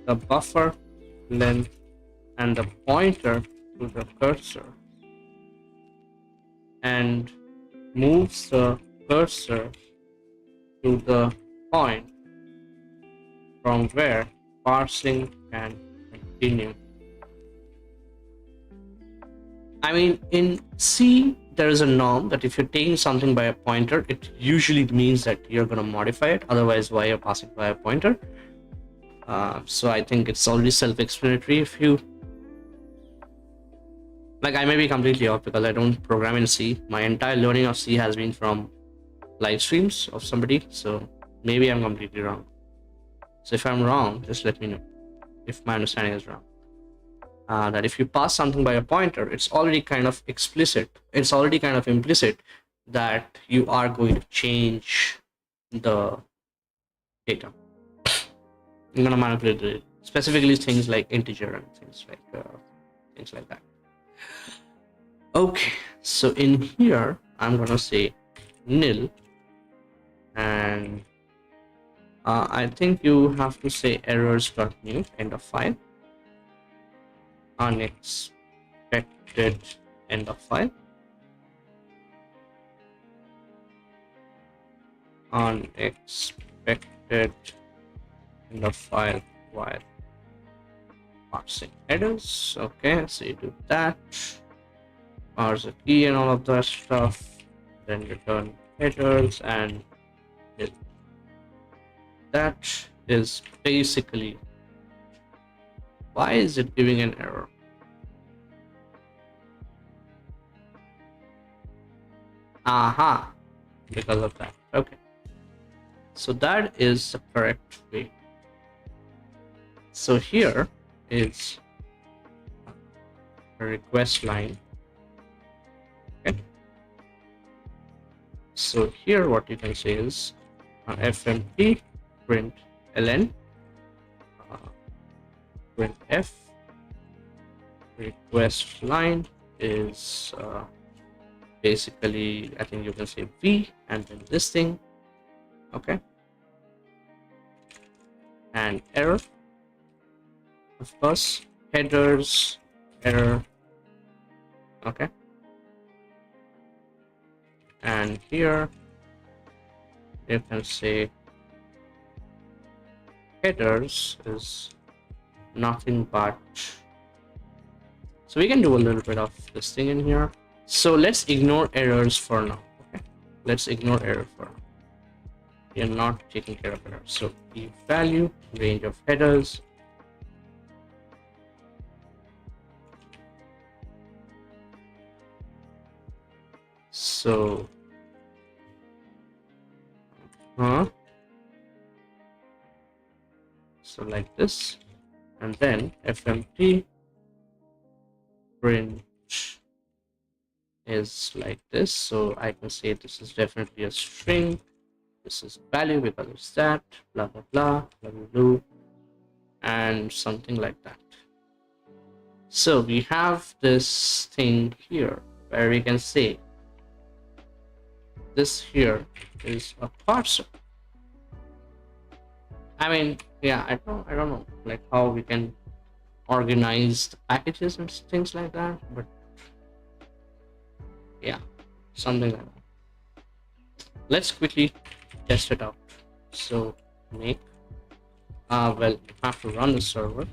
the buffer length and the pointer to the cursor and moves the cursor to the point from where parsing can continue. I mean, in C, there is a norm that if you're taking something by a pointer, it usually means that you're going to modify it. Otherwise, why you're passing by a pointer? So I think it's already self-explanatory. If you like, I may be completely off because I don't program in C. My entire learning of C has been from live streams of somebody. So maybe I'm completely wrong. So if I'm wrong, just let me know if my understanding is wrong. That if you pass something by a pointer, it's already kind of explicit. It's already kind of implicit that you are going to change the data. You're going to manipulate it, specifically things like integer and things like that. Okay, so in here, I'm going to say nil, and I think you have to say errors.new end of file. Unexpected end of file. Unexpected end of file while parsing headers. Okay, so you do that. Parse a key and all of that stuff. Then return headers and that is basically. Why is it giving an error? Aha, because of that. Okay. So that is the correct way. So here is a request line. Okay. So here what you can say is fmp print ln printf request line is basically, I think you can say v and then this thing. Okay, and error, of course, headers, error, okay, and here you can say headers is nothing but, so we can do a little bit of this thing in here. So let's ignore errors for now. Okay, let's ignore error for now. We are not taking care of errors. So the value range of headers, so so like this, and then fmt print is like this. So I can say this is definitely a string, this is value because it's that, blah blah blah blah blah, blah, and something like that. So we have this thing here where we can say this here is a parser. I mean, yeah, I don't know like how we can organize the packages and things like that, but yeah, something like that. Let's quickly test it out. So make well, you have to run the server,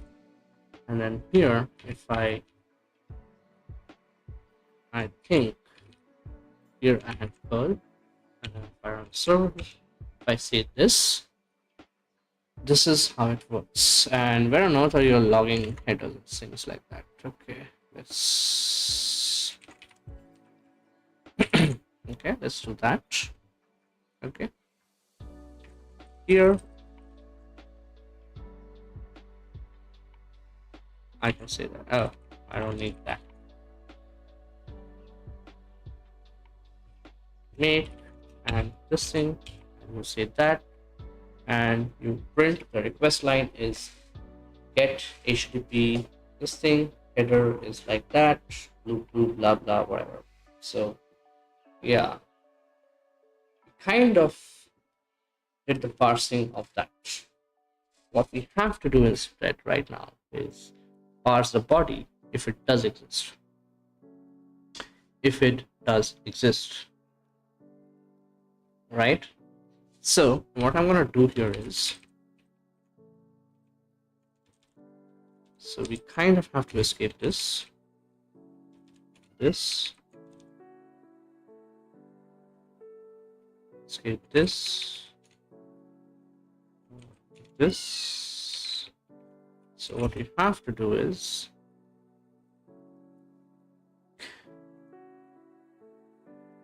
and then here if I think here I have code, and then if I run the server, if I say this is how it works. And where on earth are you logging headers, things like that? Okay, let's okay, let's do that. Okay, here I can say that, oh, I don't need that. Make and this thing, and you say that, and you print the request line is get http this thing, header is like that, blue blah blah whatever. So yeah, kind of did the parsing of that. What we have to do instead right now is parse the body if it does exist. If it does exist, right? So what I'm going to do here is, so we kind of have to escape this, escape this. So what we have to do is,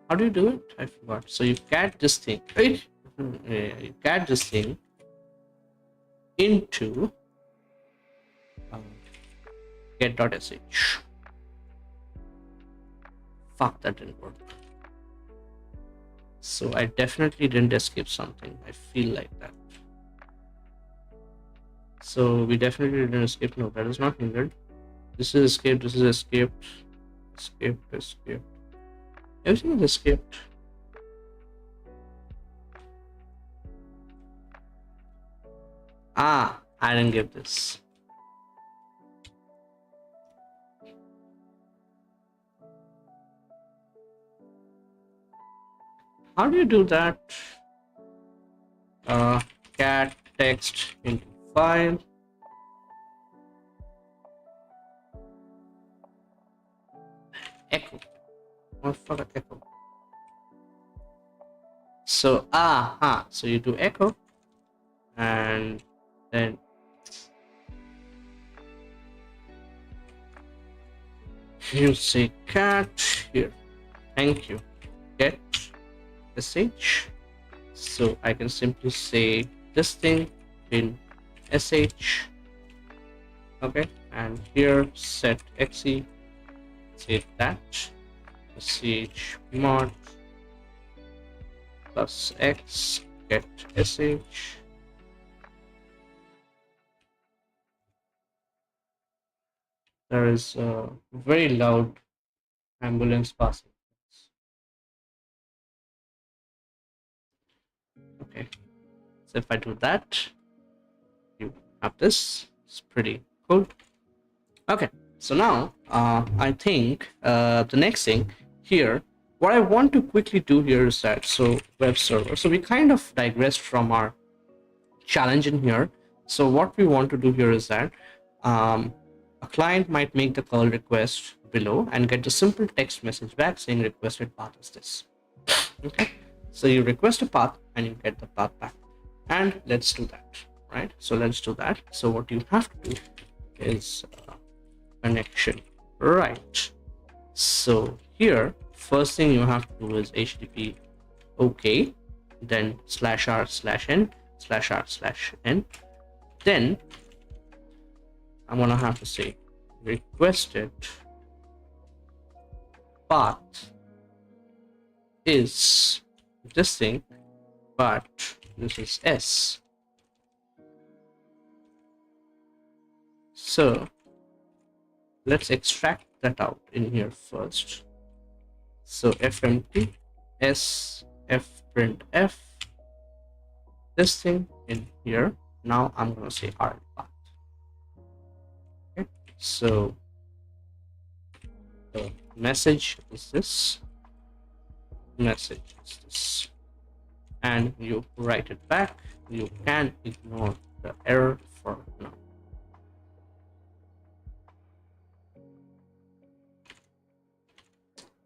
how do you do it? I forgot. So you cat this thing, right? You cat this thing into get.sh. Fuck, that didn't work. So I definitely didn't escape something. I feel like that. So we definitely didn't escape. No, that is not needed. This is escaped. This is escaped. Escaped. Everything is escaped. Ah, I didn't give this. How do you do that? Cat text into file. Echo. Oh, fuck, echo. So, so you do echo, and then you say cat here. Thank you. Get sh. So I can simply say this thing in sh. Okay, and here set xe. Say that sh mod plus x get sh. There is a very loud ambulance passing. Okay, so if I do that, you have this. It's pretty cool. Okay, so now I think the next thing here, what I want to quickly do here is that, so web server. So we kind of digressed from our challenge in here. So what we want to do here is that a client might make the curl request below and get a simple text message back saying requested path is this. Okay, so you request a path and you get the path back, and let's do that, right? So let's do that. So what you have to do is connection, right? So here, first thing you have to do is http okay, then /r/n/r/n. Then I'm gonna have to say requested path is this thing, but this is S. So let's extract that out in here first. So fmt s f printf this thing in here. Now I'm gonna say rl path. Okay, so the message is this, message is this, and you write it back. You can ignore the error for now.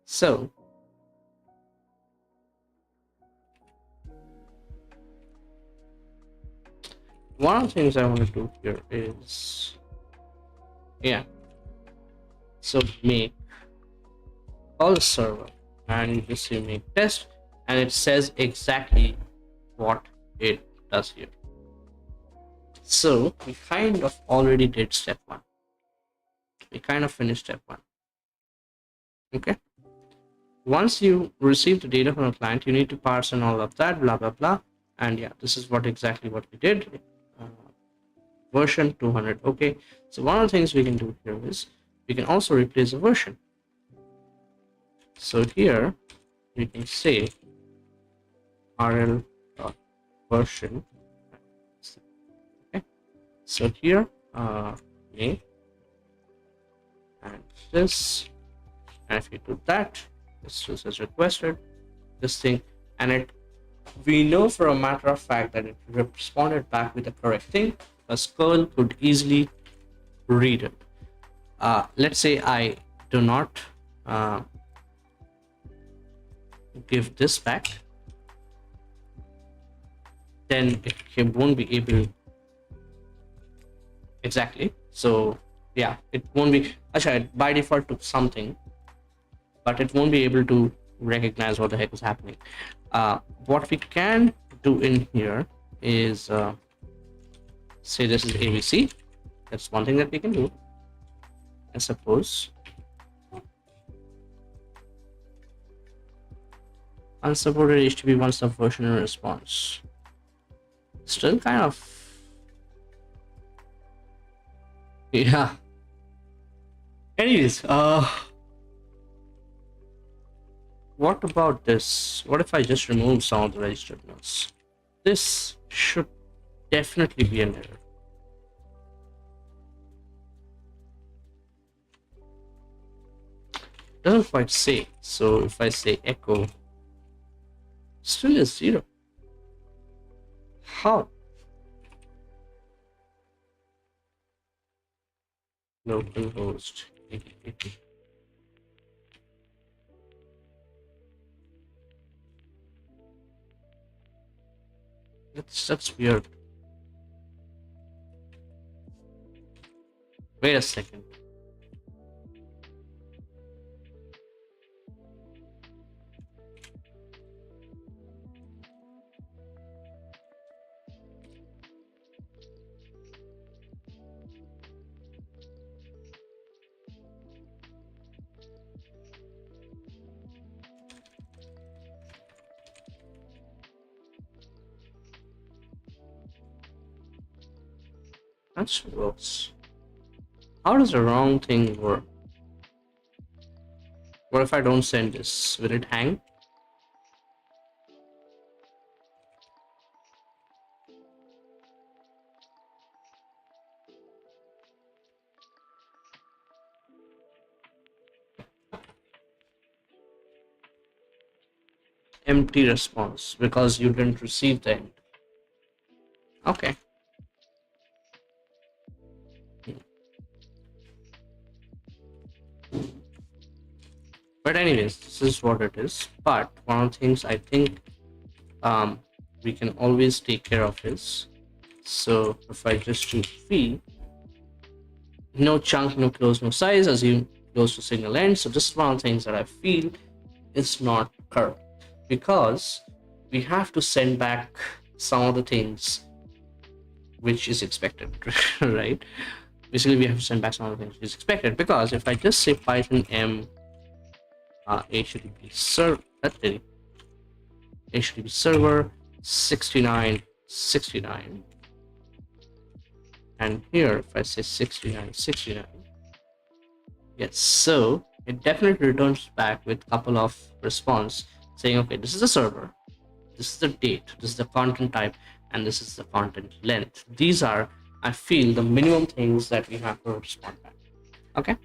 So one of the things I want to do here is, yeah, so make call the server, and you just say make test, and it says exactly what it does here. So we kind of already did step one. We kind of finished step one. Okay. Once you receive the data from the client, you need to parse and all of that, blah blah blah. And yeah, this is exactly what we did. Version 200. Okay, so one of the things we can do here is we can also replace a version. So here we can say rl version. Okay, so here name and this, and if you do that, this is requested this thing, and it, we know for a matter of fact that it responded back with the correct thing, because curl could easily read it. Let's say I do not give this back, then it won't be able exactly. So yeah, it won't be actually by default took something, but it won't be able to recognize what the heck is happening. What we can do in here is say this is ABC. That's one thing that we can do. And suppose unsupported HTTP one subversion in response. Still kind of, yeah. Anyways, what about this? What if I just remove some of the registered nodes? This should definitely be an error. Doesn't quite say. So if I say echo, still is 0. How? Localhost 8080. That's weird. Wait a second. That's worse. How does the wrong thing work? What if I don't send this? Will it hang? empty response because you didn't receive the end. Okay. But anyways, this is what it is. But one of the things I think um, we can always take care of is, so if I just do fee, no chunk, no close, no size, assume close to single end. So this is one of the things that I feel is not correct, because we have to send back some of the things which is expected, right? Basically, we have to send back some of the things which is expected, because if I just say Python M HTTP server, HTTP server 6969, and here if I say 6969, yes, so it definitely returns back with a couple of response saying, okay, this is the server, this is the date, this is the content type, and this is the content length. These are, I feel, the minimum things that we have to respond back. Okay,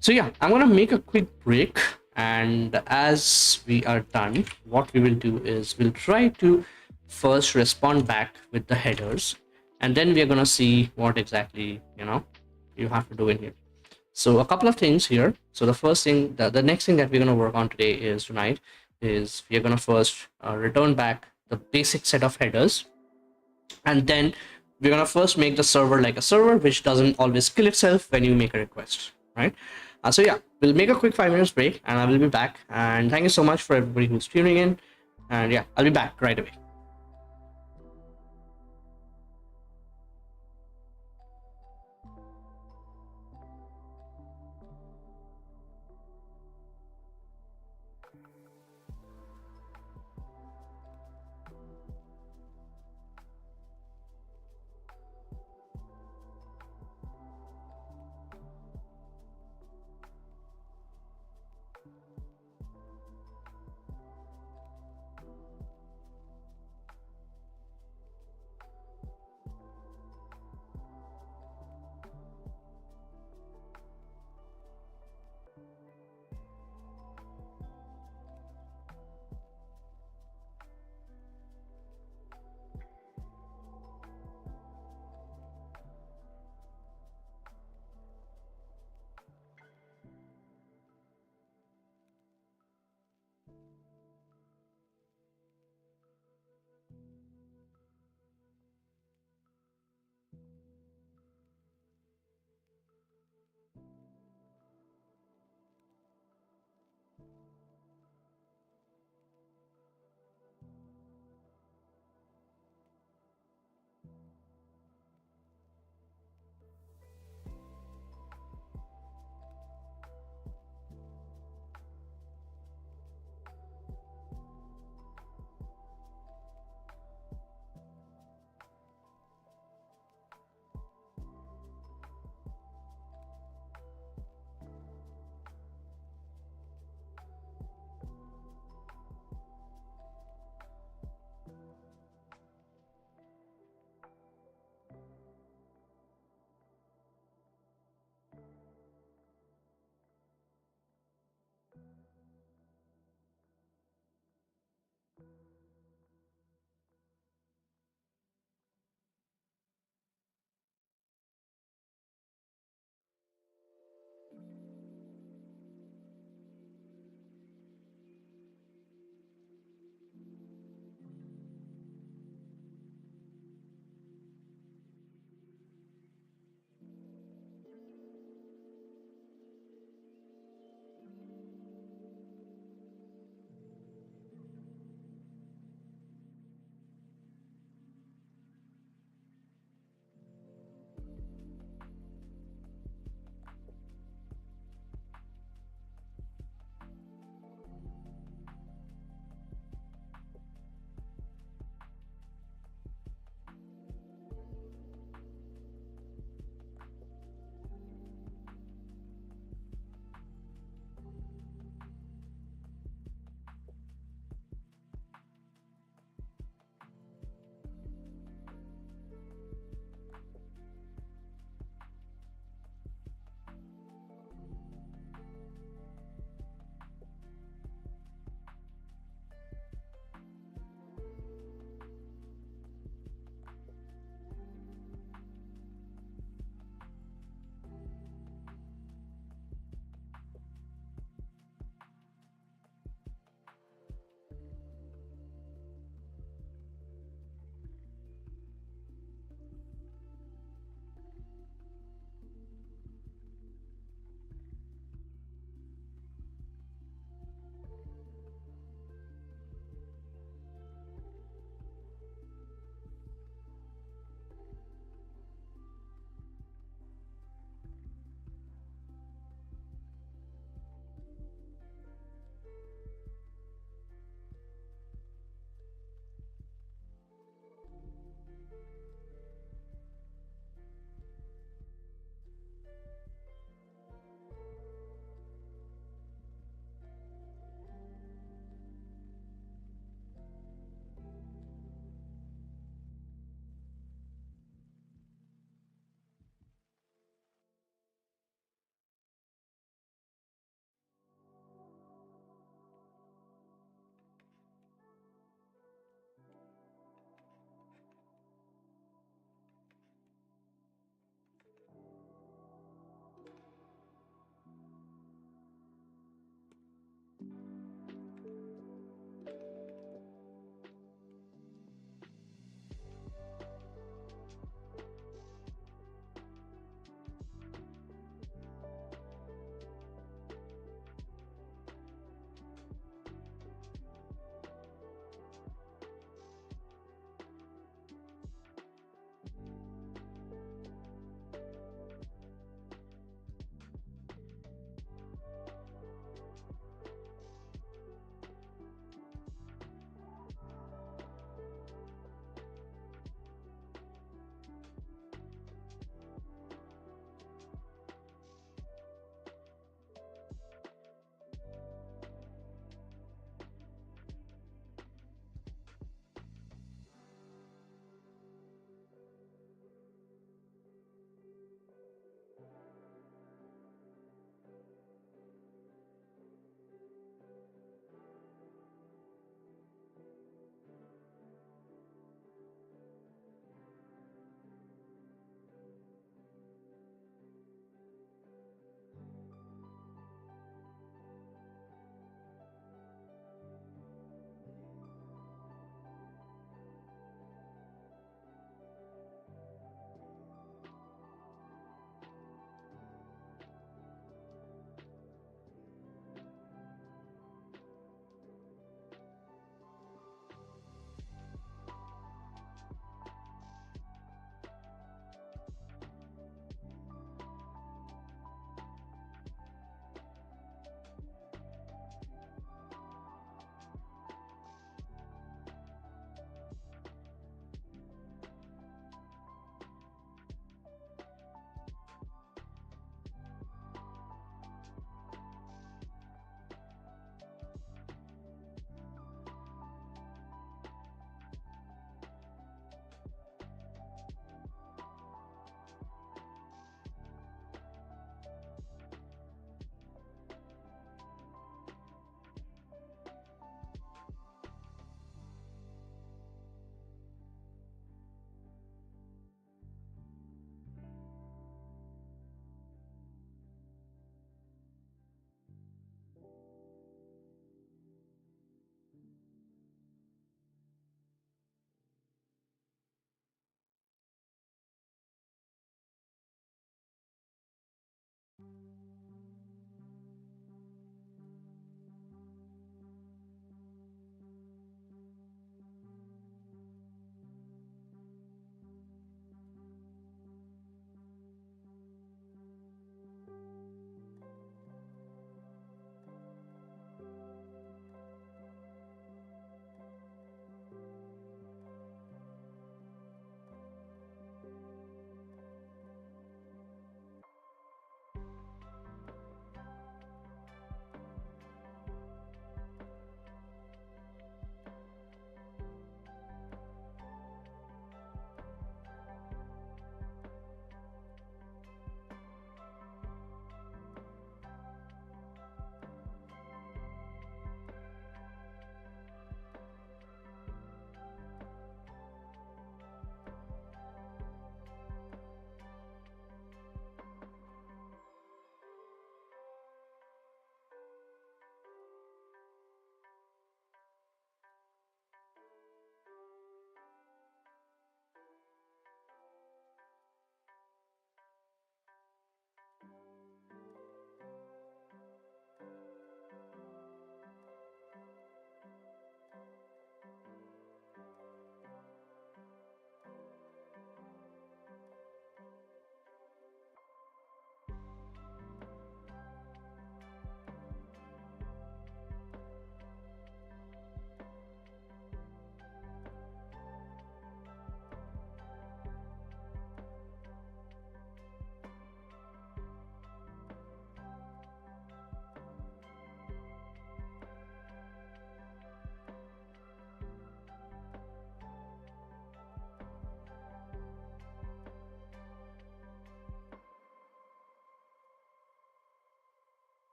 so yeah, I'm gonna make a quick break, and as we are done, what we will do is we'll try to first respond back with the headers, and then we are gonna see what exactly you have to do in here. So a couple of things here. So the first thing, the next thing that we're gonna work on today is tonight is we are gonna first return back the basic set of headers, and then we're gonna first make the server like a server, which doesn't always kill itself when you make a request, right? So yeah, we'll make a quick 5 minutes break, and I will be back. And thank you so much for everybody who's tuning in. And yeah, I'll be back right away.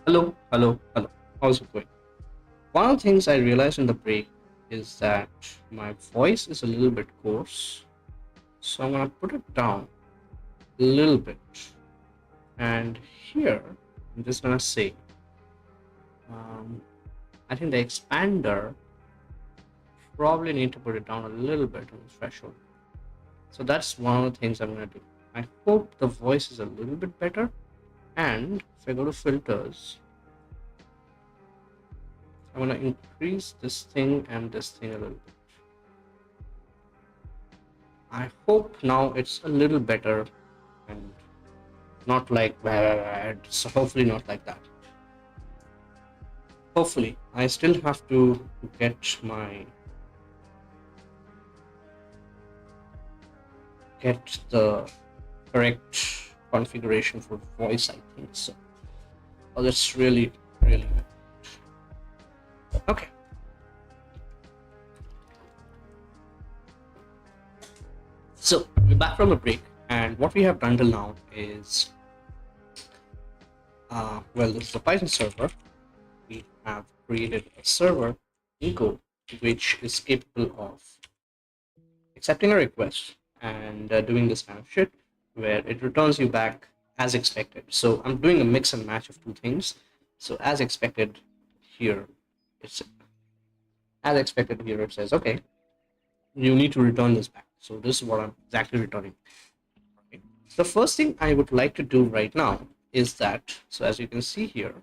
Hello, hello, hello. How's it going? One of the things I realized in the break is that my voice is a little bit coarse. So I'm gonna put it down a little bit. And here, I'm just gonna say, um, I think the expander probably need to put it down a little bit on the threshold. So that's one of the things I'm gonna do. I hope the voice is a little bit better. And if I go to filters, I'm gonna increase this thing and this thing a little bit. I hope now it's a little better and not like bad. So hopefully not like that. Hopefully, I still have to get the correct configuration for voice. I think so. Oh, that's really okay. So we're back from a break, and what we have done till now is, well, this is a Python server. We have created a server in Go which is capable of accepting a request and doing this kind of shit where it returns you back as expected. So I'm doing a mix and match of two things. So as expected here, it's it says, okay, you need to return this back. So this is what I'm exactly returning. Okay. The first thing I would like to do right now is that, so as you can see here,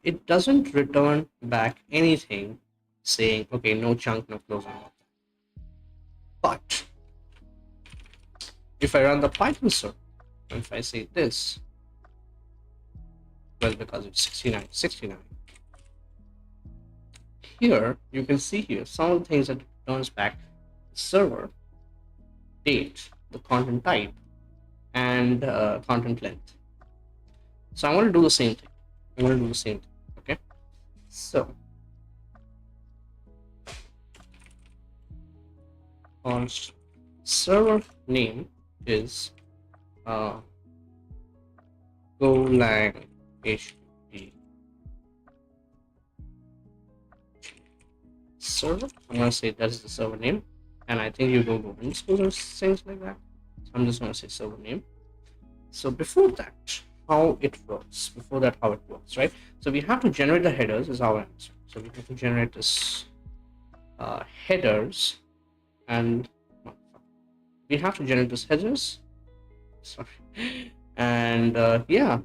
it doesn't return back anything saying, okay, no chunk, no close, and all that. But if I run the Python server, and if I say this, well, because it's 69, here you can see here some of the things that it returns back: server, date, the content type, and content length. So I'm going to do the same thing. Okay. So const server name is Golang HTTP server. I'm gonna say that is the server name, and I think you don't go underscore or things like that. So I'm just gonna say server name. So before that, how it works? Right? So we have to generate the headers is our answer. So we have to generate this headers, and we have to generate this headers. Sorry, and yeah,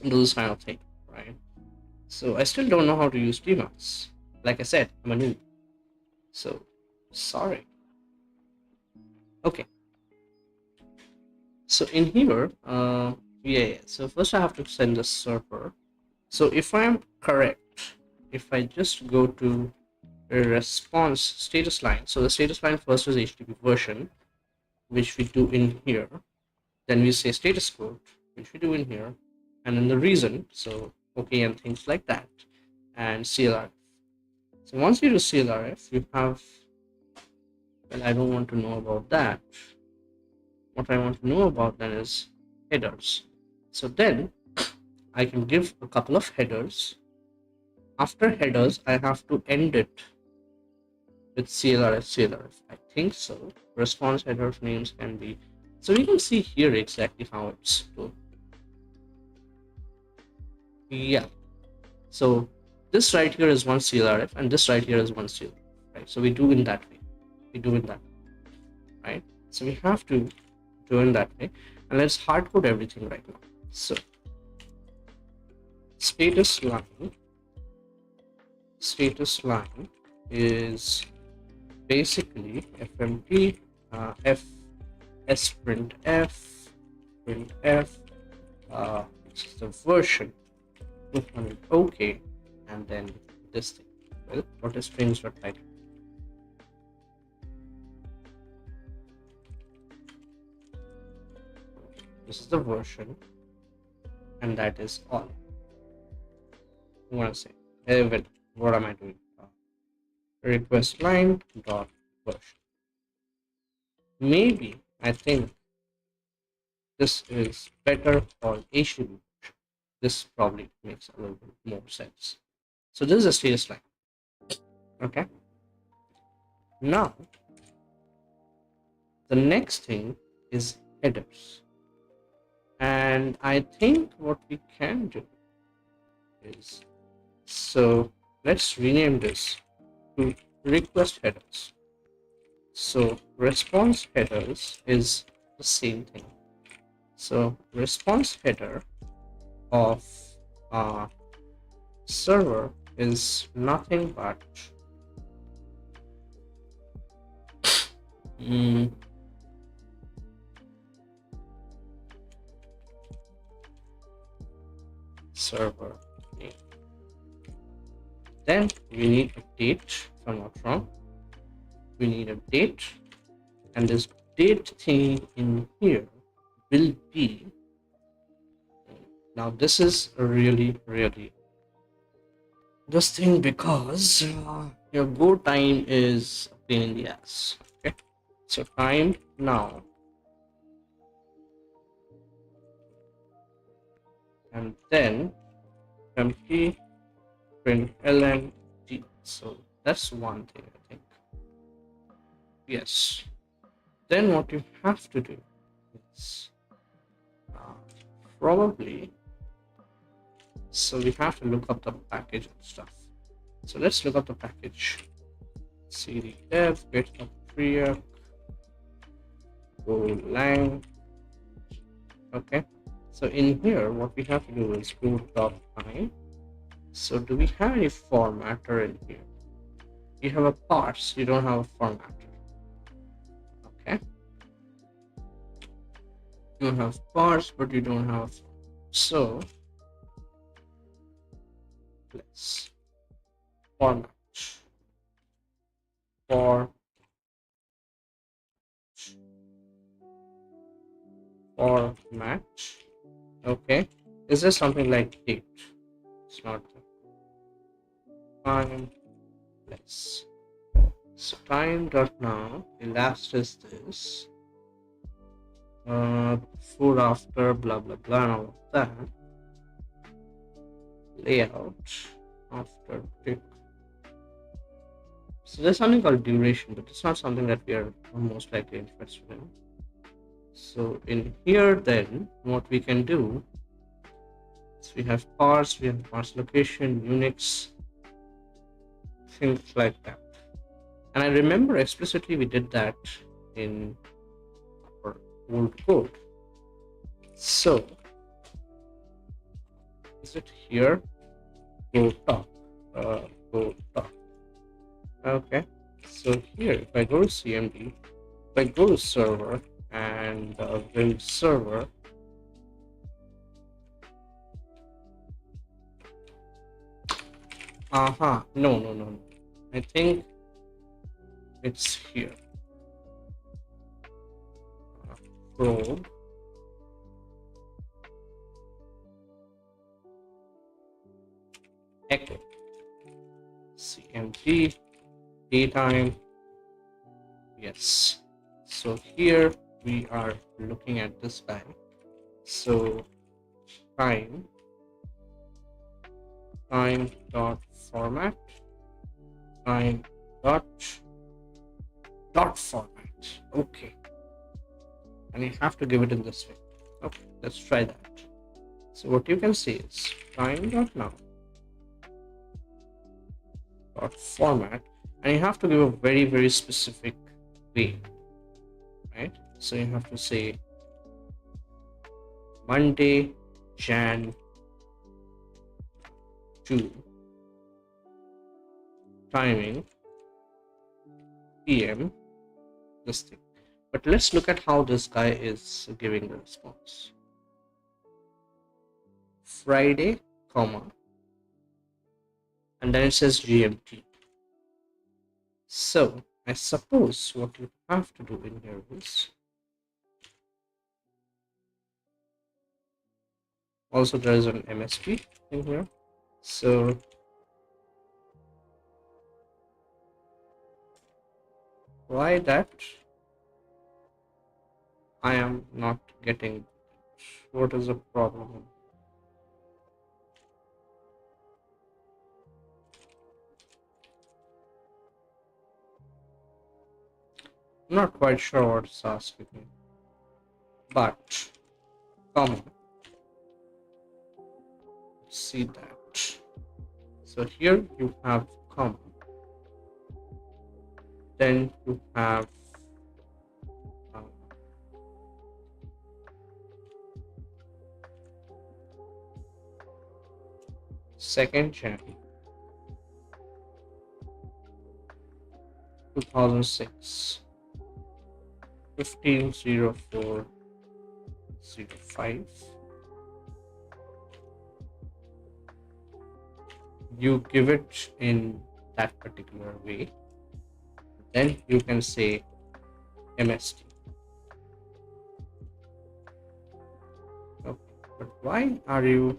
do this kind of thing, right? So I still don't know how to use Emacs. Like I said, I'm a noob. So sorry. Okay. So in here, yeah. So first I have to send the server. So if I'm correct, if I just go to a response status line, so the status line first is HTTP version, which we do in here. Then we say status code, which we do in here, and then the reason, so okay, and things like that, and CLRF. So once you do CLRF, you have, well, I don't want to know about that. What I want to know about then is headers. So then I can give a couple of headers. After headers, I have to end it with CLRF. I think so. Response header names can be. So we can see here exactly how it's doing. Yeah. So this right here is one CLRF and this right here is one CLRF. Right. So we do in that way. Right. So we have to do in that way. And let's hard code everything right now. So status line is basically fmt f s printf which is the version 200 okay, and then this thing, well, what is strings.title. This is the version, and that is all I want to say. Well, what am I doing? Request line dot version. Maybe I think this is better called HTTP. This probably makes a little bit more sense. So this is a status line. Okay. Now the next thing is headers. And I think what we can do is, so let's rename this to request headers. So response headers is the same thing. So response header of server is nothing but server name. Then we need a date, if I'm not wrong. We need a date, and this date thing in here will be, now this is really this thing, because your go time is a pain in the ass. Okay, so time now, and then empty print ln t. So that's one thing, I think. Yes. Then what you have to do is probably, so we have to look up the package and stuff. So let's look up the package. cd dev github preact golang. Okay, so in here what we have to do is go .time. So do we have any formatter in here? You have a parse, you don't have a formatter. Okay, you have parse but you don't have, so let's format format. Okay, is there something like date? It's not time. Let's, so time dot now, the last is this before after blah blah blah and all of that. Layout after tick. So there's something called duration, but it's not something that we are most likely interested in. So in here then what we can do is we have parse location, Unix, things like that. And I remember explicitly we did that in our old code. So is it here? Go top. Go top. Okay. So here, if I go to CMD, if I go to server and build server, no. I think it's here. Probe. Echo. CMD. Daytime. Yes. So here we are looking at this guy. So time dot format, time dot format. Okay, and you have to give it in this way. Okay, let's try that. So what you can see is time dot now dot format, and you have to give a very specific way, right? So you have to say Monday, Jan 2, timing PM, this thing. But let's look at how this guy is giving the response. Friday, comma, and then it says GMT. So I suppose what you have to do in here is, also there is an MSP in here. So why that I am not getting, what is the problem? I'm not quite sure what it's asking me, but comma. See that. So here you have comma, then you have uh, second Jan 2006 150405. You give it in that particular way, then you can say MST. Okay. But why are you,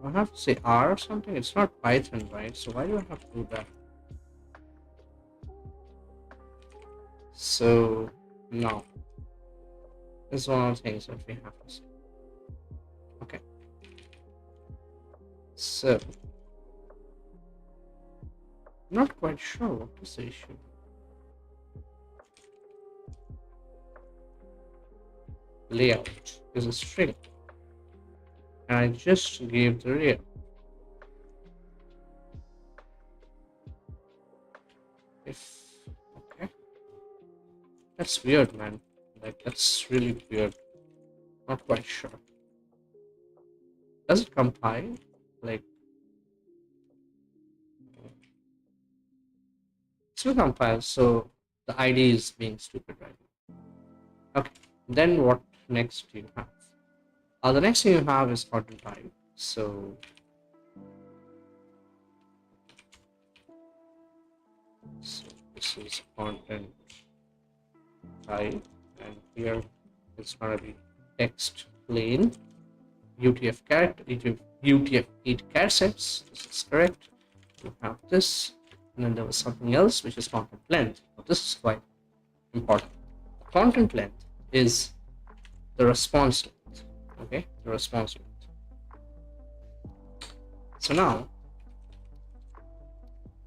I have to say R or something? It's not Python, right? So why do I have to do that? So now this is one of the things that we have to say. Okay. So I'm not quite sure what is the issue. Layout is a string, and I just gave the layout. If okay, that's weird, man. Like that's really weird. Not quite sure. Does it compile? Like it's will compile, so the ID is being stupid right now. Okay. Then what next do you have? The next thing you have is content type. So this is content type, and here it's gonna be text plain UTF character UTF-8 char sets. This is correct. You have this, and then there was something else which is content length. Now, this is quite important. Content length is the response length. Okay, the response length. So now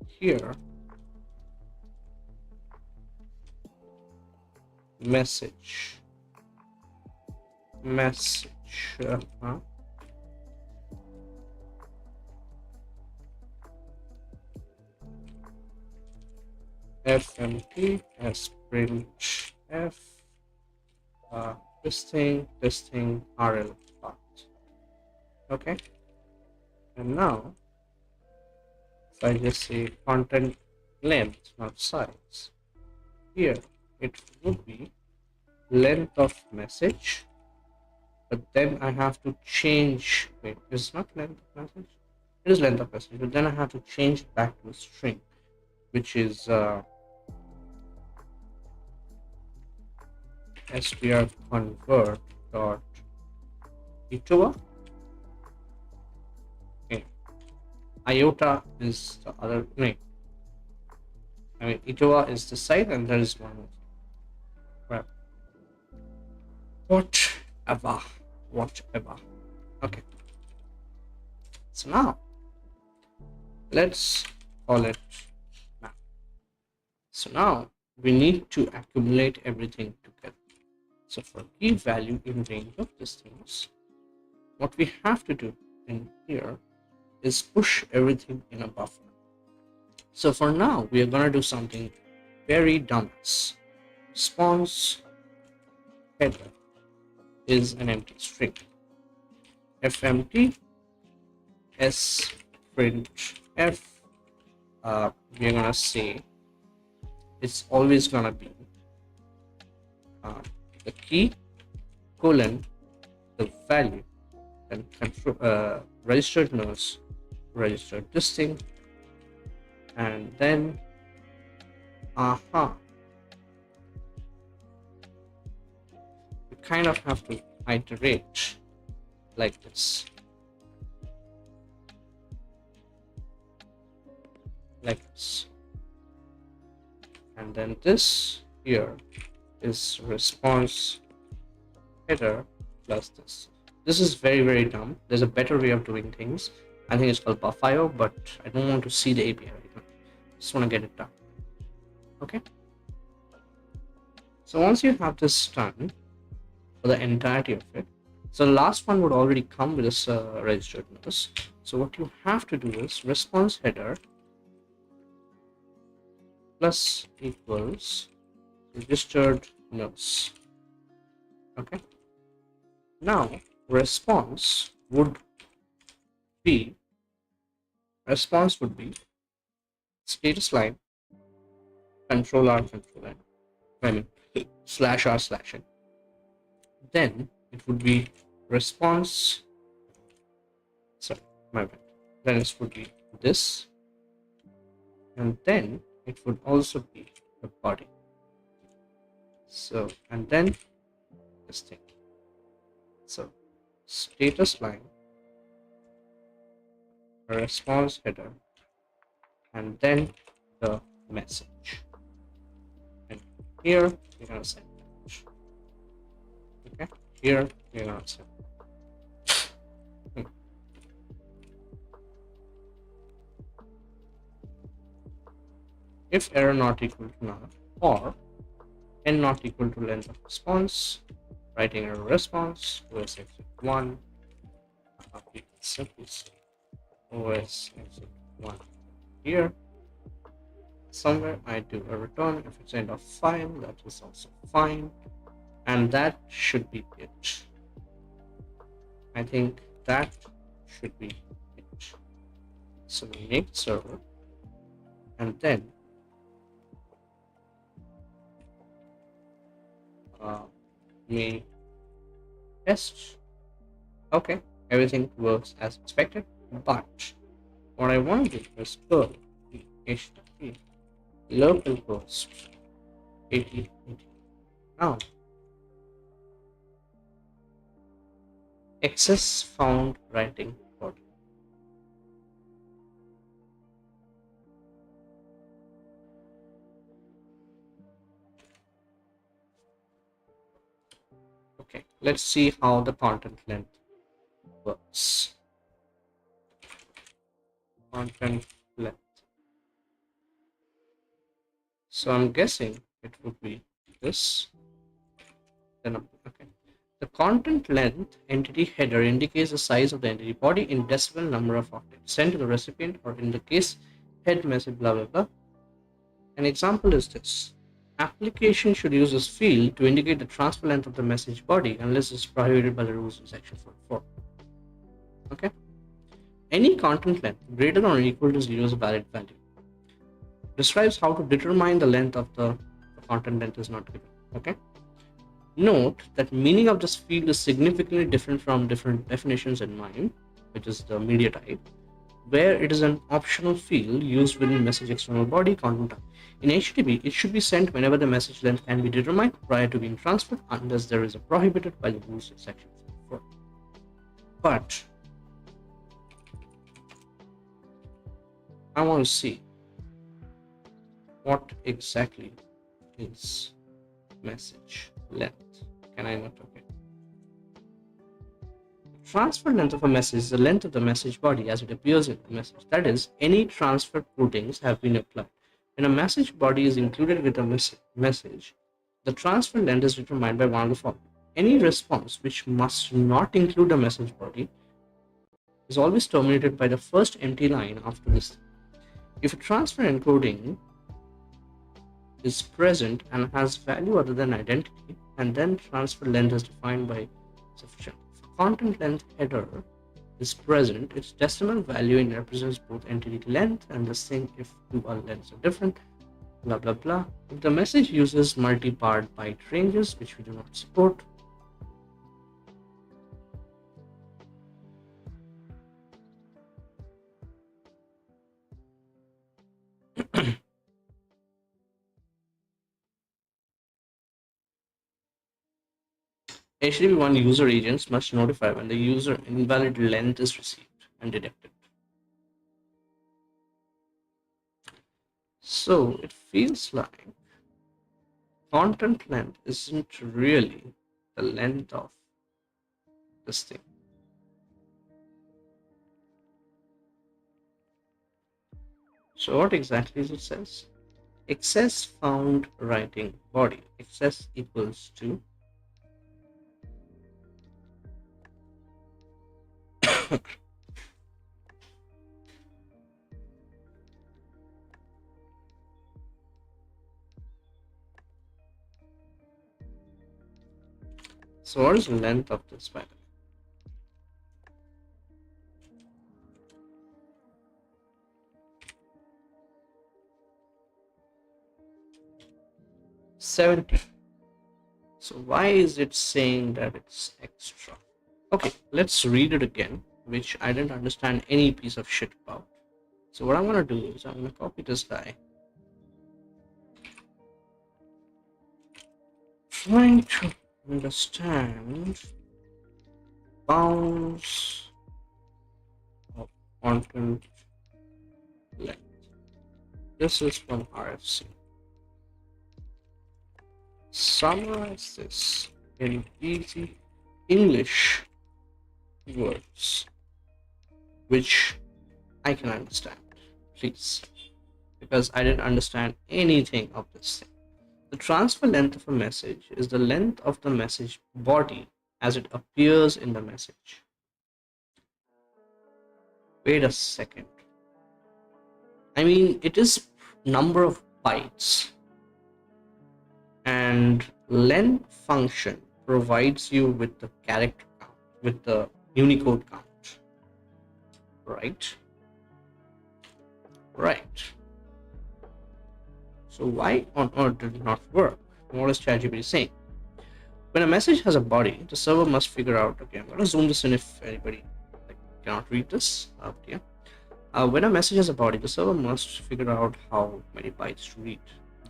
here message fmt as print f this thing rl part. Okay, and now if I just say content length, not size, here it would be length of message, but then I have to change, wait, it's not length of message, it is length of message, but then I have to change it back to a string, which is str convert dot itoa. Okay, iota is the other name. I mean, itoa is the site, and there is one more. Well, whatever. Okay. So now let's call it map. So now we need to accumulate everything together. So for key value in range of distance, what we have to do in here is push everything in a buffer. So for now, we are going to do something very dumbass. Response header is an empty string. fmt s print f, we're going to say it's always going to be the key colon the value and control registered nurse, registered this thing, and then you kind of have to iterate like this, and then this here is response header plus this. This is very, very dumb. There's a better way of doing things. I think it's called buff.io, but I don't want to see the API right now. Just want to get it done. Okay. So once you have this done for the entirety of it, so the last one would already come with this registered nurse. So what you have to do is response header plus equals registered nurse. Okay. Now be response would be status line control r control n. I mean slash r slash n. Then it would be response. Sorry, my bad. Then it would be this, and then it would also be the body. So and then this thing. So status line response header and then the message. And here we're gonna send that. Okay, here we're gonna send. If error not equal to null or n not equal to length of response, writing error response OS exit 1, we can simply say OS exit 1 here. Somewhere I do a return. If it's end of file, that is also fine, and that should be it. I think that should be it. So we make server and then we test. Okay, everything works as expected, but what I want to do is perl http localhost 8080. Now access found writing body. Okay, let's see how the content length works. Content length. So I'm guessing it would be this. Then okay. The content length entity header indicates the size of the entity body in decimal number of octets sent to the recipient, or in the case head message blah blah blah. An example is this. Application should use this field to indicate the transfer length of the message body unless it's prohibited by the rules in section 44. Okay. Any content length greater than or equal to 0 is a valid value. Describes how to determine the length of the content length is not given. Okay. Note that meaning of this field is significantly different from different definitions in MIME, which is the media type, where it is an optional field used within message external body content type. In HTTP, it should be sent whenever the message length can be determined prior to being transferred, unless there is a prohibited by the rules in section 44. But I want to see what exactly is message length. Can I not? Okay. Transfer length of a message is the length of the message body as it appears in the message. That is, any transfer codings have been applied. When a message body is included with a message, the transfer length is determined by one of the following. Any response which must not include a message body is always terminated by the first empty line after this. If a transfer encoding is present and has value other than identity, and then transfer length is defined by sufficient. If content length header is present, its decimal value represents both entity length and the same if two lengths are different, blah blah blah. If the message uses multi-part byte ranges, which we do not support, HTTP1 user agents must notify when the user invalid length is received and detected. So it feels like content length isn't really the length of this thing. So what exactly is it says? Excess found writing body. Excess equals to so what is the length of this by the way? 70. So why is it saying that it's extra? Okay, let's read it again, which I didn't understand any piece of shit about. So what I'm gonna do is I'm gonna copy this guy. Trying to understand bounds of content length. This is from RFC. Summarize this in easy English words which I can understand, please, because I didn't understand anything of this thing. The transfer length of a message is the length of the message body as it appears in the message. Wait a second. I mean, it is number of bytes, and len function provides you with the character count, with the Unicode count, right? Right. So why on earth did it not work? What is ChatGPT saying? When a message has a body, the server must figure out. Okay, I'm gonna zoom this in if anybody cannot read this. Yeah. When a message has a body, the server must figure out how many bytes to read.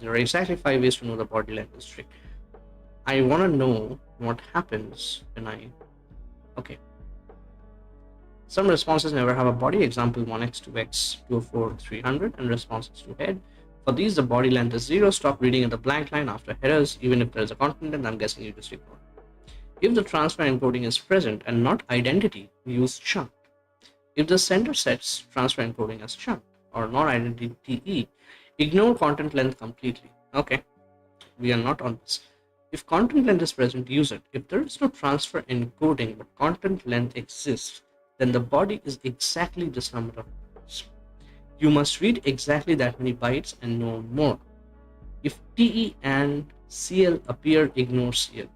There are exactly 5 ways to know the body length of a string. I want to know what happens when okay. Some responses never have a body. Example 1x, 2x, 204, 300, and responses to head. For these, the body length is 0. Stop reading at the blank line after headers, even if there is a content, and I'm guessing you just ignore. If the transfer encoding is present and not identity, use chunked. If the sender sets transfer encoding as chunked or non-identity TE, ignore content length completely. Okay, we are not on this. If content length is present, use it. If there is no transfer encoding but content length exists, then the body is exactly this number of bytes. You must read exactly that many bytes and no more. If TE and CL appear, ignore CL.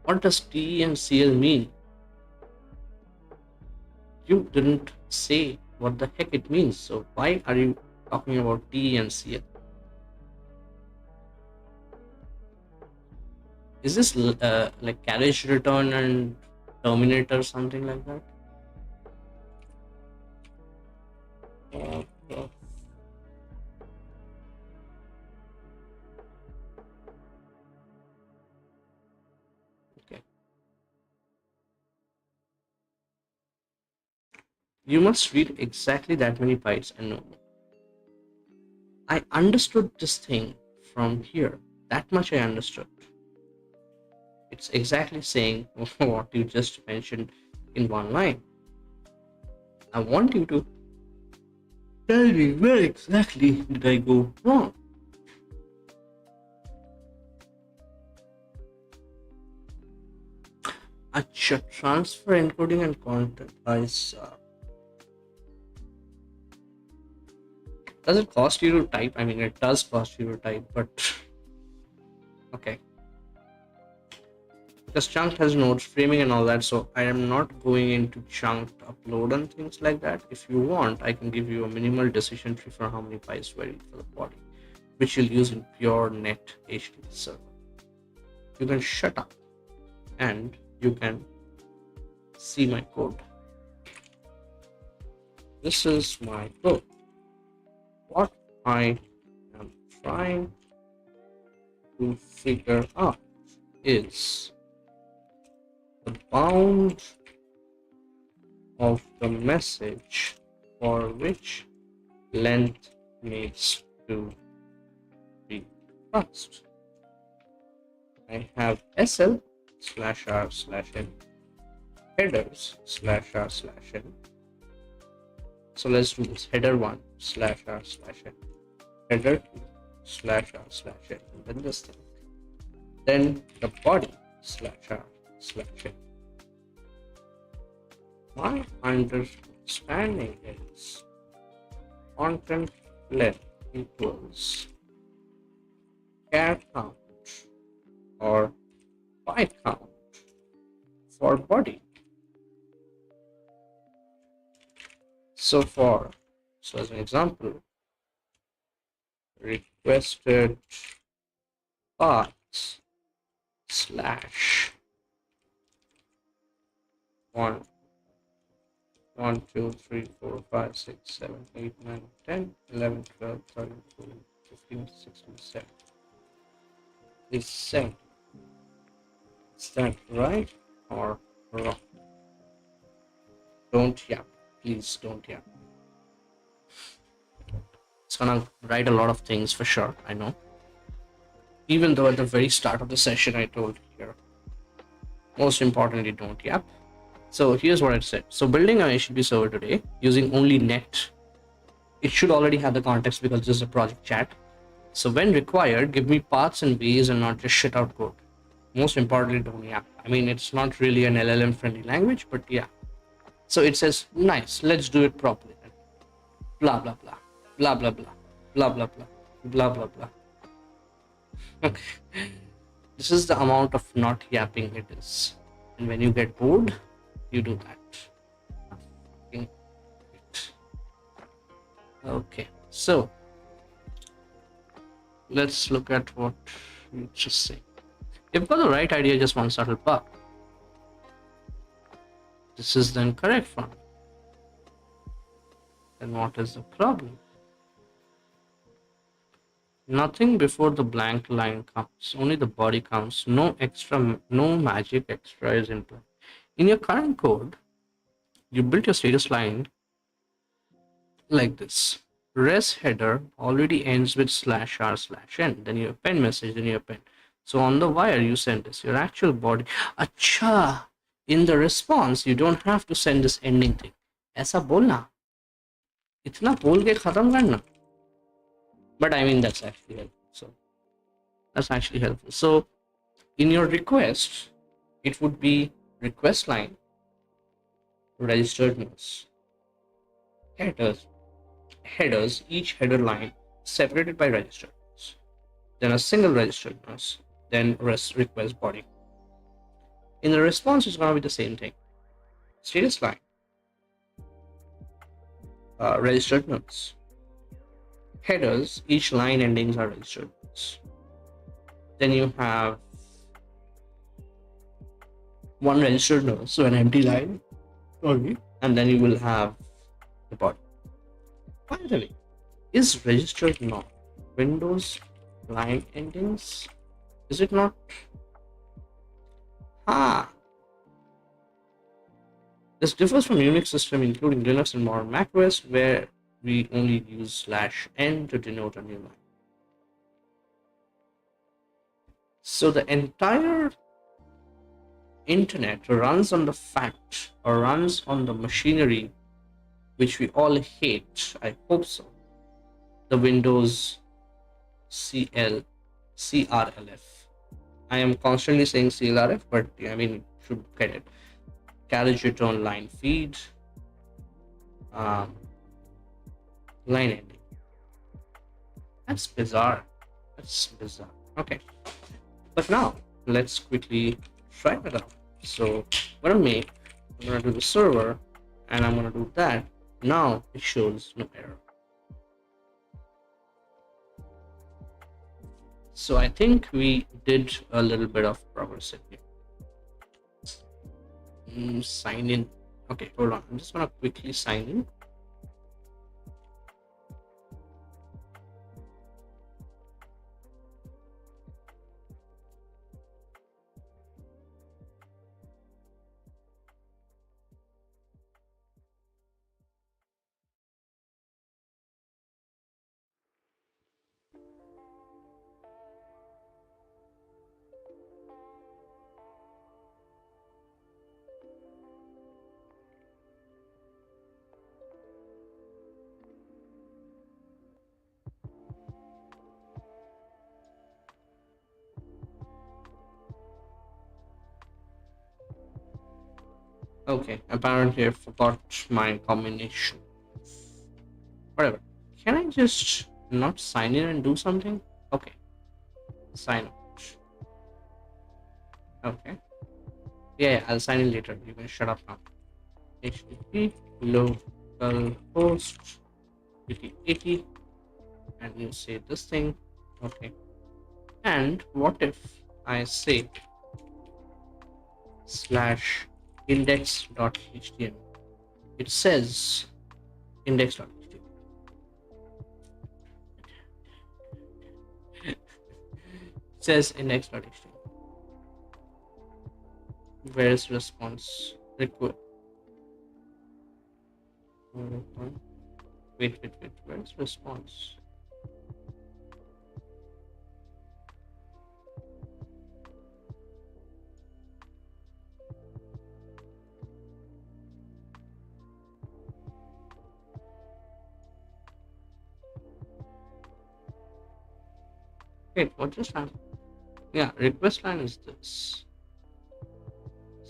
What does TE and CL mean? You didn't say what the heck it means, so why are you talking about TE and CL? Is this like carriage return and terminator, something like that? Okay. You must read exactly that many bytes and no more. I understood this thing from here. That much I understood. It's exactly saying what you just mentioned in one line. I want you to tell me where exactly did I go wrong. Acha, transfer encoding and content is does it cost you to type? I mean, it does cost you to type, but okay. Because chunked has nodes, framing and all that, so I am not going into chunked upload and things like that. If you want, I can give you a minimal decision tree for how many bytes were for the body, which you'll use in pure net HTTP server. You can shut up and you can see my code. This is my code. What I am trying to figure out is the bound of the message for which length needs to be passed. I have SL/R/N headers/R/N. So let's do this header1/R/N. header slash r slash n, and then this thing. Then the body slash r slash n. My understanding is content length equals char count or byte count for body. So as an example, requested paths slash 1, 1, 2, 3, 4, 5, 6, 7, 8, 9, 10, 11, 12, 13, 14, 15, 16, 17. Is 7. Is that right or wrong? Don't yap. Please don't yap. It's gonna write a lot of things for sure, I know. Even though at the very start of the session I told here, most importantly, don't yap. So here's what I said. So building an HTTP server today using only net, it should already have the context because this is a project chat. So when required, give me paths and ways and not just shit out code. Most importantly, don't yap. I mean, it's not really an LLM friendly language, but yeah. So it says, nice, let's do it properly. Blah, blah, blah, blah, blah, blah, blah, blah, blah, blah, blah, blah. This is the amount of not yapping it is. And when you get bored, you do that. Okay, so let's look at what you just say. You've got the right idea, just one subtle bug. This is the incorrect one. Then what is the problem? Nothing before the blank line counts. Only the body counts. No extra, no magic extra is input. In your current code, you built your status line like this. Res header already ends with slash r slash n. Then you append message, then you append. So on the wire, you send this. Your actual body. Acha! In the response, you don't have to send this ending thing. ऐसा बोलना. इतना बोल के खत्म करना. But I mean, that's actually helpful. So that's actually helpful. So in your request, it would be request line, registered nodes, headers, each header line separated by registered nodes, then a single registered nodes, then request body. In the response, it's going to be the same thing. Status line, registered nodes, headers, each line endings are registered nodes. Then you have one registered node, so an empty line, sorry, and then you will have the body. By the way, is registered not Windows line endings? Is it not? This differs from Unix system, including Linux and modern macOS, where we only use /n to denote a new line. So the entire internet runs on the fact, or runs on the machinery which we all hate. I hope so. The Windows CRLF. I am constantly saying CLRF, but I mean, you should get it. Carriage return line feed, line ending. That's bizarre. Okay, but now let's quickly try that out. So I'm gonna do the server, and I'm gonna do that. Now it shows no error. So I think we did a little bit of progress in here. Sign in. Okay, hold on. I'm just gonna quickly sign in. Okay, apparently I forgot my combination. Whatever. Can I just not sign in and do something? Okay, sign out. Okay. Yeah, I'll sign in later. You can shut up now. HTTP localhost 8080, and you say this thing. Okay. And what if I say slash index.html? It says index.html. It says index.html. Where's response request? Wait. Where's response? Wait, what just happened? Yeah, request line is this.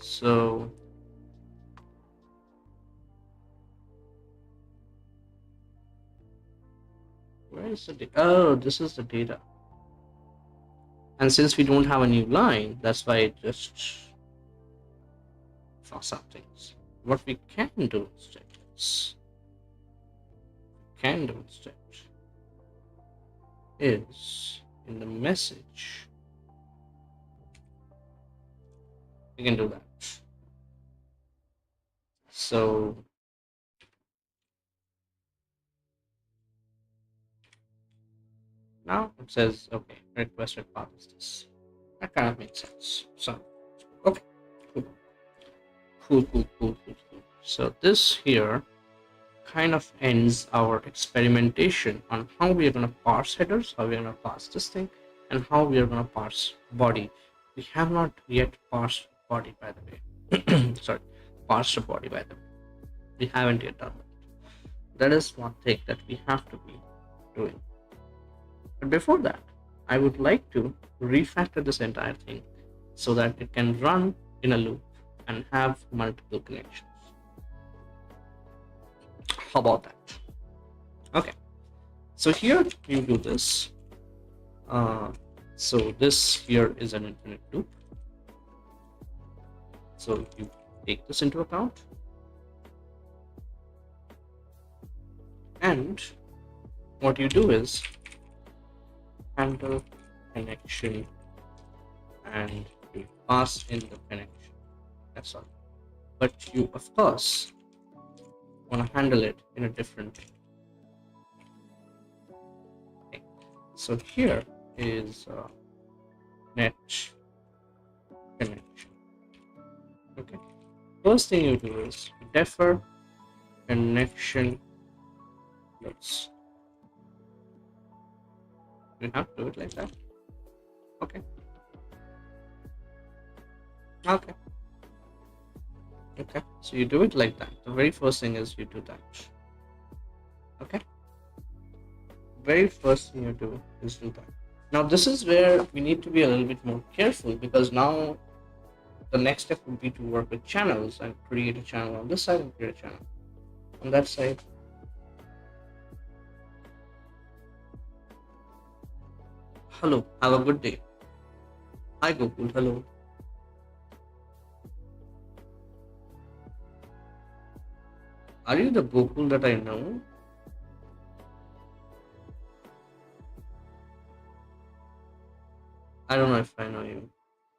So where is the data? Oh, this is the data. And since we don't have a new line, that's why it just fucks up things. What we can do instead is in the message we can do that. So now it says okay, requested path is this. That kind of makes sense. So okay, cool. So this here kind of ends our experimentation on how we are going to parse headers, how we are going to parse this thing, and how we are going to parse body. We have not yet parsed body, by the way. Sorry, parsed the body, by the way. We haven't yet done that. That is one thing that we have to be doing. But before that, I would like to refactor this entire thing so that it can run in a loop and have multiple connections. How about that? Okay, so here you do this. So this here is an infinite loop. So you take this into account, and what you do is handle connection and you pass in the connection. That's all. But you of course want to handle it in a different way. Okay. So here is net connection. Okay. First thing you do is defer connection. Let's. You have to do it like that. Okay. Okay. Okay. So you do it like that. The very first thing is you do that. Okay. Very first thing you do is do that. Now this is where we need to be a little bit more careful, because now the next step would be to work with channels and create a channel on this side and create a channel on that side. Hello, have a good day. Hi Gokul, hello. Are you the Gokul that I know? I don't know if I know you.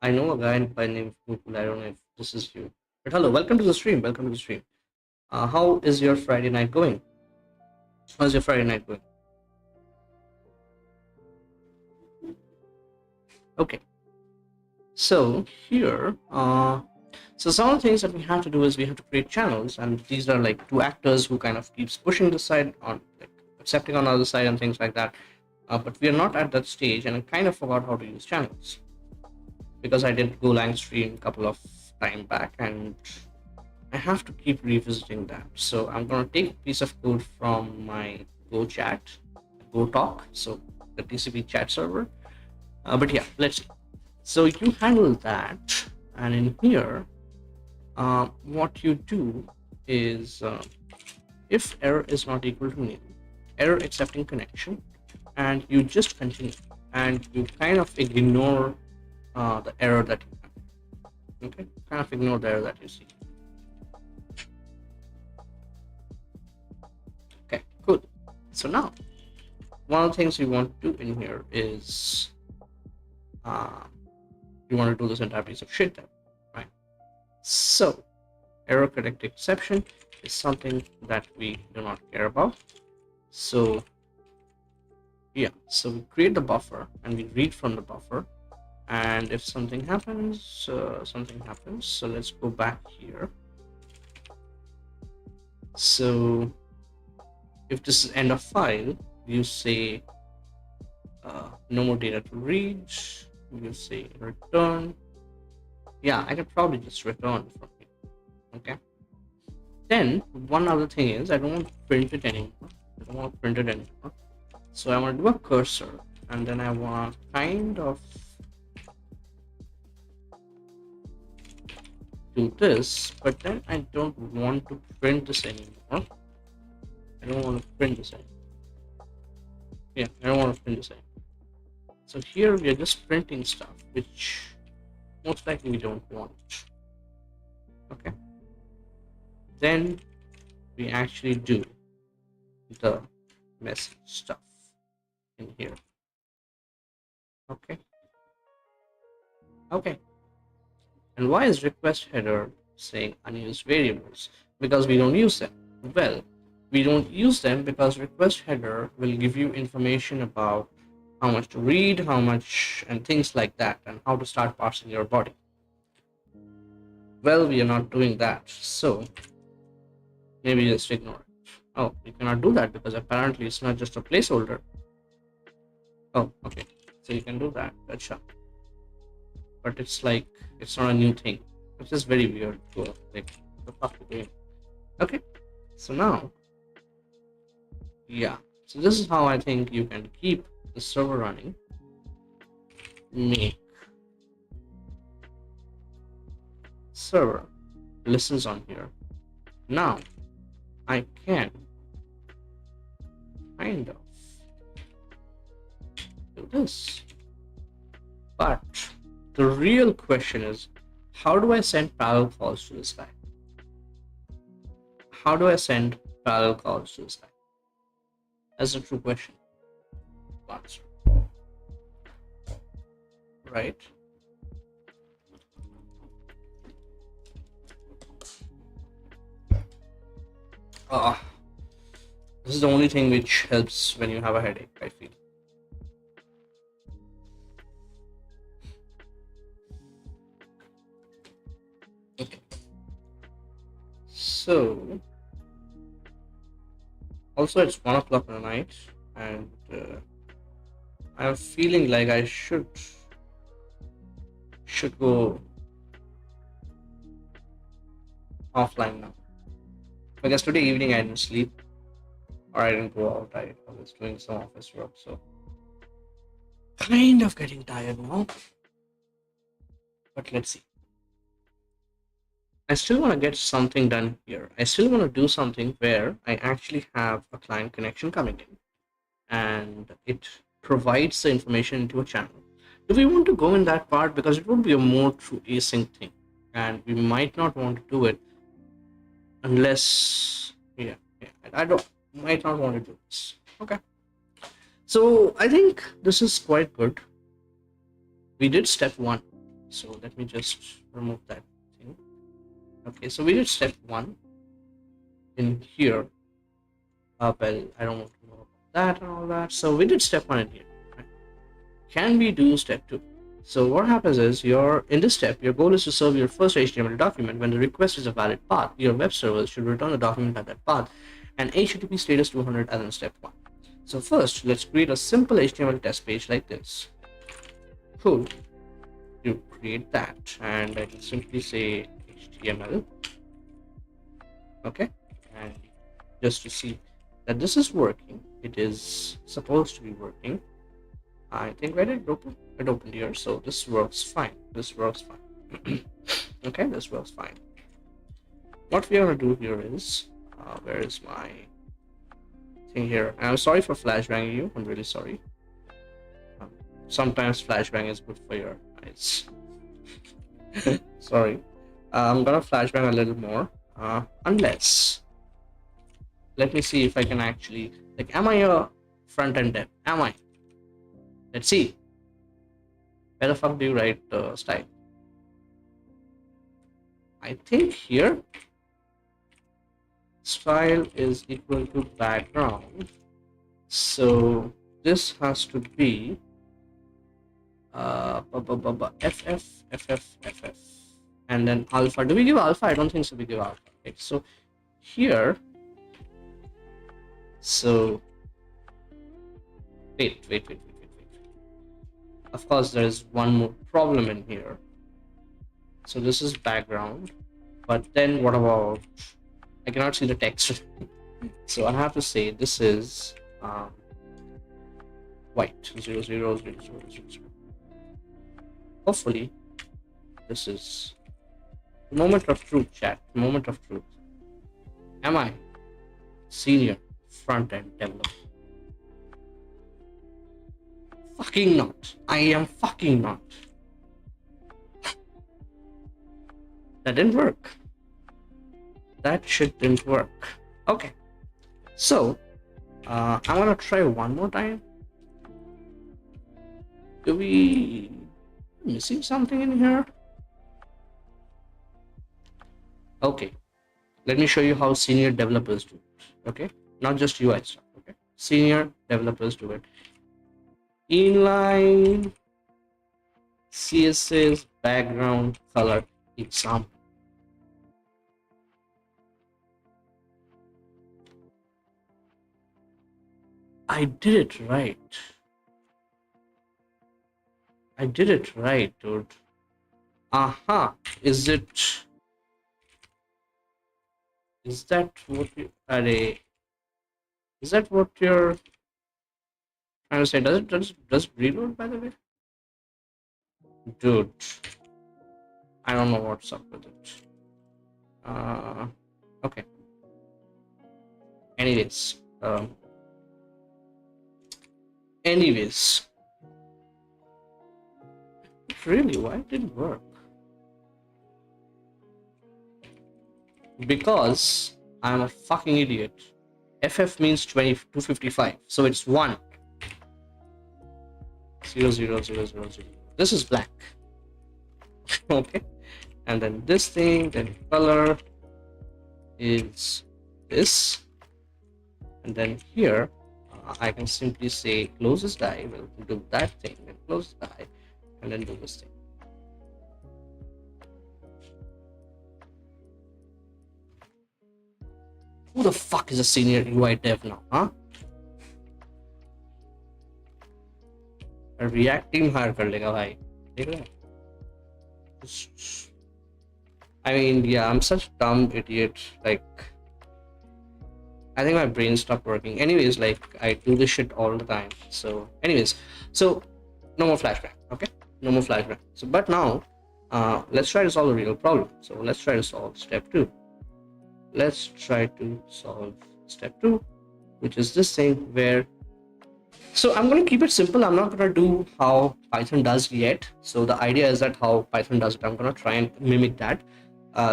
I know a guy by name Gokul. I don't know if this is you. But hello, welcome to the stream. Welcome to the stream. How is your Friday night going? How's your Friday night going? Okay. So here, so some of the things that we have to do is we have to create channels, and these are like two actors who kind of keeps pushing this side on, like accepting on the other side and things like that. But we are not at that stage, and I kind of forgot how to use channels because I did Golang stream a couple of time back, and I have to keep revisiting that. So I'm gonna take a piece of code from my Go chat, Go talk, so the TCP chat server. But yeah, let's see. So you handle that, and in here What you do is if error is not equal to nil, error accepting connection, and you just continue and you kind of ignore the error that you have. Okay, kind of ignore the error that you see. Okay, cool. So now, one of the things you want to do in here is you want to do this entire piece of shit then, right? So, error correct exception is something that we do not care about. So, yeah, so we create the buffer and we read from the buffer, and if something happens, something happens. So let's go back here. So if this is end of file, you say no more data to read, you say return. Yeah, I could probably just return from here. Okay, then one other thing is I don't want to print it anymore. So I want to do a cursor, and then I want to kind of do this, but then I don't want to print this anymore. I don't want to print this anymore. Yeah, I don't want to print this anymore. So here we are just printing stuff, which most likely we don't want. Okay. Then we actually do the message stuff in here. Okay. Okay. And why is request header saying unused variables? Because we don't use them. Well, we don't use them because request header will give you information about how much to read, how much, and things like that, and how to start parsing your body. Well, we are not doing that, so maybe just ignore it. Oh, you cannot do that because apparently it's not just a placeholder. Oh, okay. So you can do that. Gotcha. But it's like it's not a new thing, which is very weird. So, like, the fuck are you doing? Okay. So now, yeah. So this is how I think you can keep the server running. Make server listens on here. Now I can kind of do this, but the real question is, how do I send parallel calls to this guy? How do I send parallel calls to this guy? That's a true question. Answer. Right? This is the only thing which helps when you have a headache, I feel. Okay. So, also it's 1 o'clock in the night, and I'm feeling like I should go offline now. Because today evening I didn't sleep, or I didn't go out. I was doing some office work, so kind of getting tired now. But let's see. I still want to get something done here. I still want to do something where I actually have a client connection coming in, and it provides the information into a channel. Do we want to go in that part? Because it would be a more true async thing, and we might not want to do it unless, yeah, I might not want to do this. Okay. So I think this is quite good. We did step 1. So let me just remove that thing. Okay, so we did step 1 in here. Well, I don't want to know about that and all that. So we did step 1 in here. Right? Can we do step 2? So what happens is in this step, your goal is to serve your first HTML document. When the request is a valid path, your web server should return the document at that path and HTTP status 200 as in step 1. So first, let's create a simple HTML test page like this. Cool. You create that, and I can simply say HTML. Okay, and just to see that this is working, it is supposed to be working. I think where did it open? It opened here, so this works fine. Okay, this works fine. what we are gonna do here is, where is my thing here? And I'm sorry for flashbanging you. I'm really sorry. Um, Sometimes flashbang is good for your eyes. Sorry. I'm gonna flashbang a little more. Unless, let me see if I can actually, like, am I a front end dev? Am I? Let's see. Where the fuck do you write style? I think here style is equal to background. So this has to be FF, and then alpha. Do we give alpha? I don't think so. We give alpha. Okay, so here, so wait. Of course, there is one more problem in here. So this is background, but then what about? I cannot see the text, so I have to say this is white 0, 0, 0, 0, 0, 0. Hopefully, this is the moment of truth, chat. The moment of truth. Am I senior front end developer? Fucking not. I am fucking not. That didn't work. That shit didn't work. Okay. So, I'm gonna try one more time. Do we missing something in here? Okay. Let me show you how senior developers do it. Okay. Not just UI stuff. Okay. Senior developers do it. Inline CSS background color example. I did it right. I did it right, dude. Aha. Is it? Is that what you array? Is that what you're trying to say? Does it reload, by the way? Dude. I don't know what's up with it. Okay. Anyways. Anyways. Really, why it didn't work? Because I'm a fucking idiot. FF means 255, so it's 1. 0, 0, 0, 0, 0. This is black. Okay. And then this thing, then color is this. And then here, I can simply say close this die, we'll do that thing, then close the die, and then do this thing. Who the fuck is a senior UI dev now, huh? React team hire कर लेगा भाई, देख रहे हैं? I mean, yeah, I'm such a dumb idiot. Like, I think my brain stopped working. Anyways, like, I do this shit all the time. So, anyways, so no more flashback, okay? No more flashback. So, but now, let's try to solve a real problem. So, let's try to solve step 2. Let's try to solve step 2, which is this thing where. So I'm going to keep it simple. I'm not going to do how Python does yet. So the idea is that how Python does it, I'm going to try and mimic that.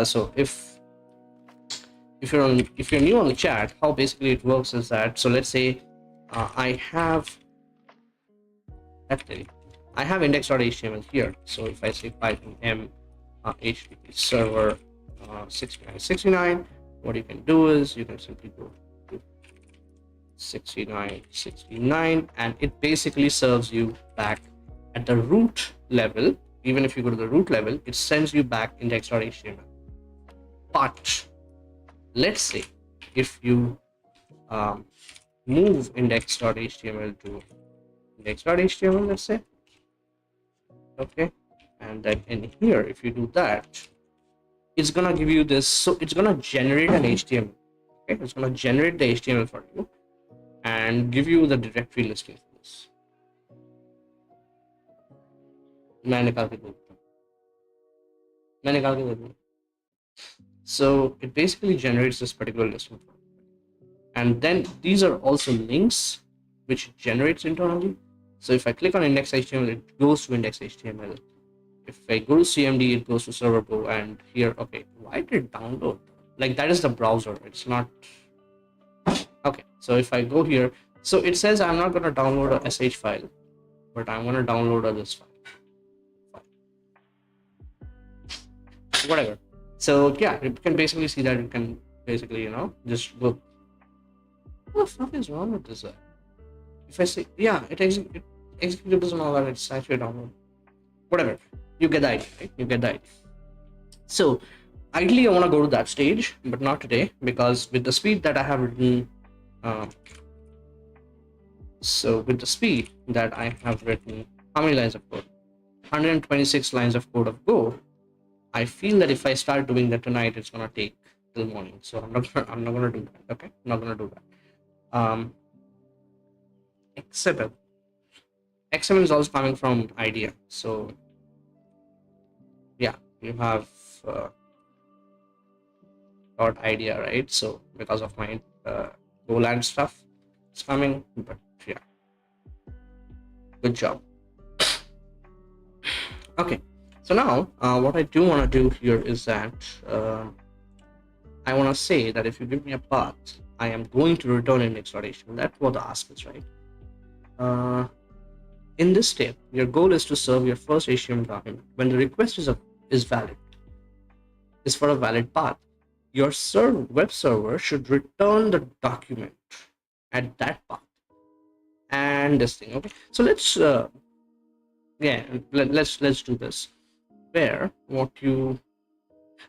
So if you're new on the chat, how basically it works is that, so let's say I have index.html here. So if I say Python m http server 6969, what you can do is you can simply go to 6969, and it basically serves you back at the root level. Even if you go to the root level, it sends you back index.html. But let's say if you move index.html to index.html, let's say, okay, and then in here, if you do that, it's gonna give you this. So it's gonna generate an HTML. Okay, it's gonna generate the HTML for you and give you the directory listing for this. मैं निकाल के दूंगा So it basically generates this particular list of, and then these are also links which it generates internally. So if I click on index.html, it goes to index.html. If I go to CMD, it goes to server.bo, and here, okay, why did it download? Like, that is the browser, it's not. Okay, so if I go here, so it says I'm not going to download a sh file, but I'm going to download a this file, whatever. So yeah, you can basically see that you can basically, just go. What the fuck is wrong with this? If I say, yeah, it executes and all that, it's actually download. Whatever, you get the idea, right? You get the idea. So ideally, I want to go to that stage, but not today, because with the speed that I have written, how many lines of code? 126 lines of code of Go. I feel that if I start doing that tonight, it's gonna take till morning. So I'm not gonna do that. Okay, I'm not gonna do that. XML. XML is also coming from IDEA. So yeah, you have .idea, right? So because of my Golang stuff, it's coming. But yeah, good job. Okay, so now what I do want to do here is that I want to say that if you give me a path, I am going to return index.html. That's what the ask is, right? In this step, your goal is to serve your first HTML document when the request is valid, is for a valid path. Your web server should return the document at that path and this thing. Okay, so let's let's do this. Where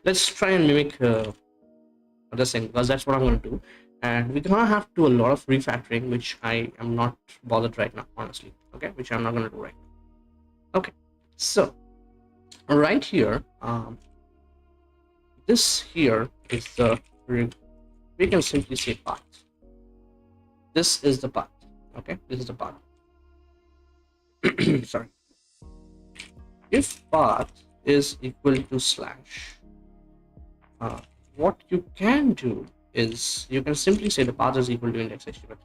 let's try and mimic this thing, because that's what I'm going to do, and we're gonna have to do a lot of refactoring, which I am not bothered right now, honestly. Okay, which I'm not going to do right now. Okay, so right here, this here is the, we can simply say path. This is the path. Okay, this is the path. Sorry. If path is equal to slash, what you can do is you can simply say the path is equal to index.html.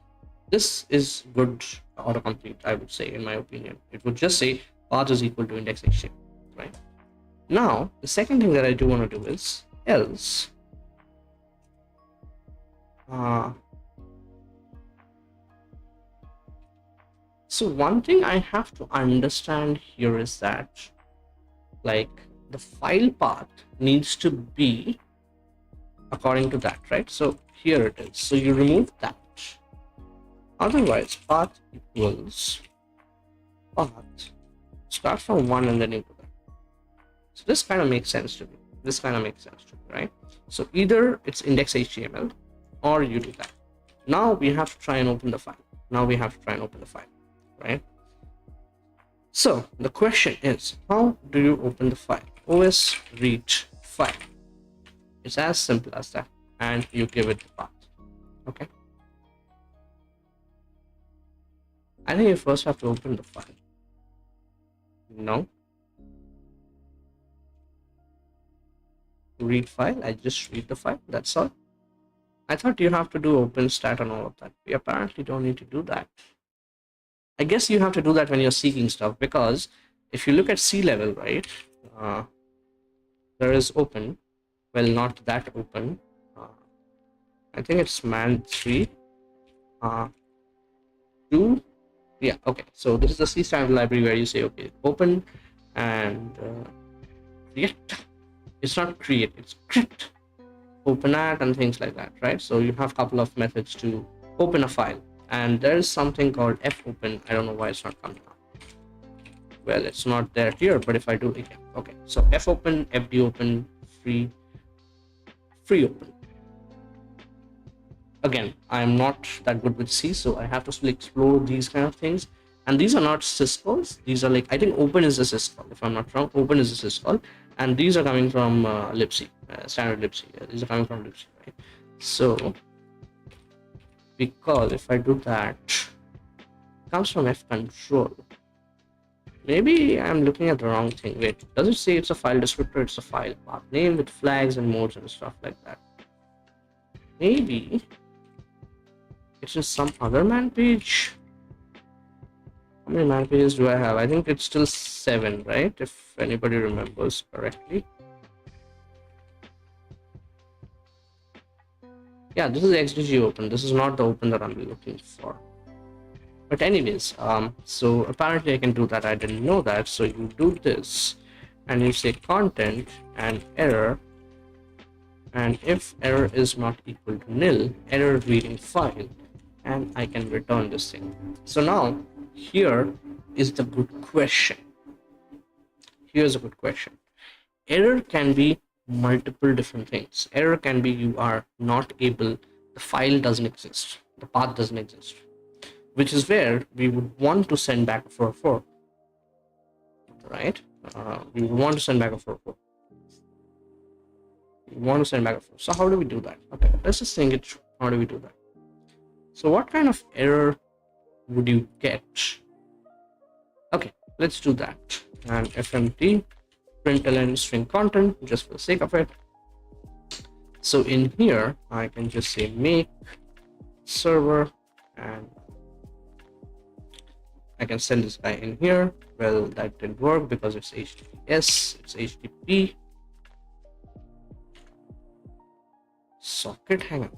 This is good autocomplete, I would say, in my opinion. It would just say path is equal to index.html, right? Now, the second thing that I do want to do is else. So one thing I have to understand here is that, like, the file path needs to be according to that, right? So here it is. So you remove that. Otherwise, path equals path. Start from 1 and then into that. So this kind of makes sense to me. Right? So either it's index.html or you do that. Now we have to try and open the file. Right? So the question is, how do you open the file? OS read file. It's as simple as that, and you give it the path. Okay. I think you first have to open the file. No. Read file. I just read the file. That's all. I thought you have to do open stat and all of that. We apparently don't need to do that. I guess you have to do that when you're seeking stuff, because if you look at C level, right, there is open. Well, not that open. I think it's man 3. 2. Yeah, okay. So this is the C standard library where you say, okay, open and create. It's not create, it's create. Open at and things like that, right? So you have a couple of methods to open a file. And there's something called fopen. I don't know why it's not coming up. Well, it's not there here, but if I do again, okay. So fopen, fdopen, free open. Again, I'm not that good with C, so I have to still explore these kind of things. And these are not syscalls. These are like, I think open is a syscall, if I'm not wrong. Open is a syscall, and these are coming from libc, standard libc. These are coming from libc, right? So because if I do that, it comes from f control. Maybe I'm looking at the wrong thing. Wait, does it say it's a file descriptor? It's a file path name with flags and modes and stuff like that. Maybe it's in some other man page. How many man pages do I have? I think it's still 7, right? If anybody remembers correctly. Yeah, this is XDG open. This is not the open that I'm looking for. But anyways, so apparently I can do that. I didn't know that. So you do this and you say content and error. And if error is not equal to nil, error reading file, and I can return this thing. So now here is the good question. Here's a good question. Error can be multiple different things. Error can be you are not able, the file doesn't exist, the path doesn't exist, which is where we would want to send back a 404, right? We would want to send back a 404. We want to send back a 4. So how do we do that? Okay, let's just think it through. How do we do that? So what kind of error would you get? Okay, let's do that. And fmt println string content, just for the sake of it. So in here I can just say make server, and I can send this guy in here. Well, that didn't work because it's HTTPS, it's HTTP socket. Hang on,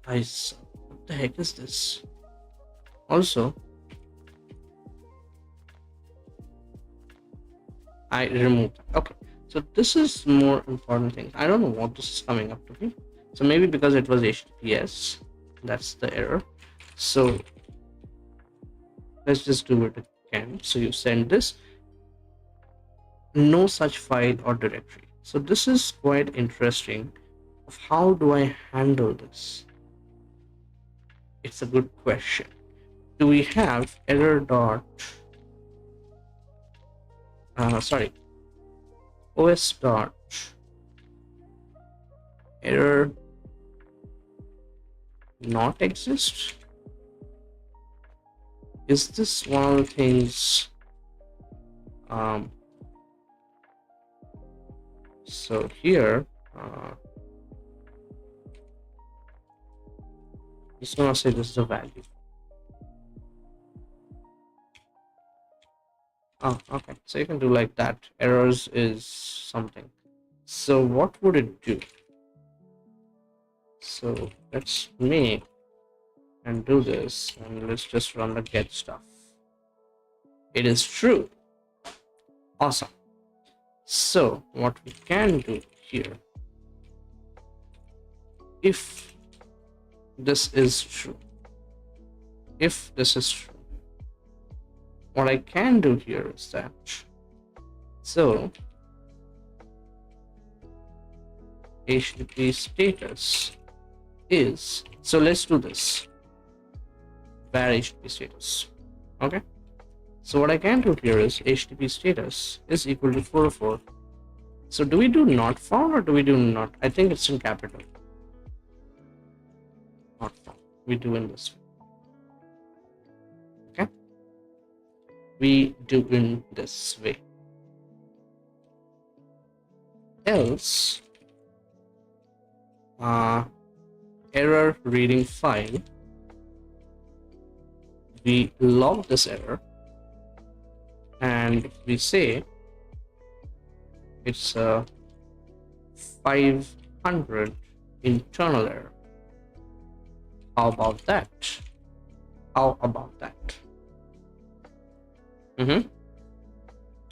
guys, what the heck is this? Also, I removed that. Okay, so this is more important thing. I don't know what this is coming up to be. So maybe because it was HTTPS, that's the error. So let's just do it again. So you send this, no such file or directory. So this is quite interesting of how do I handle this? It's a good question. Do we have error dot os dot error not exist? Is this one of the things? So here, just gonna say this is a value. Oh, okay. So you can do like that. Errors is something. So what would it do? So let's make and do this, and let's just run the get stuff. It is true. Awesome. So what we can do here, if this is true, what I can do here is that, so HTTP status is, so let's do this, var HTTP status. Okay, so what I can do here is HTTP status is equal to 404. So do we do not found or do we do not? I think it's in capital. Not found. We do in this way. Okay, we do in this way. Else, error reading file, we log this error and we say it's a 500 internal error. How about that? How about that?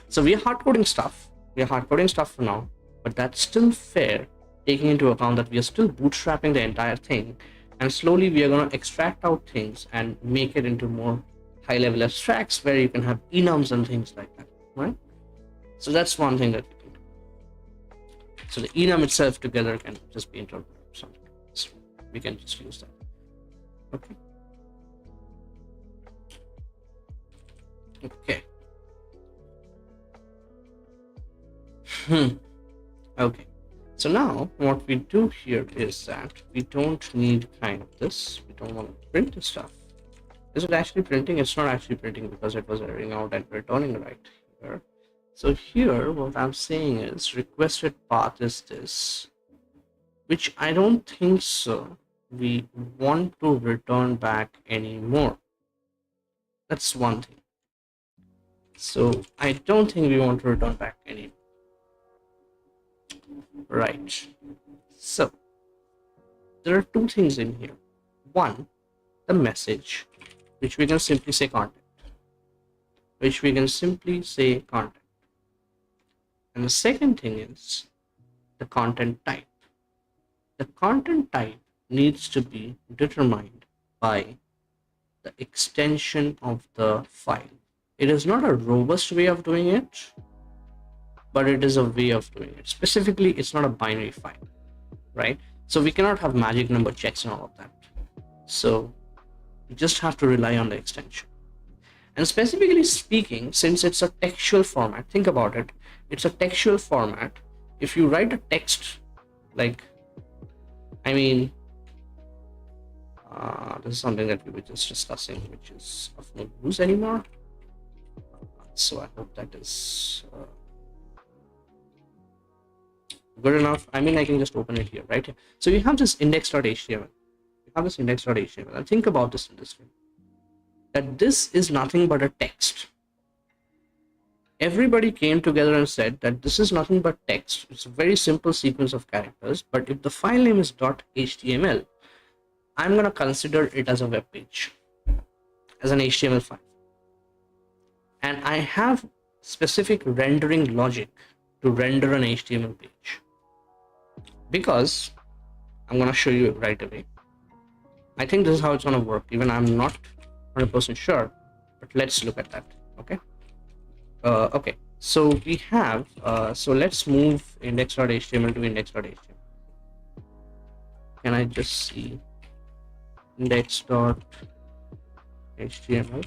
So we are hard coding stuff. We are hard coding stuff for now, but that's still fair, taking into account that we are still bootstrapping the entire thing, and slowly we are going to extract out things and make it into more high level abstracts where you can have enums and things like that, right? So that's one thing that we can do. So the enum itself together can just be interpreted or something. So we can just use that. Okay. Okay. Okay. So now what we do here is that we don't need kind of this. We don't want to print the stuff. Is it actually printing? It's not actually printing because it was erroring out and returning right here. So here, what I'm saying is requested path is this, which I don't think so we want to return back anymore. That's one thing. So I don't think we want to return back anymore. Right. So there are two things in here. One, the message, which we can simply say content. And the second thing is the content type. The content type needs to be determined by the extension of the file. It is not a robust way of doing it, but it is a way of doing it. Specifically, it's not a binary file, right? So we cannot have magic number checks and all of that. So you just have to rely on the extension. And specifically speaking, since it's a textual format, think about it. It's a textual format. If you write a text, like, I mean, this is something that we were just discussing, which is of no use anymore. So I hope that is good enough. I mean, I can just open it here, right? So you have this index.html. And think about this in this way, that this is nothing but a text. Everybody came together and said that this is nothing but text. It's a very simple sequence of characters, but if the file name is .html, I'm going to consider it as a web page, as an HTML file. And I have specific rendering logic to render an HTML page, because I'm going to show you right away. I think this is how it's going to work. Even I'm not 100% sure, but let's look at that. Okay. Okay. So we have, so let's move index.html to index.html. Can I just see index.html?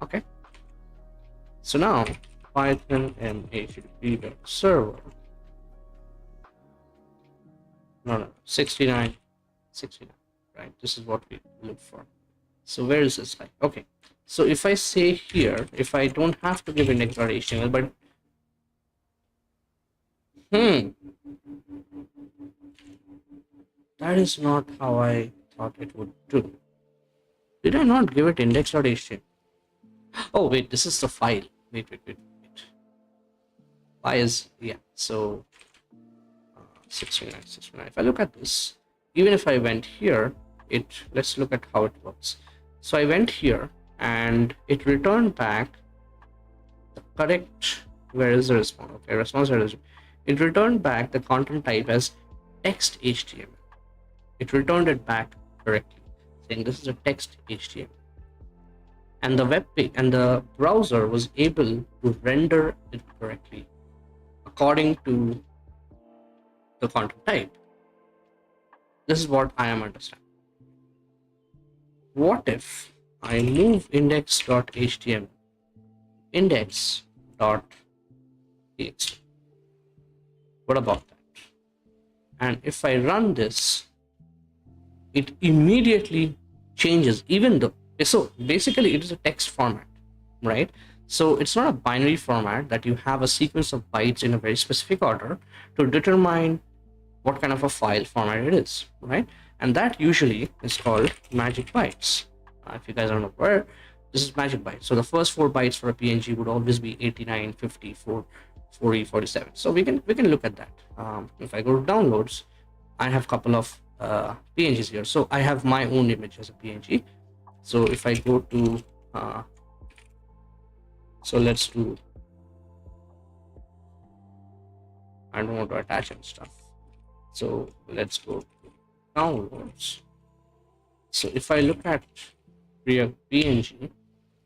Okay. So now Python and HTTP web server. No, 69, right? This is what we look for. So where is this like? Okay. So if I say here, if I don't have to give index.html, but that is not how I thought it would do. Did I not give it index.html? Oh wait, this is the file. Wait. Why is, yeah, so 69. If I look at this, even if I went here, let's look at how it works. So I went here and it returned back the correct, where is the response? Okay, response is, it returned back the content type as text HTML. It returned it back correctly, saying this is a text HTML. And the web page and the browser was able to render it correctly according to the content type. This is what I am understanding. What if I move index.html, index.txt? What about that? And if I run this, it immediately changes, even though, so basically it is a text format, right? So it's not a binary format that you have a sequence of bytes in a very specific order to determine what kind of a file format it is, right? And that usually is called magic bytes. If you guys are not aware, this is magic bytes. So the first 4 bytes for a PNG would always be 89, 50, 40, 47. So we can look at that. If I go to downloads, I have a couple of PNGs here. So I have my own image as a PNG. So if I go to, so let's do, I don't want to attach and stuff. So let's go to downloads. So if I look at PNG,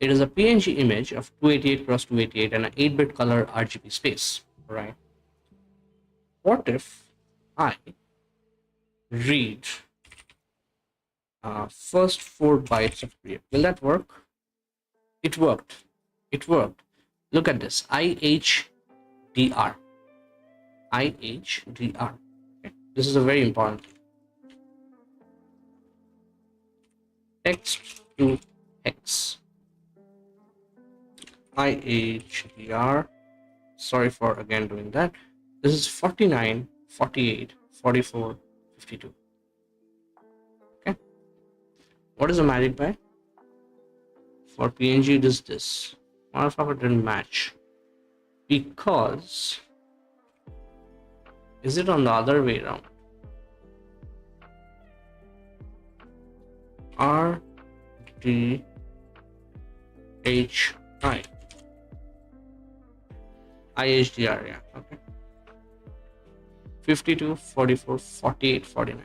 it is a PNG image of 288 cross 288 and an 8-bit color RGB space, right? What if I read first 4 bytes of create? Will that work? It worked. Look at this, IHDR. Okay. This is a very important thing. text to hex. IHDR. Sorry for again doing that. This is 49, 48, 44, 52. Okay. What is the magic by? For PNG, it is this. Motherfucker didn't match. Because. Is it on the other way around? R D H I. IHDR, yeah. Okay. 52, 44, 48, 49.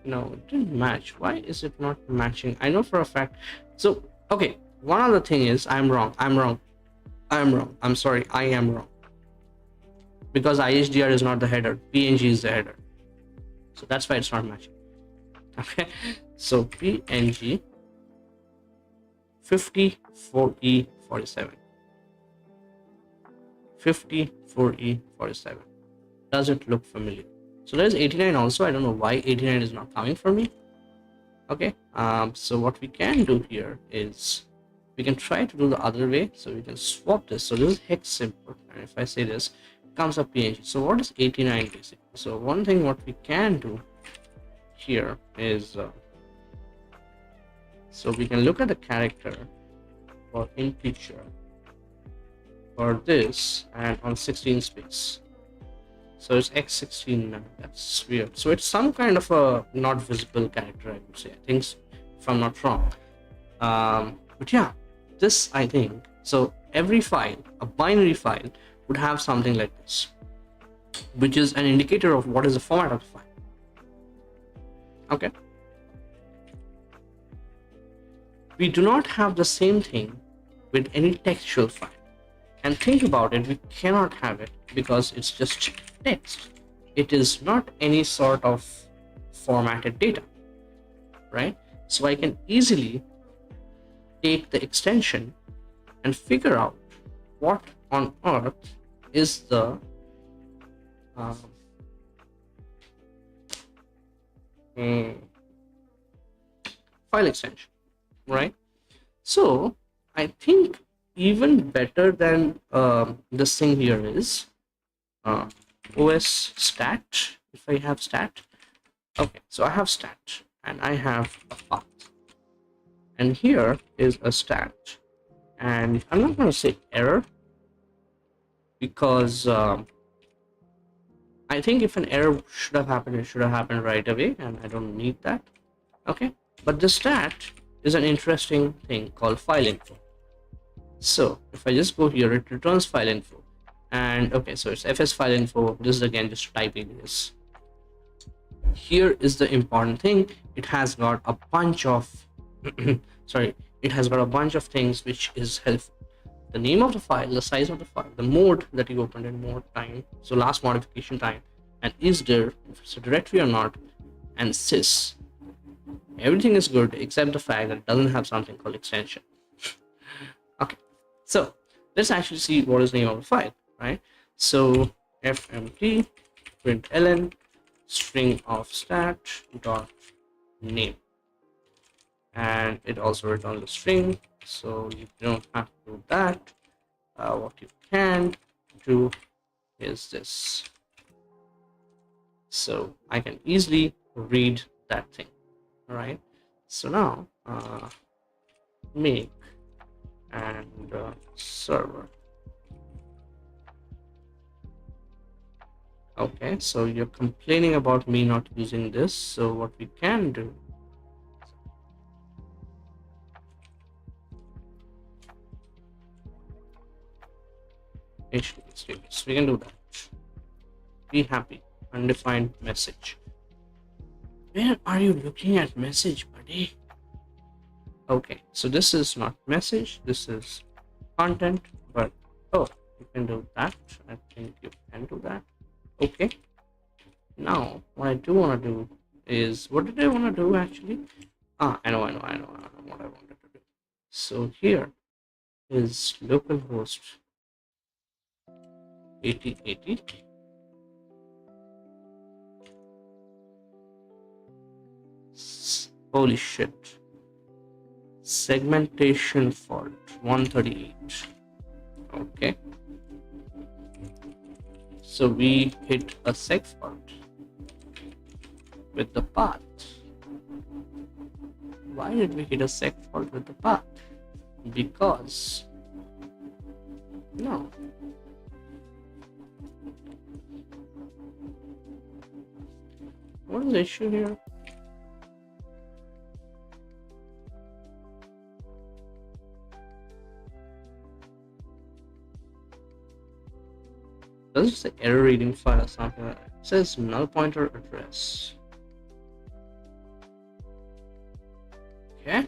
No, it didn't match. Why is it not matching? I know for a fact. So, okay. One other thing is I'm wrong. I'm sorry. I am wrong. Because IHDR is not the header. PNG is the header. So that's why it's not matching. Okay. So PNG 54E47. 54E47. Does it look familiar? So there's 89 also. I don't know why 89 is not coming for me. Okay. So what we can do here is we can try to do the other way. So we can swap this. So this is hex input, and if I say this, it comes up PNG. So what is 89 basically? So one thing what we can do here is so we can look at the character for integer for this and on 16 space. So it's x16 now. That's weird. So it's some kind of a not visible character, I would say. I think so, if I'm not wrong. But yeah, this I think. So every file, a binary file, would have something like this, which is an indicator of what is the format of the file. Okay. We do not have the same thing with any textual file. And think about it, we cannot have it because it's just text. It is not any sort of formatted data, right? So I can easily take the extension and figure out what on earth is the file extension, right? So I think even better than this thing here is OS stat. If I have stat, okay, so I have stat and I have a path, and here is a stat, and I'm not going to say error because I think if an error should have happened, it should have happened right away, and I don't need that. Okay, but the stat is an interesting thing called file info. So if I just go here, it returns file info, and okay, so it's fs file info. This is again just type alias. Here is the important thing. It has got a bunch of sorry, it has got a bunch of things which is helpful. The name of the file, the size of the file, the mode that you opened in, mode time, so last modification time, and is there, if it's a directory or not, and sys. Everything is good except the fact that it doesn't have something called extension. Okay, so let's actually see what is the name of the file, right? So fmt println string of stat dot name, and it also returns a string, so you don't have to do that. What you can do is this. So I can easily read that thing. All right, so now make and server. Okay, so you're complaining about me not using this, so what we can do, HTTP statements, we can do that. Be happy, undefined message. Where are you looking at message, buddy? Okay, so this is not message, this is content, but oh, you can do that. I think you can do that. Okay, now what I do want to do is, what did I want to do actually? I know what I wanted to do. So here is localhost 8080. Holy shit. Segmentation fault 138. Okay. So we hit a seg fault with the path. Why did we hit a seg fault with the path? Because no. What is the issue here? Does it say error reading file or something like that? It says null pointer address. Okay.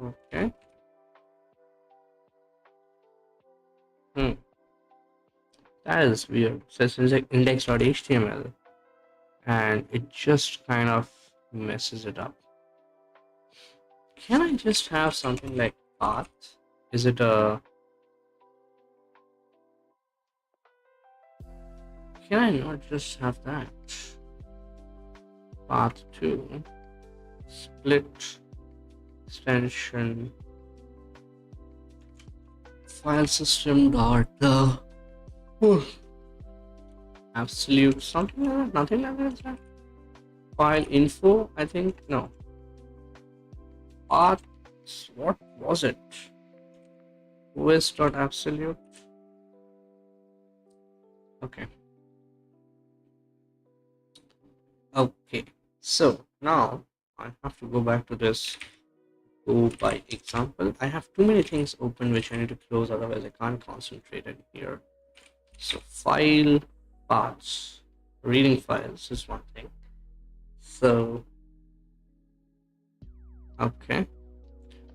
Okay. That is weird. It says index.html and it just kind of messes it up. Can I just have something like path? Is it a... Can I not just have that? Path 2 split extension file system dot absolute something like that? Nothing like that? File info, I think. No. Path, what was it? os.absolute. Okay. Okay. So now I have to go back to this go by example. I have too many things open which I need to close, otherwise I can't concentrate in here. So file paths, reading files is one thing. So okay,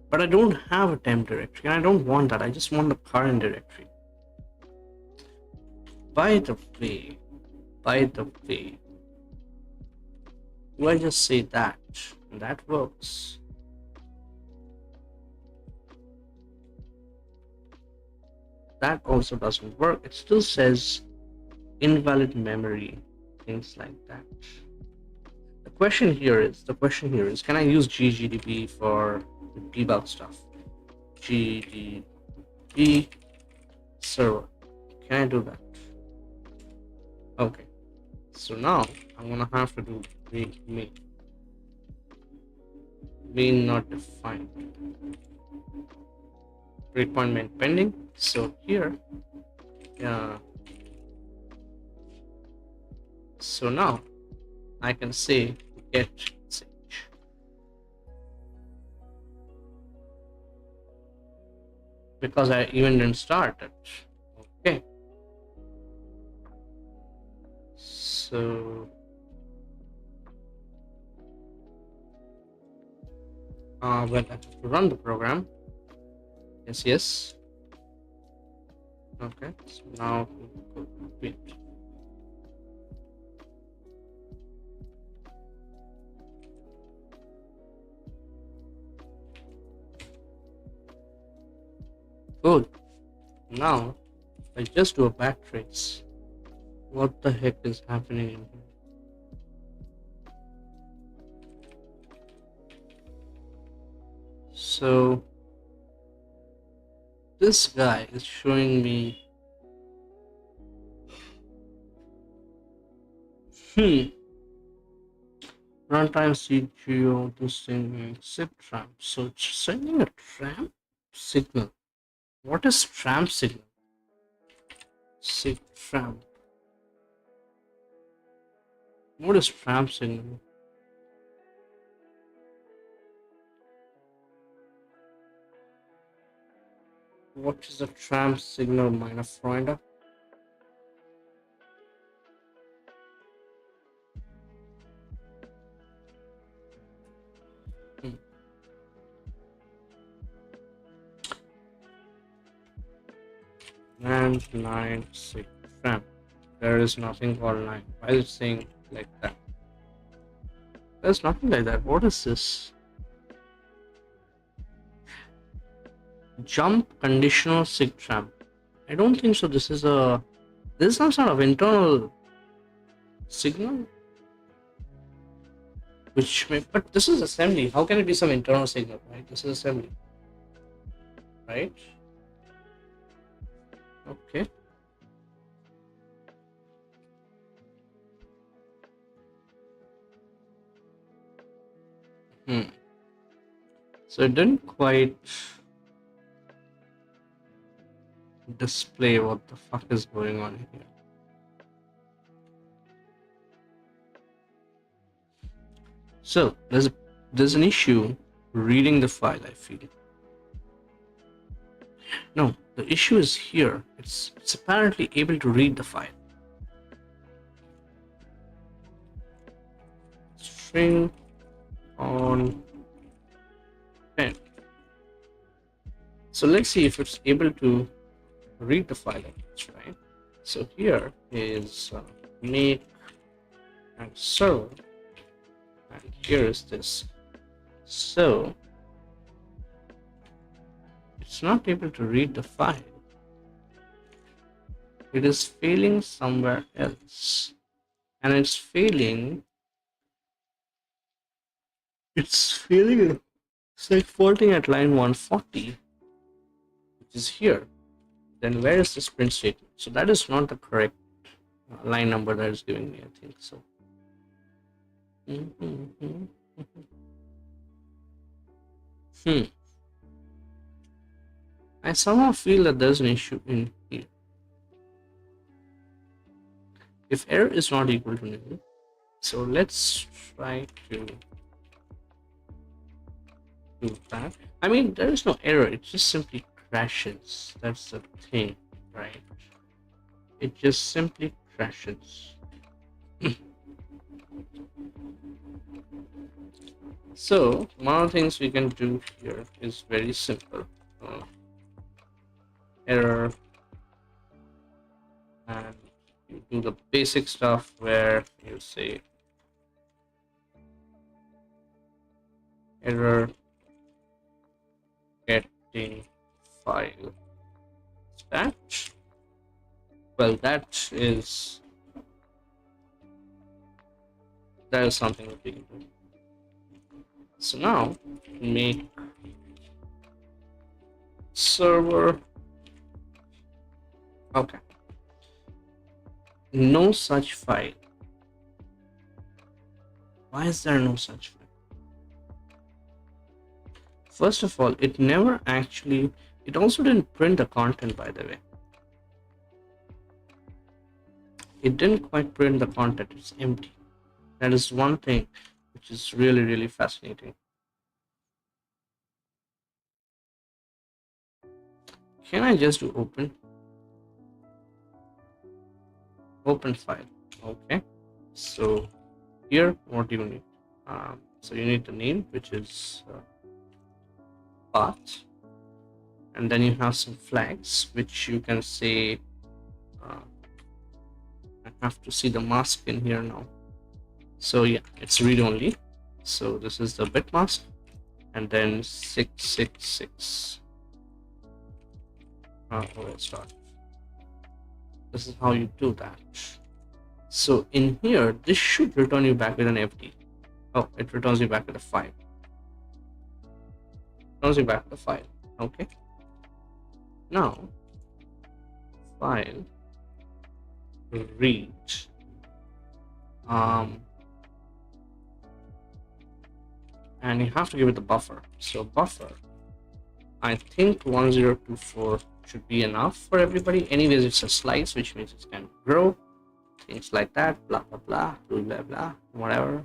but I don't have a temp directory and I don't want that. I just want the current directory. By the way, do I just say that? That works. That also doesn't work. It still says invalid memory, things like that. The question here is, can I use ggdb for debug stuff? gdb server. Can I do that? Okay. So now I'm gonna have to do main not defined. Breakpoint main pending. So here, so now I can say get message. Because I even didn't start it. Okay. So well, I have to run the program. Yes. Okay, so now go repeat. Good. Now I just do a backtrace. What the heck is happening in here? So this guy is showing me runtime CGO this thing zip tramp. So it's sending a tramp signal. What is tramp signal? Sig tramp. What is tramp signal? What is a tramp signal, meine Freunde? And 9 6 tramp. There is nothing called 9. Why is it saying like that? There's nothing like that. What is this? Jump conditional sig tramp. I don't think so. This is some sort of internal signal, which may, but this is assembly. How can it be some internal signal, right? This is assembly, right? Okay. So it didn't quite display what the fuck is going on here. So there's an issue reading the file, I feel. No, the issue is here. It's apparently able to read the file. String on pen. So let's see if it's able to read the file, right? So here is make and server, and here is this. So it's not able to read the file. It is failing somewhere else, and it's failing. It's like faulting at line 140, which is here. Then where is this print statement? So that is not the correct line number that is giving me, I think so. I somehow feel that there's an issue in here. If error is not equal to nil, so let's try to do that. I mean, there is no error, it just simply crashes. That's the thing, right? It just simply crashes. So one of the things we can do here is very simple. Error, and you do the basic stuff where you say error getting file stat. Well, that is something that we can do. So now make server. Okay. No such file. Why is there no such file? First of all, it never actually, it also didn't print the content, by the way. It didn't quite print the content, it's empty. That is one thing which is really, really fascinating. Can I just do open? Open file. Okay. So here, what do you need? So you need the name, which is path, and then you have some flags, which you can say. I have to see the mask in here now. So yeah, it's read only. So this is the bit mask, and then 666. Let's start. This is how you do that. So in here, this should return you back with an FD. Oh, it returns you back with a 5. Returns you back with a file. Okay. Now, file read. And you have to give it the buffer. So buffer, I think 1024 should be enough for everybody. Anyways, it's a slice, which means it can grow. Things like that, blah blah blah, blah blah blah, whatever.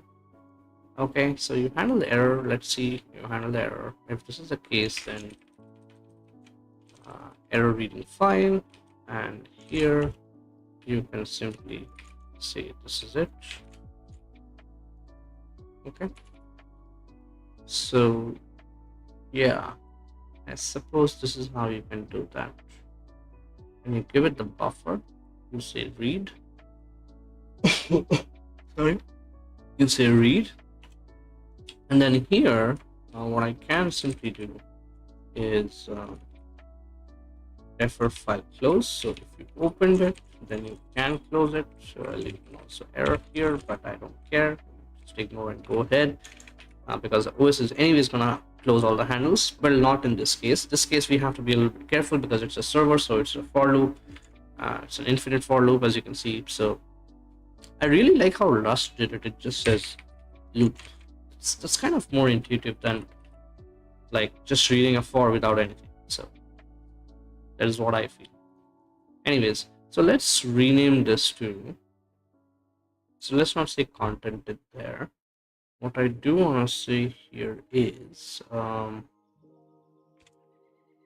Okay, so you handle the error. Let's see, you handle the error. If this is the case, then error reading file, and here you can simply say this is it. Okay, so yeah, I suppose this is how you can do that. When you give it the buffer, you say read. Sorry, you say read, and then here what I can simply do is whatever file close. So if you opened it, then you can close it. You can also error here, but I don't care. Just ignore and go ahead, because OS is anyways gonna close all the handles, but not in this case. This case we have to be a little bit careful because it's a server, so it's a for loop. It's an infinite for loop, as you can see. So I really like how Rust did it. It just says loop. That's kind of more intuitive than like just reading a for without anything. So that is what I feel. Anyways, so let's rename this to, so let's not say content in there. What I do want to say here is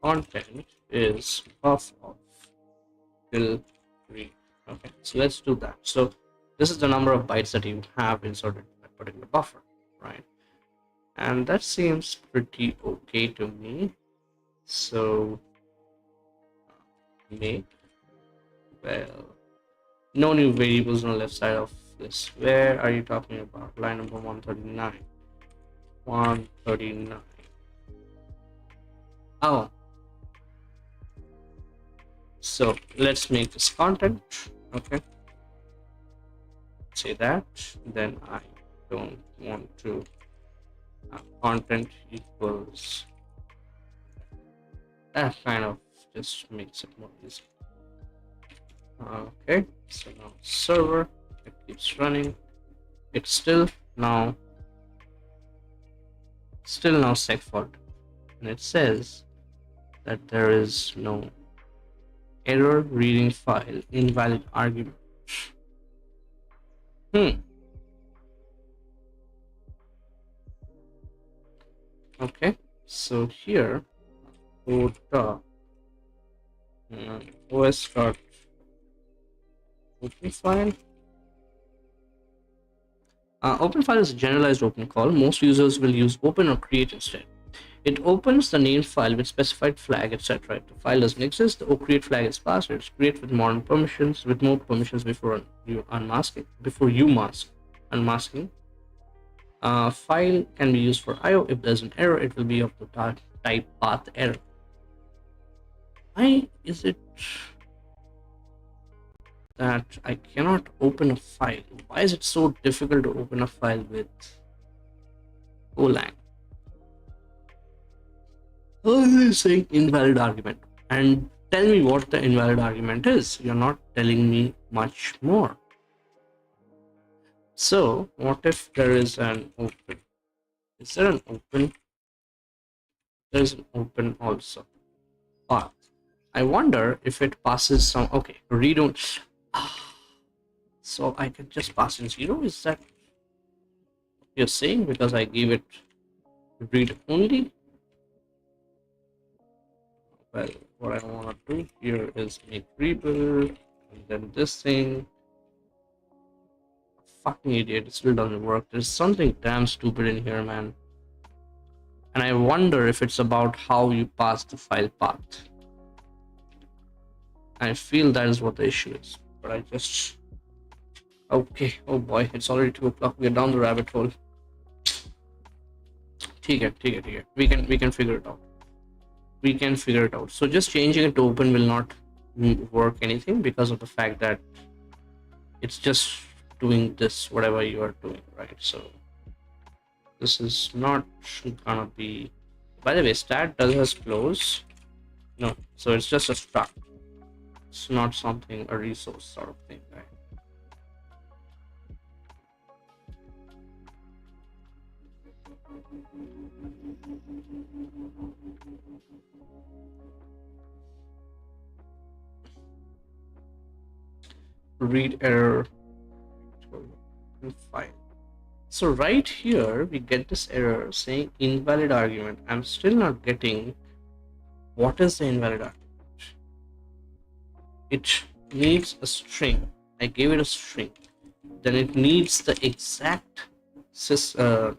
content is buff of till read. Okay, so let's do that. So this is the number of bytes that you have inserted in that particular buffer, right? And that seems pretty okay to me. So make, well, no new variables on the left side of this. Where are you talking about? Line number 139. 139. Oh, so let's make this content. Okay, say that. Then I don't want to content equals, that kind of just makes it more easy. Okay, so now server, it keeps running. It's still now seg fault, and it says that there is no error reading file, invalid argument. Okay, so here os dot open file. Open file is a generalized open call. Most users will use open or create instead. It opens the named file with specified flag, etc. If the file doesn't exist, the create flag is passed. It's create with modern permissions, with more permissions before you unmasking. Before you mask unmasking. File can be used for IO. If there's an error, it will be of the type path error. Why is it that I cannot open a file? Why is it so difficult to open a file with Golang? Oh, this is saying invalid argument. And tell me what the invalid argument is. You're not telling me much more. So what if there is an open? Is there an open? There's an open also. Path. I wonder if it passes some, okay, read only. So I can just pass in 0. Is that what you're saying? Because I gave it read only. Well, what I want to do here is make rebuild, and then this thing. Fucking idiot, it still doesn't work. There's something damn stupid in here, man. And I wonder if it's about how you pass the file path. I feel that is what the issue is, but I just, okay, oh boy, it's already 2 o'clock. We're down the rabbit hole. Take it. We can figure it out. We can figure it out. So just changing it to open will not work anything because of the fact that it's just doing this whatever you are doing, right? So this is not gonna be, by the way, stat does has close. No, so it's just a struct. It's not something, a resource sort of thing, right? Read error file. So right here we get this error saying invalid argument. I'm still not getting what is the invalid argument. It needs a string. I gave it a string. Then it needs the exact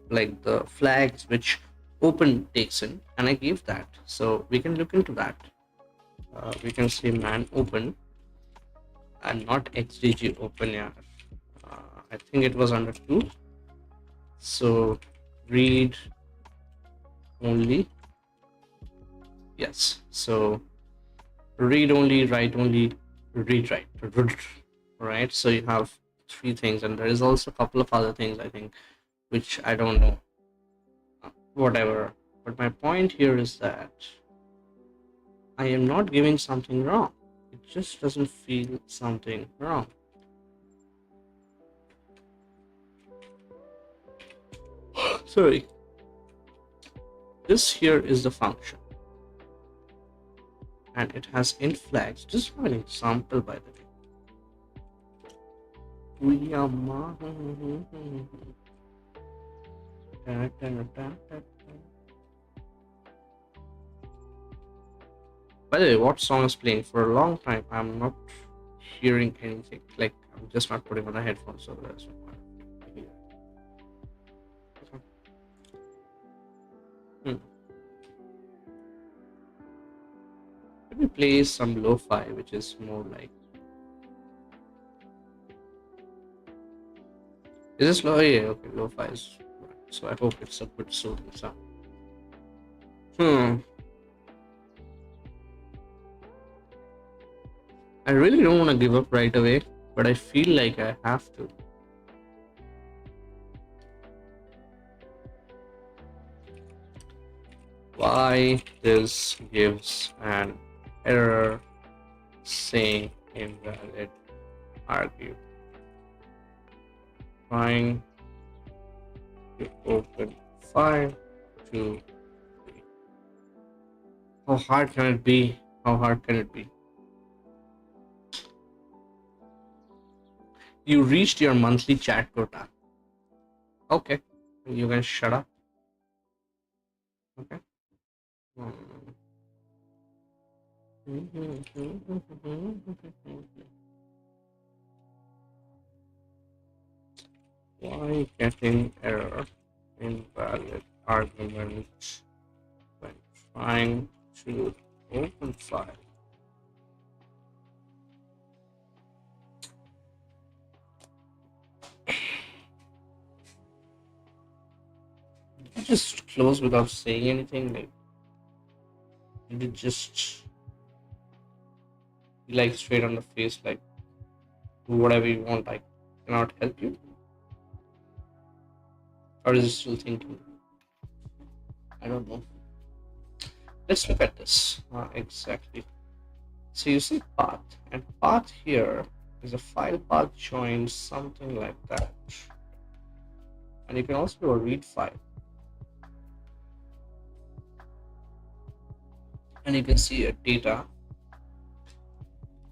like the flags which open takes in, and I gave that. So we can look into that. We can say man open and not xdg open. Yeah, I think it was under 2. So read only. Yes. So read only, write only, read write, right? So you have three things, and there is also a couple of other things I think, which I don't know, whatever. But my point here is that I am not giving something wrong. It just doesn't feel something wrong. Sorry. This here is the function, and it has int flags. Just for an example, by the way. We are By the way, what song is playing? For a long time, I'm not hearing anything. Like, I'm just not putting on the headphones, so there's no point. Hmm. Let me play some lo-fi, which is more like. Is this low? Yeah, okay, lo-fi is. So I hope it's a good soothing sound. I really don't want to give up right away, but I feel like I have to. Why this gives an error saying invalid argue. Trying to open file to. How hard can it be? How hard can it be? You reached your monthly chat quota. Okay, you can shut up. Okay. Why getting error invalid argument when trying to open file? Did you just close without saying anything? Like, did it just be like straight on the face, like, do whatever you want, I cannot help you? Or is it still thinking? I don't know. Let's look at this. Exactly. So you see path, and path here is a file path join, something like that. And you can also do a read file. And you can see a data.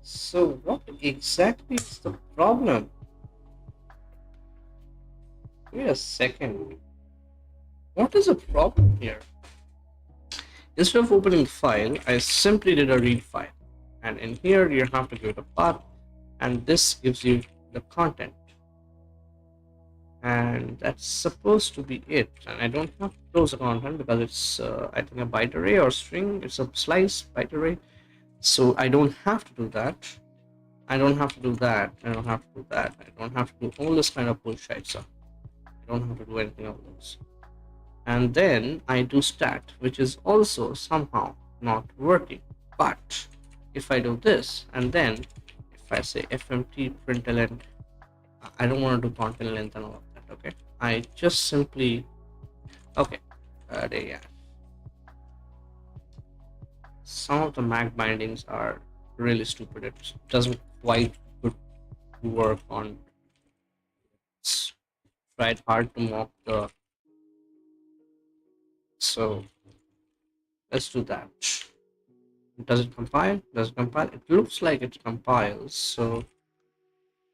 So what exactly is the problem? Wait a second. What is the problem here? Instead of opening the file, I simply did a read file. And in here, you have to give it a path. And this gives you the content. And that's supposed to be it. And I don't have to close the content because it's, I think, a byte array or string. It's a slice byte array. So I don't have to do that. I don't have to do that. I don't have to do that. I don't have to do all this kind of bullshit stuff. I don't have to do anything of those. And then I do stat, which is also somehow not working. But if I do this, and then if I say fmt println, I don't want to do content length and all of that. Okay, I just simply, okay, yeah. Some of the Mac bindings are really stupid. It doesn't quite work on. It's tried hard to mock the. So let's do that. Does it compile? Does it compile? It looks like it compiles. So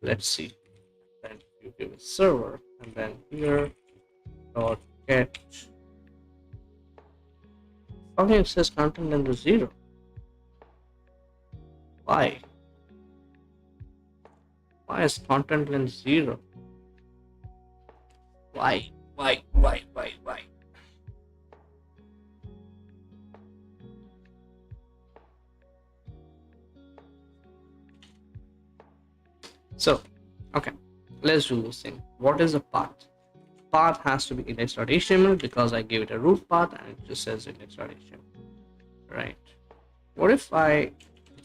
let's see. Then you give it server, and then here dot get. Okay, it says content length is 0. Why? Why is content length 0? Why? Why? So, okay, let's do this thing. What is a path? Path has to be index.html because I gave it a root path and it just says index.html, right? What if I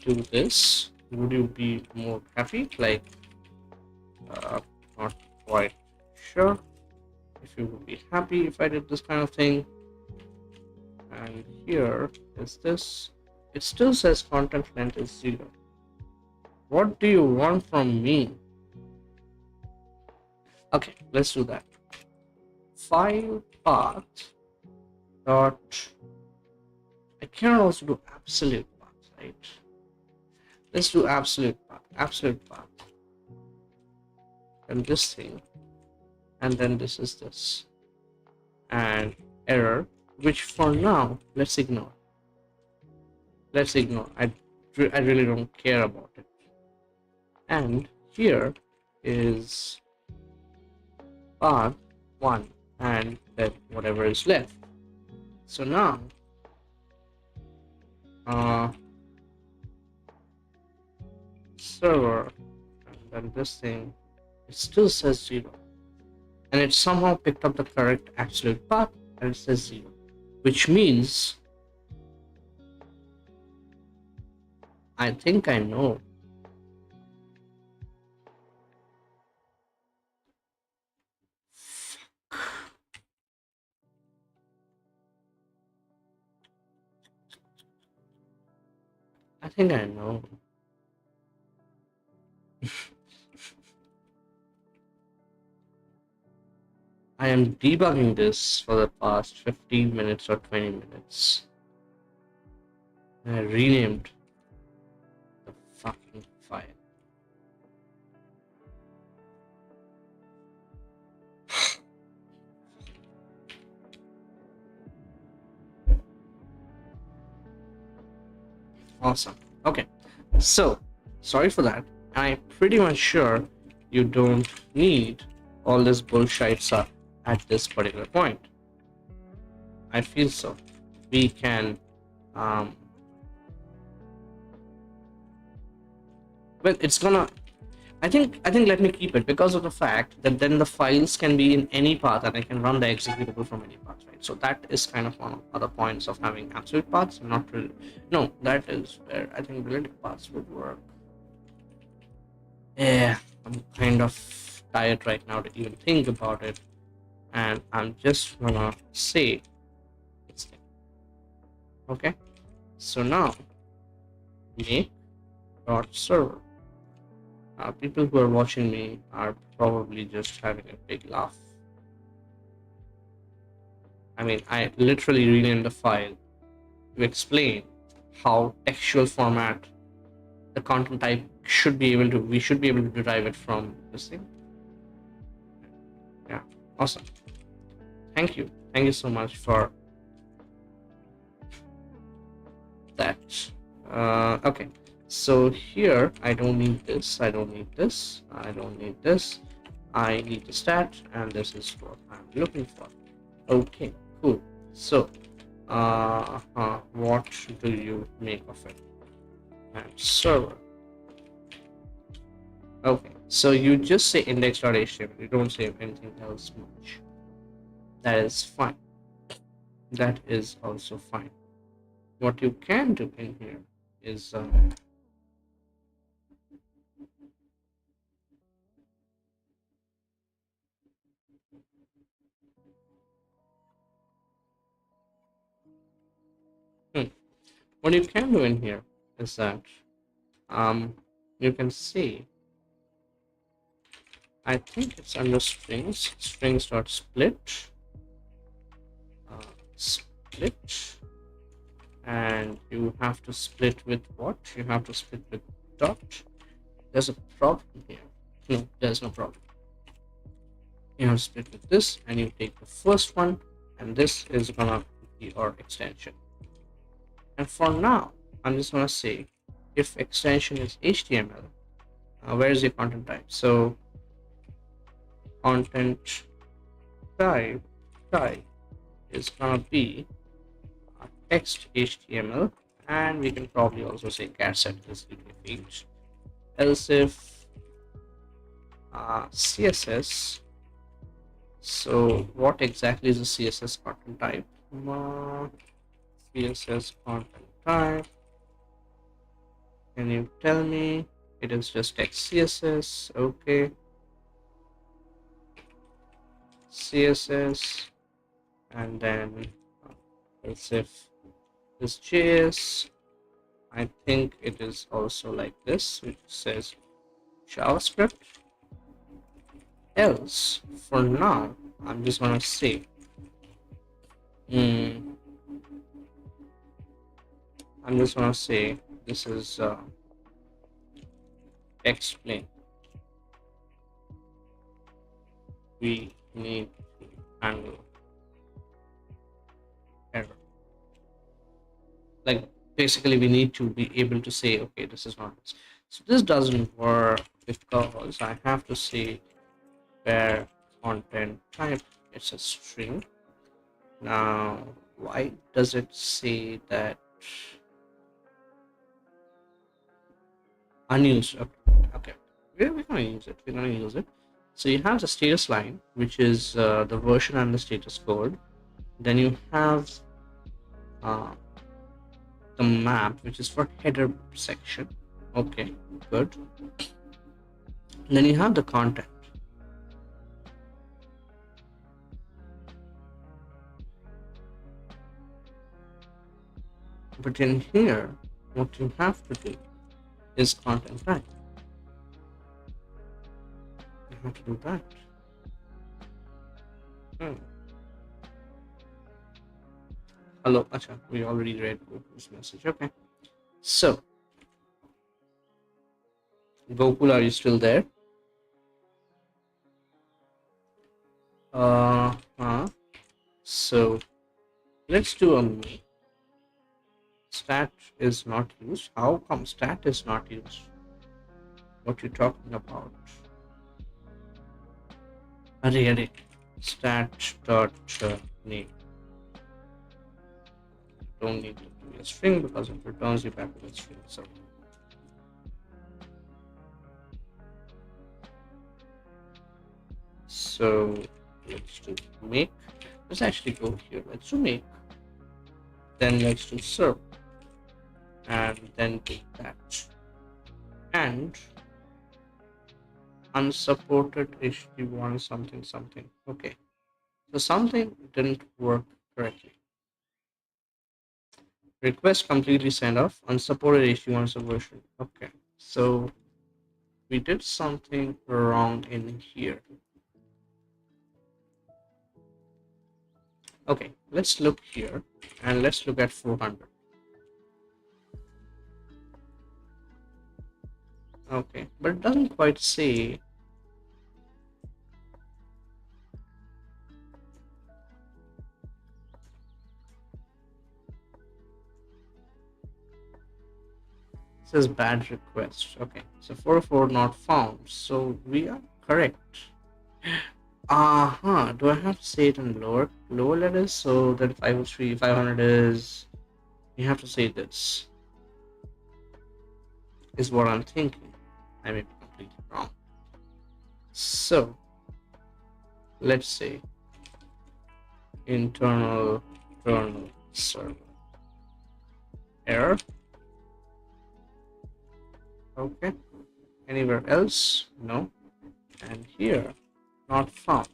do this, would you be more happy? Like, not quite sure if you would be happy if I did this kind of thing. And here is this. It still says content length is 0. What do you want from me? Okay, let's do that. File path dot. I can also do absolute path, right? Let's do absolute path. Absolute path. And this thing. And then this is this. And error, which for now, let's ignore. Let's ignore. I really don't care about it. And here is path 1 and then whatever is left. So now server, and then this thing, it still says 0, and it somehow picked up the correct absolute path and it says 0, which means I think I know. I think I know. I am debugging this for the past 15 minutes or 20 minutes. And I renamed the fucking file. Awesome. Okay. So, sorry for that. I'm pretty much sure you don't need all this bullshit stuff at this particular point. I feel so. We can well, it's gonna I think let me keep it because of the fact that then the files can be in any path and I can run the executable from any path, right? So that is kind of one of other points of having absolute paths. Not really. No, that is where I think relative paths would work. Yeah, I'm kind of tired right now to even think about it, and I'm just gonna say this thing. Okay, so now make dot server. People who are watching me are probably just having a big laugh. I mean, I literally renamed the file to explain how textual format the content type we should be able to derive it from this thing. Yeah, awesome. Thank you so much for that. Okay, so here I don't need this, I don't need this, I don't need this. I need the stat, and this is what I'm looking for. Okay, cool. So what do you make of it? And server. Okay, so you just say index.html, you don't say anything else much. That is fine. That is also fine. What you can do in here is what you can do in here is that you can see, I think it's under strings.split, split, and you have to split with what? You have to split with dot. There's a problem here. No, there's no problem. You have to split with this, and you take the first one, and this is gonna be our extension. And for now, I'm just gonna say if extension is HTML, where is your content type? So content type is gonna be text HTML, and we can probably also say cat set this field. Else if CSS. So what exactly is a CSS content type? CSS content type Can you tell me? It is just text CSS. Okay. CSS. And then let's if this JS. I think it is also like this, which says JavaScript. Else, for now, I'm just gonna say, mm, I'm just gonna say this is explain. We need to handle error. Like basically, we need to be able to say, okay, this is not this. So this doesn't work because I have to say where content type it's a string. Now, why does it say that unused? Okay. We're gonna use it. We're gonna use it. So you have the status line, which is the version and the status code. Then you have uh, the map, which is for header section. Okay, good. And then you have the content. But in here, what you have to do is content type. You have to do that. Hello, acha, we already read this message. Okay. So, Gokul, are you still there? So let's do a make. Stat is not used. How come stat is not used? What you talking about? Array. Stat dot name. Don't need to be a string because it returns you back with a string. So let's do make. Let's actually go here. Let's do make. Then let's do serve. And then do that. And unsupported HT1 something. Okay. So something didn't work correctly. Request completely sent off. Unsupported HT1 subversion. Okay. So we did something wrong in here. Okay, let's look here and let's look at 400. Okay, but it doesn't quite say. It says bad request. Okay, so 404 not found. So we are correct. Do I have to say it in lower letters so that 503 500 is, you have to say this is what I'm thinking. I may be completely wrong. So let's say internal kernel server error. Okay, anywhere else? No. And here, not found.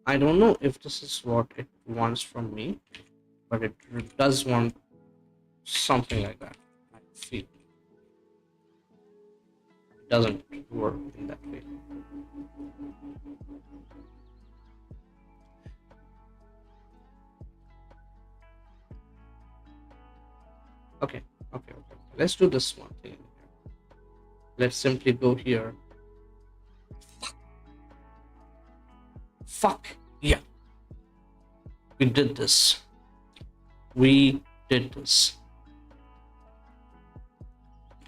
I don't know if this is what it wants from me, but it does want something like that. I feel it doesn't work in that way. Okay. Let's do this one thing. Let's simply go here. Fuck. Yeah. We did this.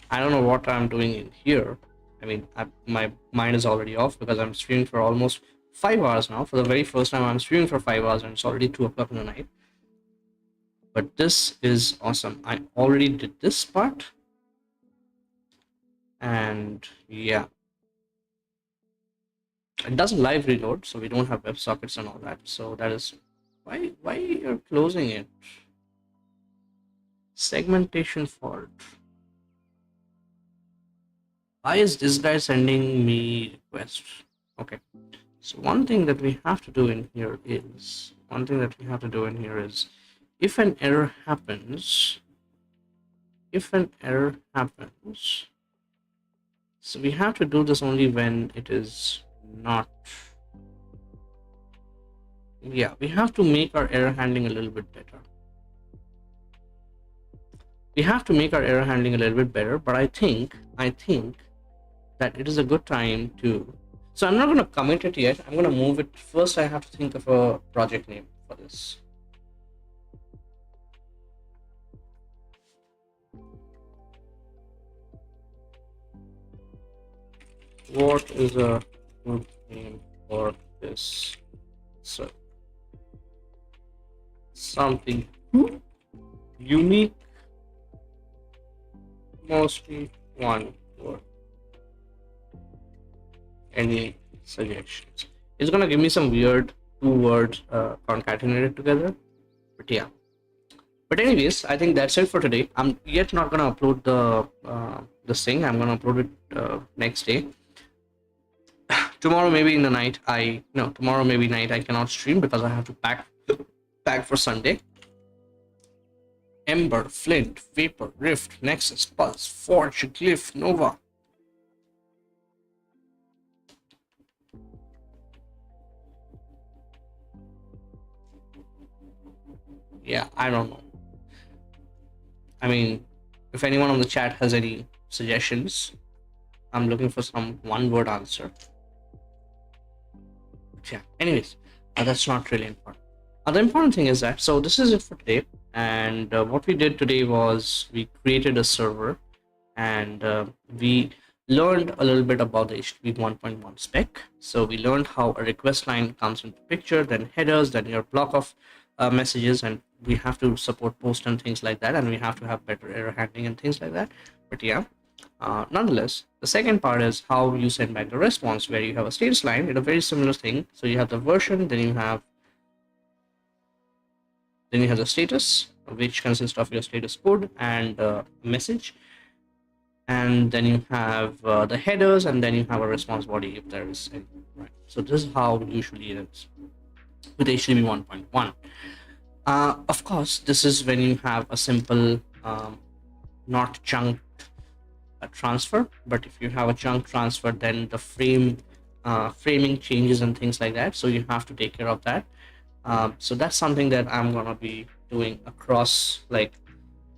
I don't know what I'm doing in here. I mean, my mind is already off because I'm streaming for almost 5 hours now. For the very first time, I'm streaming for 5 hours and it's already 2 o'clock in the night. But this is awesome. I already did this part. And yeah. It doesn't live reload, so we don't have WebSockets and all that. So that is why you're closing it. Segmentation fault. Why is this guy sending me requests? Okay. So one thing that we have to do in here is if an error happens, if an error happens, so we have to do this only when it is not. Yeah, we have to make our error handling a little bit better. We have to make our error handling a little bit better, but I think that it is a good time to. So I'm not going to commit it yet. I'm going to move it. First, I have to think of a project name for this. What is a good name for this? So something unique, mostly one word. Any suggestions? It's gonna give me some weird two words concatenated together, but yeah. But anyways, I think that's it for today. I'm yet not gonna upload this thing. I'm gonna upload it next day. Tomorrow maybe in the night. Tomorrow maybe night I cannot stream because I have to pack for Sunday. Ember, Flint, Vapor, Rift, Nexus, Pulse, Forge, Glyph, Nova. Yeah, I don't know. I mean, if anyone on the chat has any suggestions, I'm looking for some one-word answer. But yeah, anyways, that's not really important. The important thing is that, so this is it for today. And what we did today was we created a server and we learned a little bit about the HTTP 1.1 spec. So we learned how a request line comes into picture, then headers, then your block of messages, and we have to support post and things like that, and we have to have better error handling and things like that. But yeah, nonetheless, the second part is how you send back the response, where you have a status line. It's a very similar thing. So you have the version, then you have the status, which consists of your status code and message, and then you have the headers, and then you have a response body if there is any, right? So this is how usually it is with HTTP 1.1. Of course, this is when you have a simple not chunked transfer, but if you have a chunk transfer, then the framing changes and things like that, so you have to take care of that. So that's something that I'm gonna be doing across, like,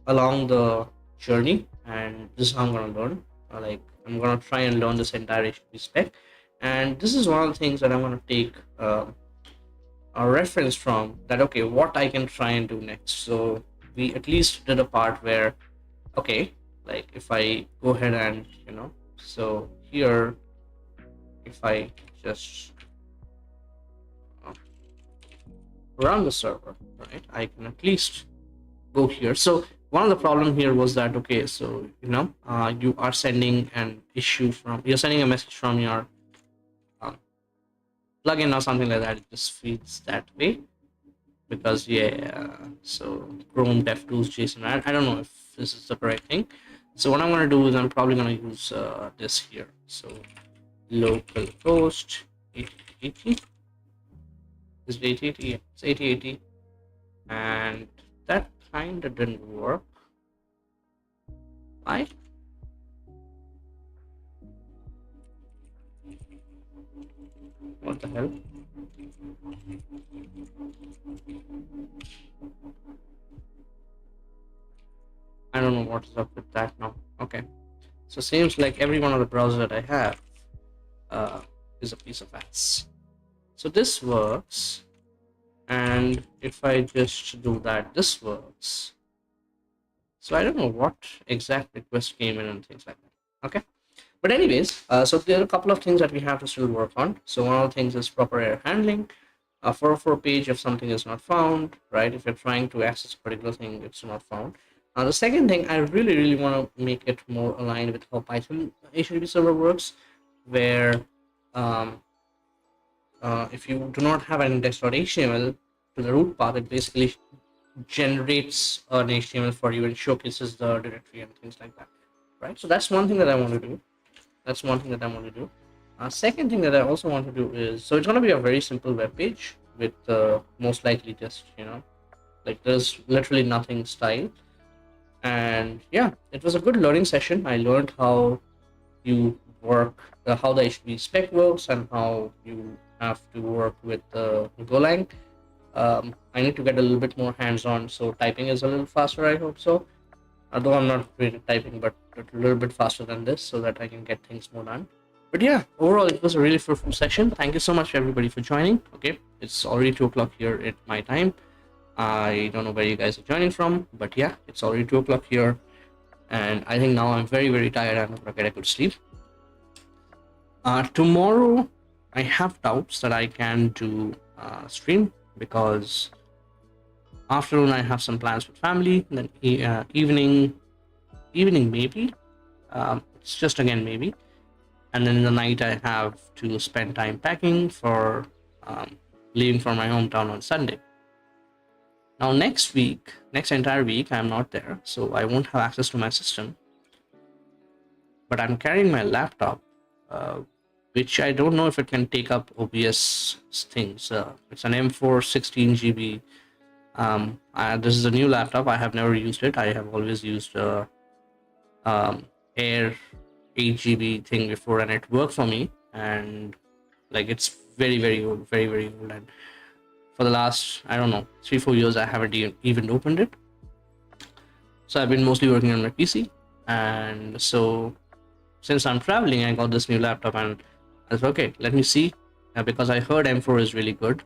along the journey, and this is how I'm gonna learn. I'm gonna try and learn this entire HTTP spec, and this is one of the things that I'm gonna take a reference from, that okay, what I can try and do next. So we at least did a part where, okay, like if I go ahead and so here, if I just run the server, right, I can at least go here. So one of the problem here was that, okay, so you are sending you're sending a message from your plugin or something like that. It just feeds that way because so Chrome DevTools JSON, I don't know if this is the correct thing. So what I'm going to do is I'm probably going to use this here. So localhost 8080. Is it 8080? Yeah, it's 8080. And that kind of didn't work. Why? What the hell? I don't know what is up with that now. Okay, so seems like every one of the browsers that I have is a piece of ass. So this works, and if I just do that, this works. So I don't know what exact request came in and things like that. Okay, but anyways, so there are a couple of things that we have to still work on. So one of the things is proper error handling. For a page, if something is not found, right? If you're trying to access a particular thing, it's not found. The second thing, I really want to make it more aligned with how Python HTTP server works, where if you do not have an index.html to the root path, it basically generates an HTML for you and showcases the directory and things like that, right? So that's one thing that I want to do. That's one thing that I want to do. Second thing that I also want to do is, so it's going to be a very simple web page with most likely just, like there's literally nothing style. And yeah, it was a good learning session. I learned how you work, how the HTTP spec works, and how you have to work with Golang. I need to get a little bit more hands-on, so typing is a little faster, I hope so. Although I'm not great at typing, but a little bit faster than this so that I can get things more done. But yeah, overall, it was a really fruitful session. Thank you so much, everybody, for joining. Okay, it's already 2 o'clock here at my time. I don't know where you guys are joining from, but yeah, it's already 2 o'clock here. And I think now I'm very, very tired. I'm gonna get a good sleep. Tomorrow, I have doubts that I can do stream because afternoon I have some plans with family. Then evening maybe. It's just again maybe. And then in the night I have to spend time packing for leaving for my hometown on Sunday. Now next entire week I'm not there, so I won't have access to my system. But I'm carrying my laptop, which I don't know if it can take up OBS things. It's an M4 16 GB. This is a new laptop. I have never used it. I have always used Air 8 GB thing before, and it worked for me. And like it's very, very old, very, very old. And for the last, I don't know, 3-4 years, I haven't even opened it. So I've been mostly working on my PC. And so since I'm traveling, I got this new laptop, and I was okay, let me see, because I heard M4 is really good.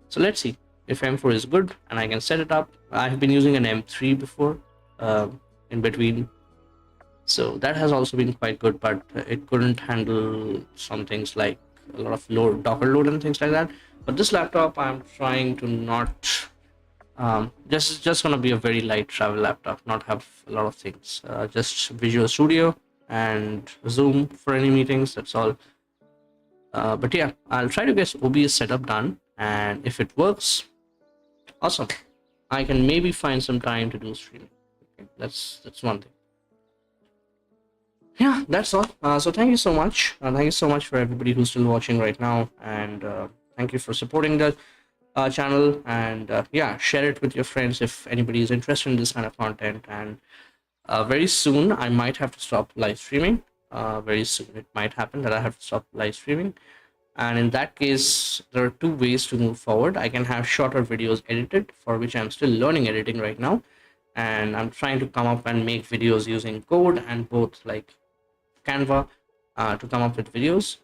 So let's see if M4 is good and I can set it up. I've been using an M3 before in between, so that has also been quite good, but it couldn't handle some things like a lot of load, Docker load and things like that. But this laptop, I'm trying to not just gonna be a very light travel laptop, not have a lot of things, just Visual Studio and Zoom for any meetings, that's all. But yeah, I'll try to get OBS setup done, and if it works, awesome. I can maybe find some time to do streaming. Okay, that's one thing. Yeah, that's all. So thank you so much. Thank you so much for everybody who's still watching right now, and thank you for supporting the channel. And yeah, share it with your friends if anybody is interested in this kind of content. And very soon, I might have to stop live streaming. Very soon, it might happen that I have to stop live streaming. And in that case, there are 2 ways to move forward. I can have shorter videos edited, for which I'm still learning editing right now. And I'm trying to come up and make videos using code and both like Canva to come up with videos.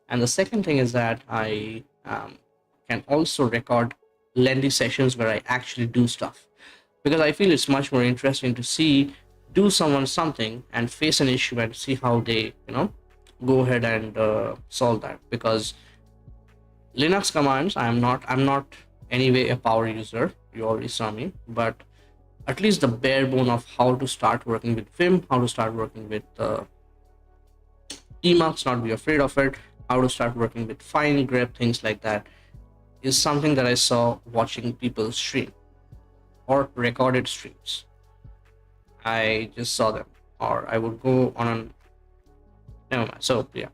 And the second thing is that I can also record lengthy sessions where I actually do stuff, because I feel it's much more interesting to do someone something and face an issue and see how they go ahead and solve that. Because Linux commands, I'm not anyway a power user, you already saw me, but at least the bare bone of how to start working with Vim, how to start working with Emacs, not be afraid of it, how to start working with fine grep, things like that, is something that I saw watching people stream or recorded streams. I just saw them, or I would go on an never mind. So yeah,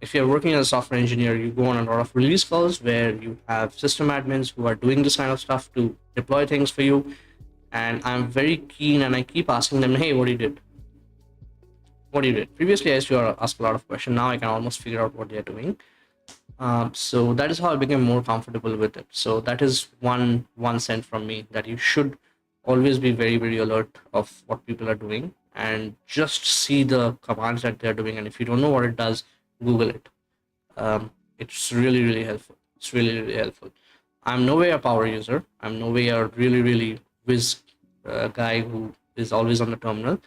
if you're working as a software engineer, you go on a lot of release calls where you have system admins who are doing this kind of stuff to deploy things for you. And I'm very keen, and I keep asking them, hey, what you did? Previously, I used to ask a lot of questions. Now I can almost figure out what they're doing. So that is how I became more comfortable with it. So that is one cent from me, that you should always be very, very alert of what people are doing and just see the commands that they're doing. And if you don't know what it does, Google it. It's really, really helpful. It's really, really helpful. I'm no way a power user. I'm no way a really, really whiz guy who is always on the terminal.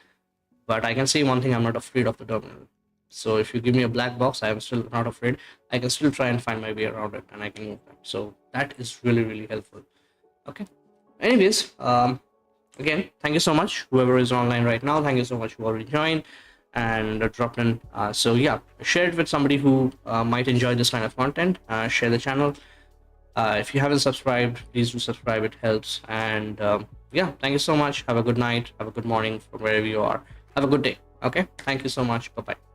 But I can say one thing, I'm not afraid of the terminal. So if you give me a black box, I am still not afraid. I can still try and find my way around it, and I can move that. So that is really, really helpful. Okay. Anyways, again, thank you so much, whoever is online right now. Thank you so much who already joined and dropped in. So yeah, share it with somebody who might enjoy this kind of content. Share the channel. If you haven't subscribed, please do subscribe. It helps. And yeah, thank you so much. Have a good night. Have a good morning from wherever you are. Have a good day. Okay, thank you so much. Bye bye.